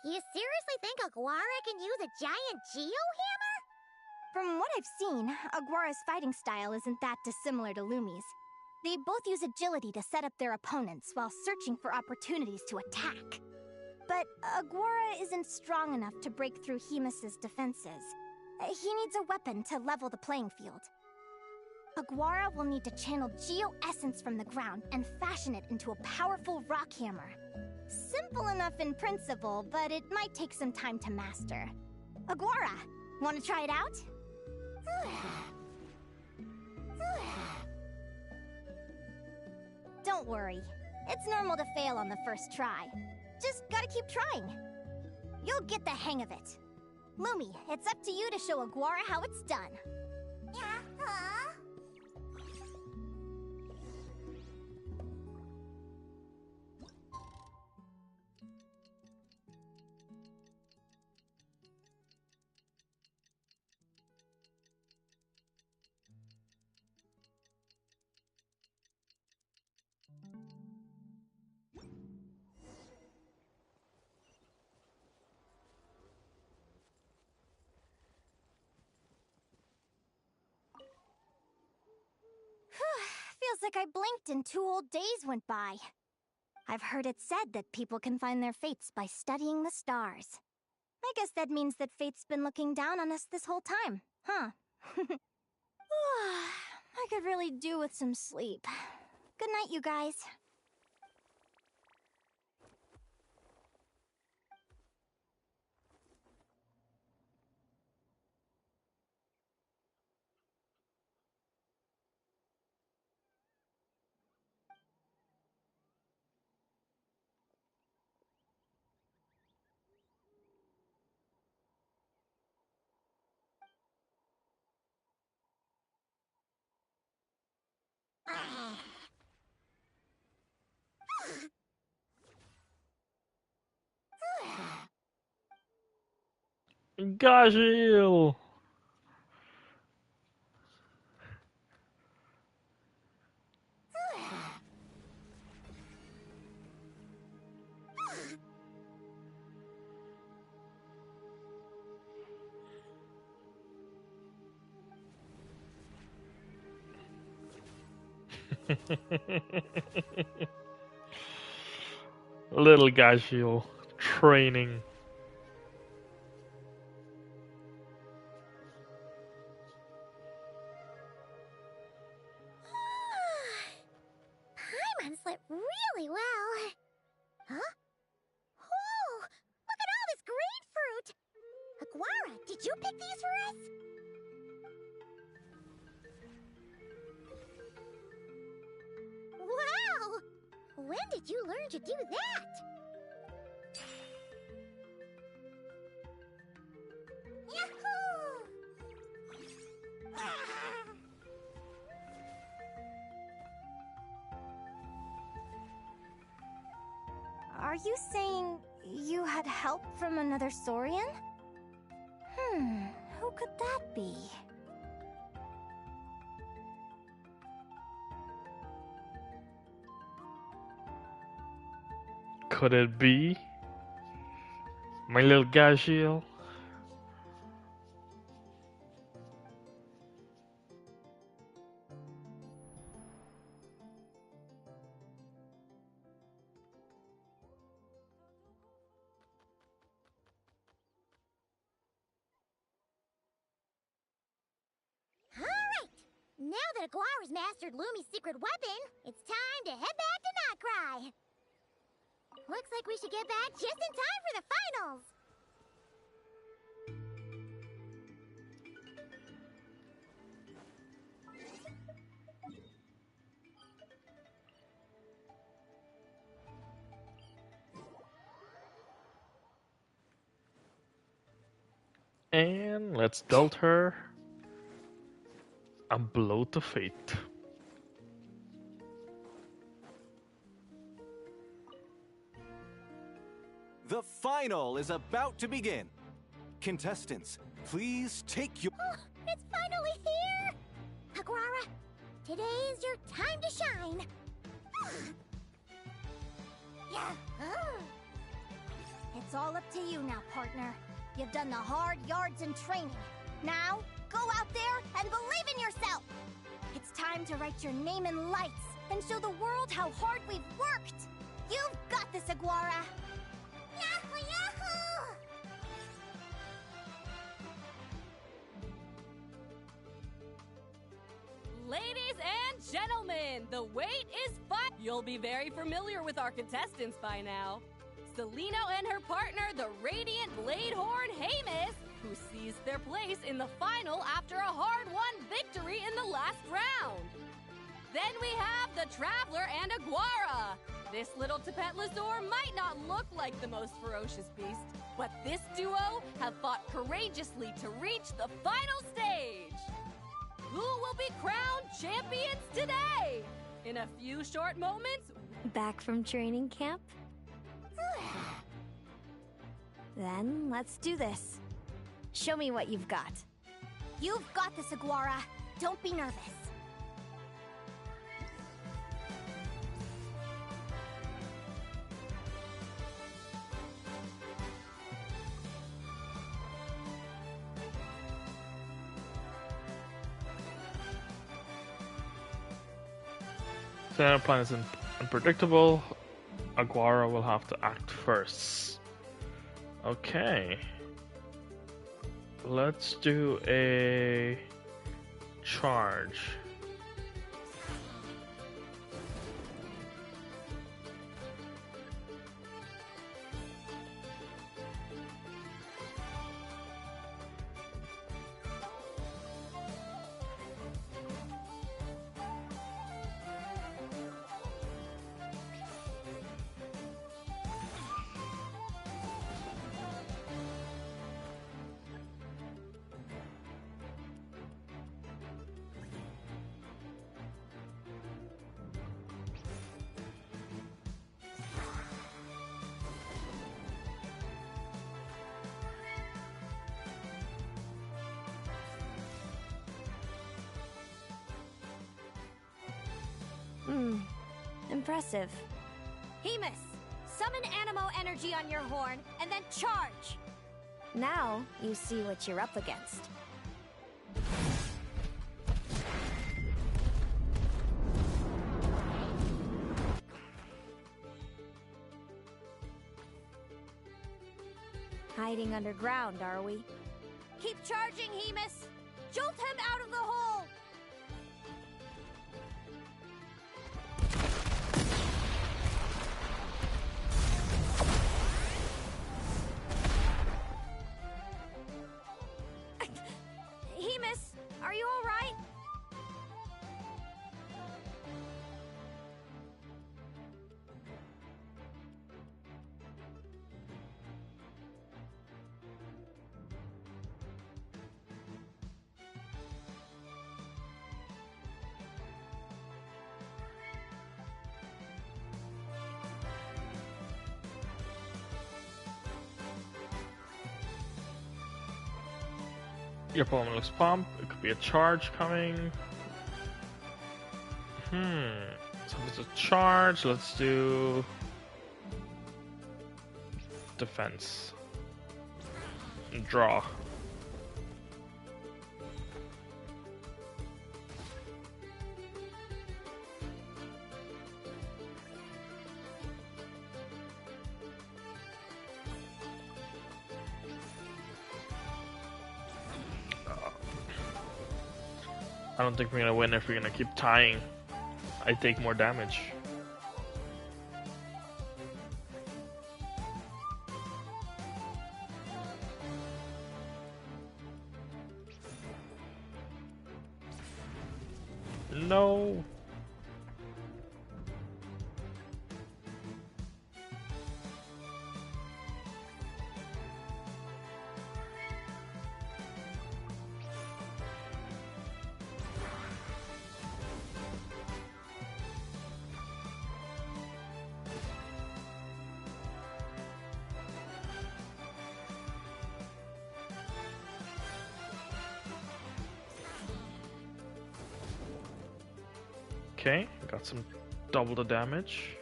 do you seriously think Aguara can use a giant geohammer? From what I've seen, Aguara's fighting style isn't that dissimilar to Lumi's. They both use agility to set up their opponents while searching for opportunities to attack. But Aguara isn't strong enough to break through Hemus's defenses. He needs a weapon to level the playing field. Aguara will need to channel Geo-Essence from the ground and fashion it into a powerful rock hammer. Simple enough in principle, but it might take some time to master. Aguara, want to try it out? Don't worry. It's normal to fail on the first try. Just gotta keep trying. You'll get the hang of it. Lumi, it's up to you to show Aguara how it's done. Feels like I blinked and 2 whole days went by. I've heard it said that people can find their fates by studying the stars. I guess that means that fate's been looking down on us this whole time, huh? I could really do with some sleep. Good night, you guys. Gajil! Little Gajil training. Paimon slept really well. Huh? Oh, look at all this grapefruit! Aguara, did you pick these for us? Wow! When did you learn to do that? Yahoo! Are you saying you had help from another Saurian? Who could that be? Could it be my little Gajiel? Alright! Now that Aguara's mastered Lumi's secret weapon, it's time to head back to Notcry. Looks like we should get back just in time for the finals! And let's dealt her a blow to fate. The final is about to begin. Contestants, please take your... Oh, it's finally here! Aguara, today is your time to shine! It's all up to you now, partner. You've done the hard yards in training. Now, go out there and believe in yourself! It's time to write your name in lights and show the world how hard we've worked! You've got this, Aguara! Yahoo! Yahoo! Ladies and gentlemen, the wait is fun. You'll be very familiar with our contestants by now. Celino and her partner, the Radiant Bladehorn Hamus, who seized their place in the final after a hard-won victory in the last round. Then we have the Traveler and Aguara. This little Tapetlasaur might not look like the most ferocious beast, but this duo have fought courageously to reach the final stage. Who will be crowned champions today? In a few short moments... Back from training camp? Then let's do this. Show me what you've got. You've got this, Aguara. Don't be nervous. Center plan is unpredictable. Aguara will have to act first. Okay. Let's do a charge. Impressive. Hamus, summon Animo energy on your horn, and then charge! Now, you see what you're up against. Hiding underground, are we? Keep charging, Hamus! Jolt him out of the hole! Hamus, are you all right? Your opponent looks pumped. It could be a charge coming. So if it's a charge, let's do defense. Draw. I don't think we're gonna win if we're gonna keep tying. I take more damage. No. Okay, got some double the damage.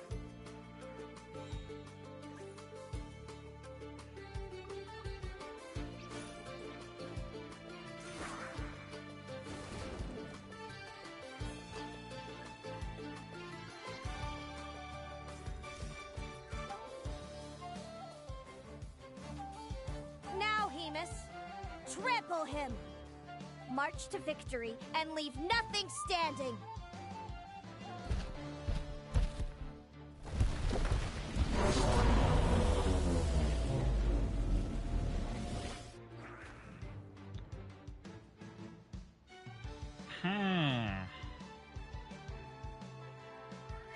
Now, Hemus, trample him. March to victory and leave nothing standing.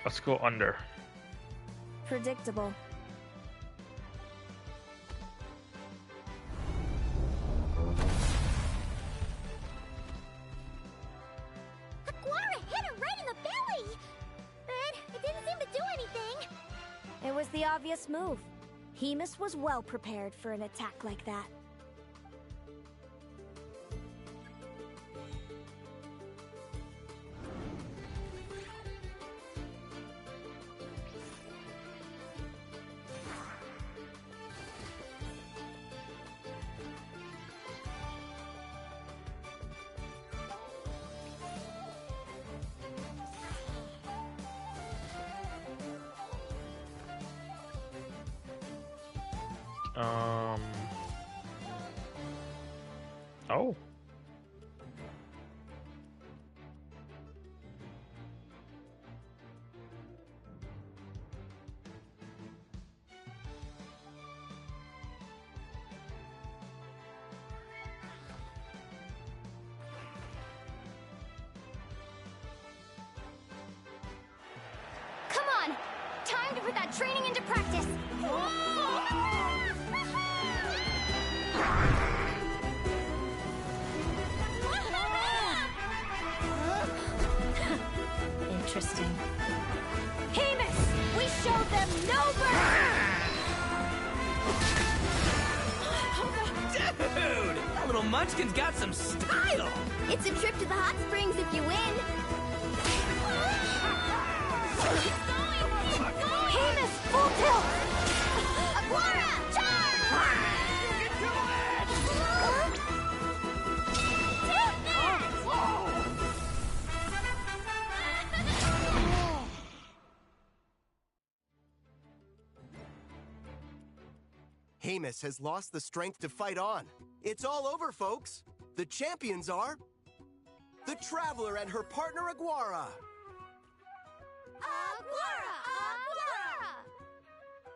Let's go under. Predictable. Aguara hit her right in the belly! But it didn't seem to do anything. It was the obvious move. Hemus was well prepared for an attack like that. Oh. Come on! Time to put that training into practice! Interesting. Hemus! We showed them no mercy! Dude! That little munchkin's got some style! It's a trip to the hot springs if you win. Hemus, full tilt! Aguara, charge! Get to it! Hemus has lost the strength to fight on. It's all over, folks. The champions are the Traveler and her partner Aguara.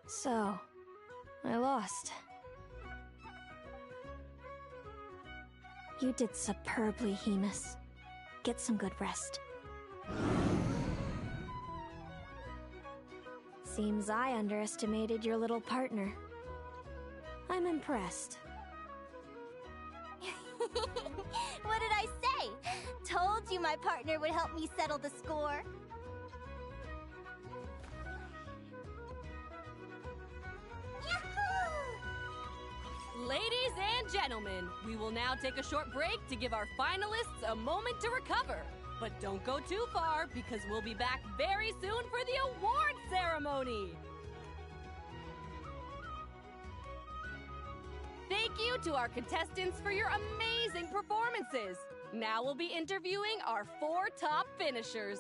So, I lost. You did superbly, Hemus. Get some good rest. Seems I underestimated your little partner. I'm impressed. What did I say? Told you my partner would help me settle the score. Ladies and gentlemen, we will now take a short break to give our finalists a moment to recover. But don't go too far, because we'll be back very soon for the award ceremony! Thank you to our contestants for your amazing performances! Now we'll be interviewing our 4 top finishers.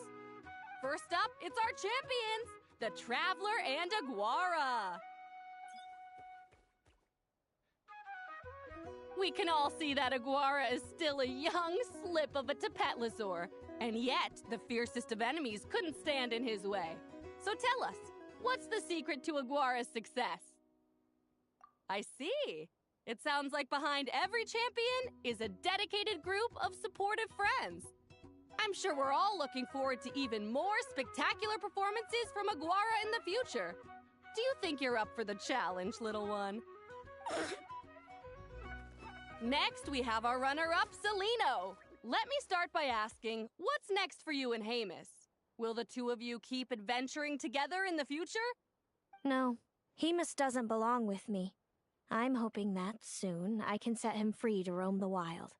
First up, it's our champions, the Traveler and Aguara! We can all see that Aguara is still a young slip of a Tapetlosaur, and yet the fiercest of enemies couldn't stand in his way. So tell us, what's the secret to Aguara's success? I see. It sounds like behind every champion is a dedicated group of supportive friends. I'm sure we're all looking forward to even more spectacular performances from Aguara in the future. Do you think you're up for the challenge, little one? Next, we have our runner-up, Celino. Let me start by asking, what's next for you and Hamus? Will the two of you keep adventuring together in the future? No, Hemus doesn't belong with me. I'm hoping that soon I can set him free to roam the wild.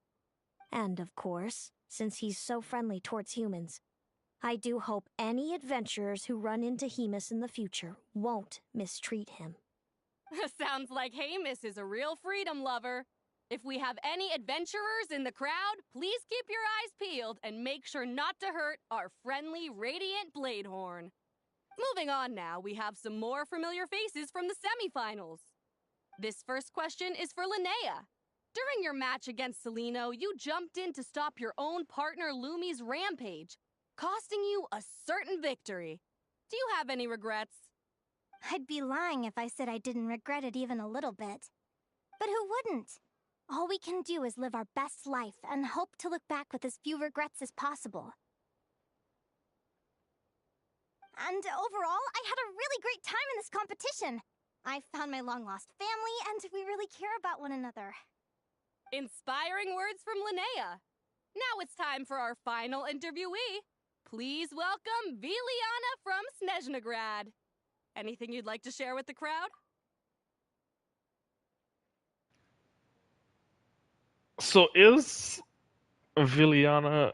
And of course, since he's so friendly towards humans, I do hope any adventurers who run into Hemus in the future won't mistreat him. Sounds like Hamus is a real freedom lover. If we have any adventurers in the crowd, please keep your eyes peeled and make sure not to hurt our friendly Radiant Bladehorn. Moving on now, we have some more familiar faces from the semifinals. This first question is for Linnea. During your match against Celino, you jumped in to stop your own partner Lumi's rampage, costing you a certain victory. Do you have any regrets? I'd be lying if I said I didn't regret it even a little bit. But who wouldn't? All we can do is live our best life and hope to look back with as few regrets as possible. And overall, I had a really great time in this competition. I found my long-lost family, and we really care about one another. Inspiring words from Linnea. Now it's time for our final interviewee. Please welcome Viliana from Snezhnegrad. Anything you'd like to share with the crowd? So is Viliana,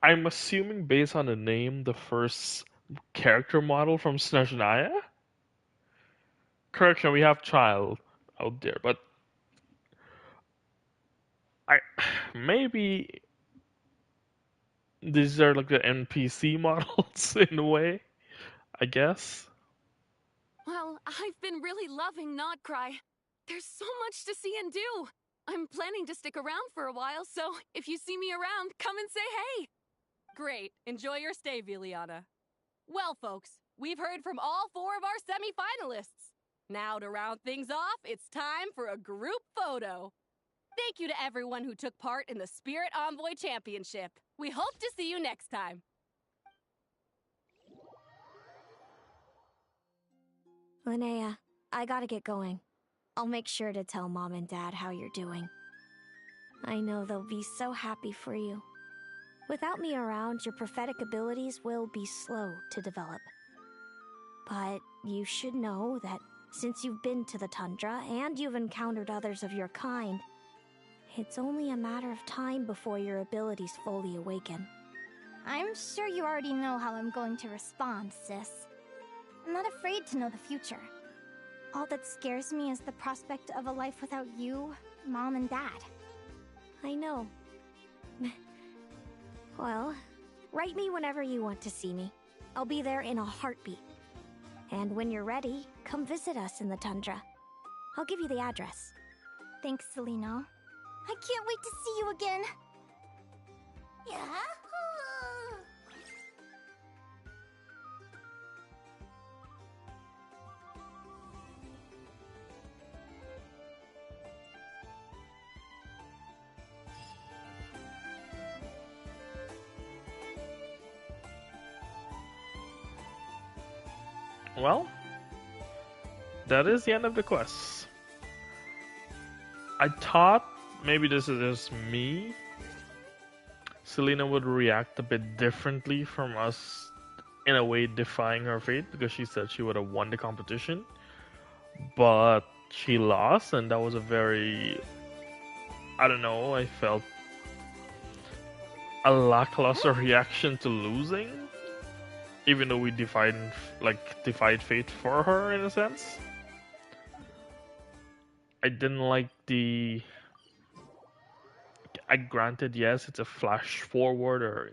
I'm assuming based on the name, the first character model from Snezhnaya? Correction, we have child out there, but maybe these are like the NPC models in a way, I guess. Well, I've been really loving Nodcry. There's so much to see and do. I'm planning to stick around for a while, so if you see me around, come and say hey. Great. Enjoy your stay, Viliana. Well, folks, we've heard from all 4 of our semi-finalists. Now, to round things off, it's time for a group photo. Thank you to everyone who took part in the Spirit Envoy Championship. We hope to see you next time. Linnea, I gotta get going. I'll make sure to tell Mom and Dad how you're doing. I know they'll be so happy for you. Without me around, your prophetic abilities will be slow to develop. But you should know that since you've been to the tundra and you've encountered others of your kind, it's only a matter of time before your abilities fully awaken. I'm sure you already know how I'm going to respond, sis. I'm not afraid to know the future. All that scares me is the prospect of a life without you, Mom, and Dad. I know. Well, write me whenever you want to see me. I'll be there in a heartbeat. And when you're ready, come visit us in the tundra. I'll give you the address. Thanks, Celino. I can't wait to see you again. Yahoo! Well, that is the end of the quest. I thought maybe this is just me. Selena would react a bit differently from us, in a way defying her fate, because she said she would have won the competition. But she lost, and that was a very, I don't know, I felt a lackluster reaction to losing, even though we defied fate for her in a sense. I didn't like I granted, yes, it's a flash forward or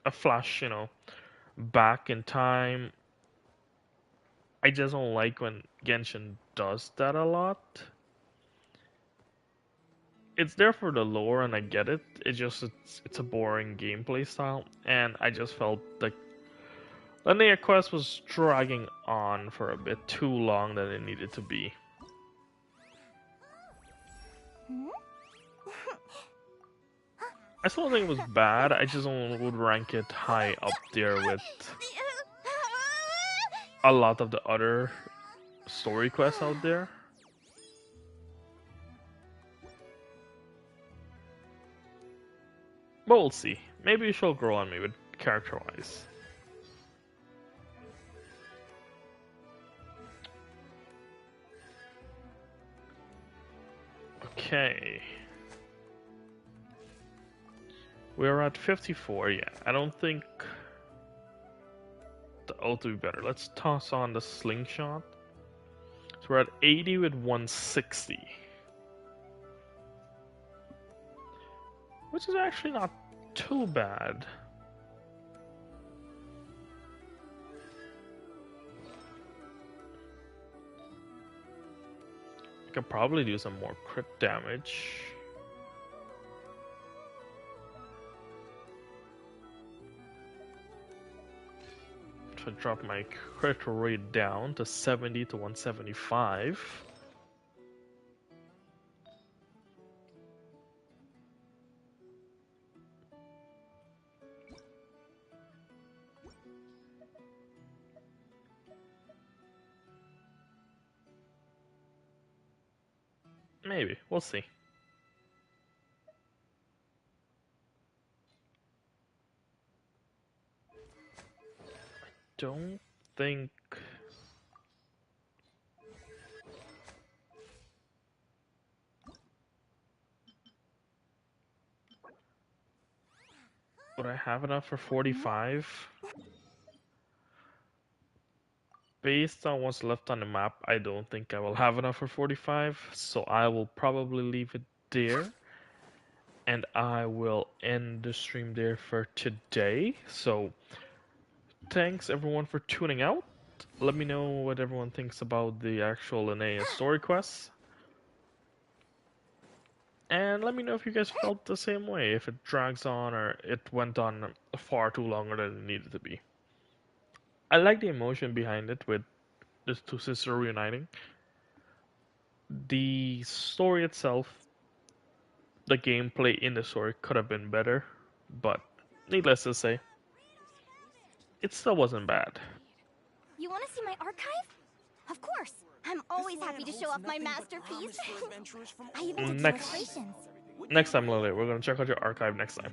a flash, back in time. I just don't like when Genshin does that a lot. It's there for the lore, and I get it. It's a boring gameplay style, and I just felt like Linnea quest was dragging on for a bit too long than it needed to be. I still don't think it was bad. I just would rank it high up there with a lot of the other story quests out there. But we'll see. Maybe she'll grow on me with character-wise. Okay. We're at 54, yeah. I don't think the ult would be better. Let's toss on the slingshot. So we're at 80 with 160. Which is actually not too bad. I could probably do some more crit damage. To drop my crit rate down to 70 to 175. Maybe. We'll see. Don't think... Would I have enough for 45? Based on what's left on the map, I don't think I will have enough for 45, so I will probably leave it there. And I will end the stream there for today. So, thanks everyone for tuning out. Let me know what everyone thinks about the actual Linnea story quests. And let me know if you guys felt the same way, if it drags on or it went on far too longer than it needed to be. I like the emotion behind it with the two sisters reuniting. The story itself, the gameplay in the story could have been better, but needless to say, it still wasn't bad. You want to see my archive? Of course. I'm always happy to show off my masterpiece. I even did translations. Next time, Lily, we're going to check out your archive next time.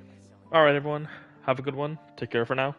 Alright, everyone. Have a good one. Take care for now.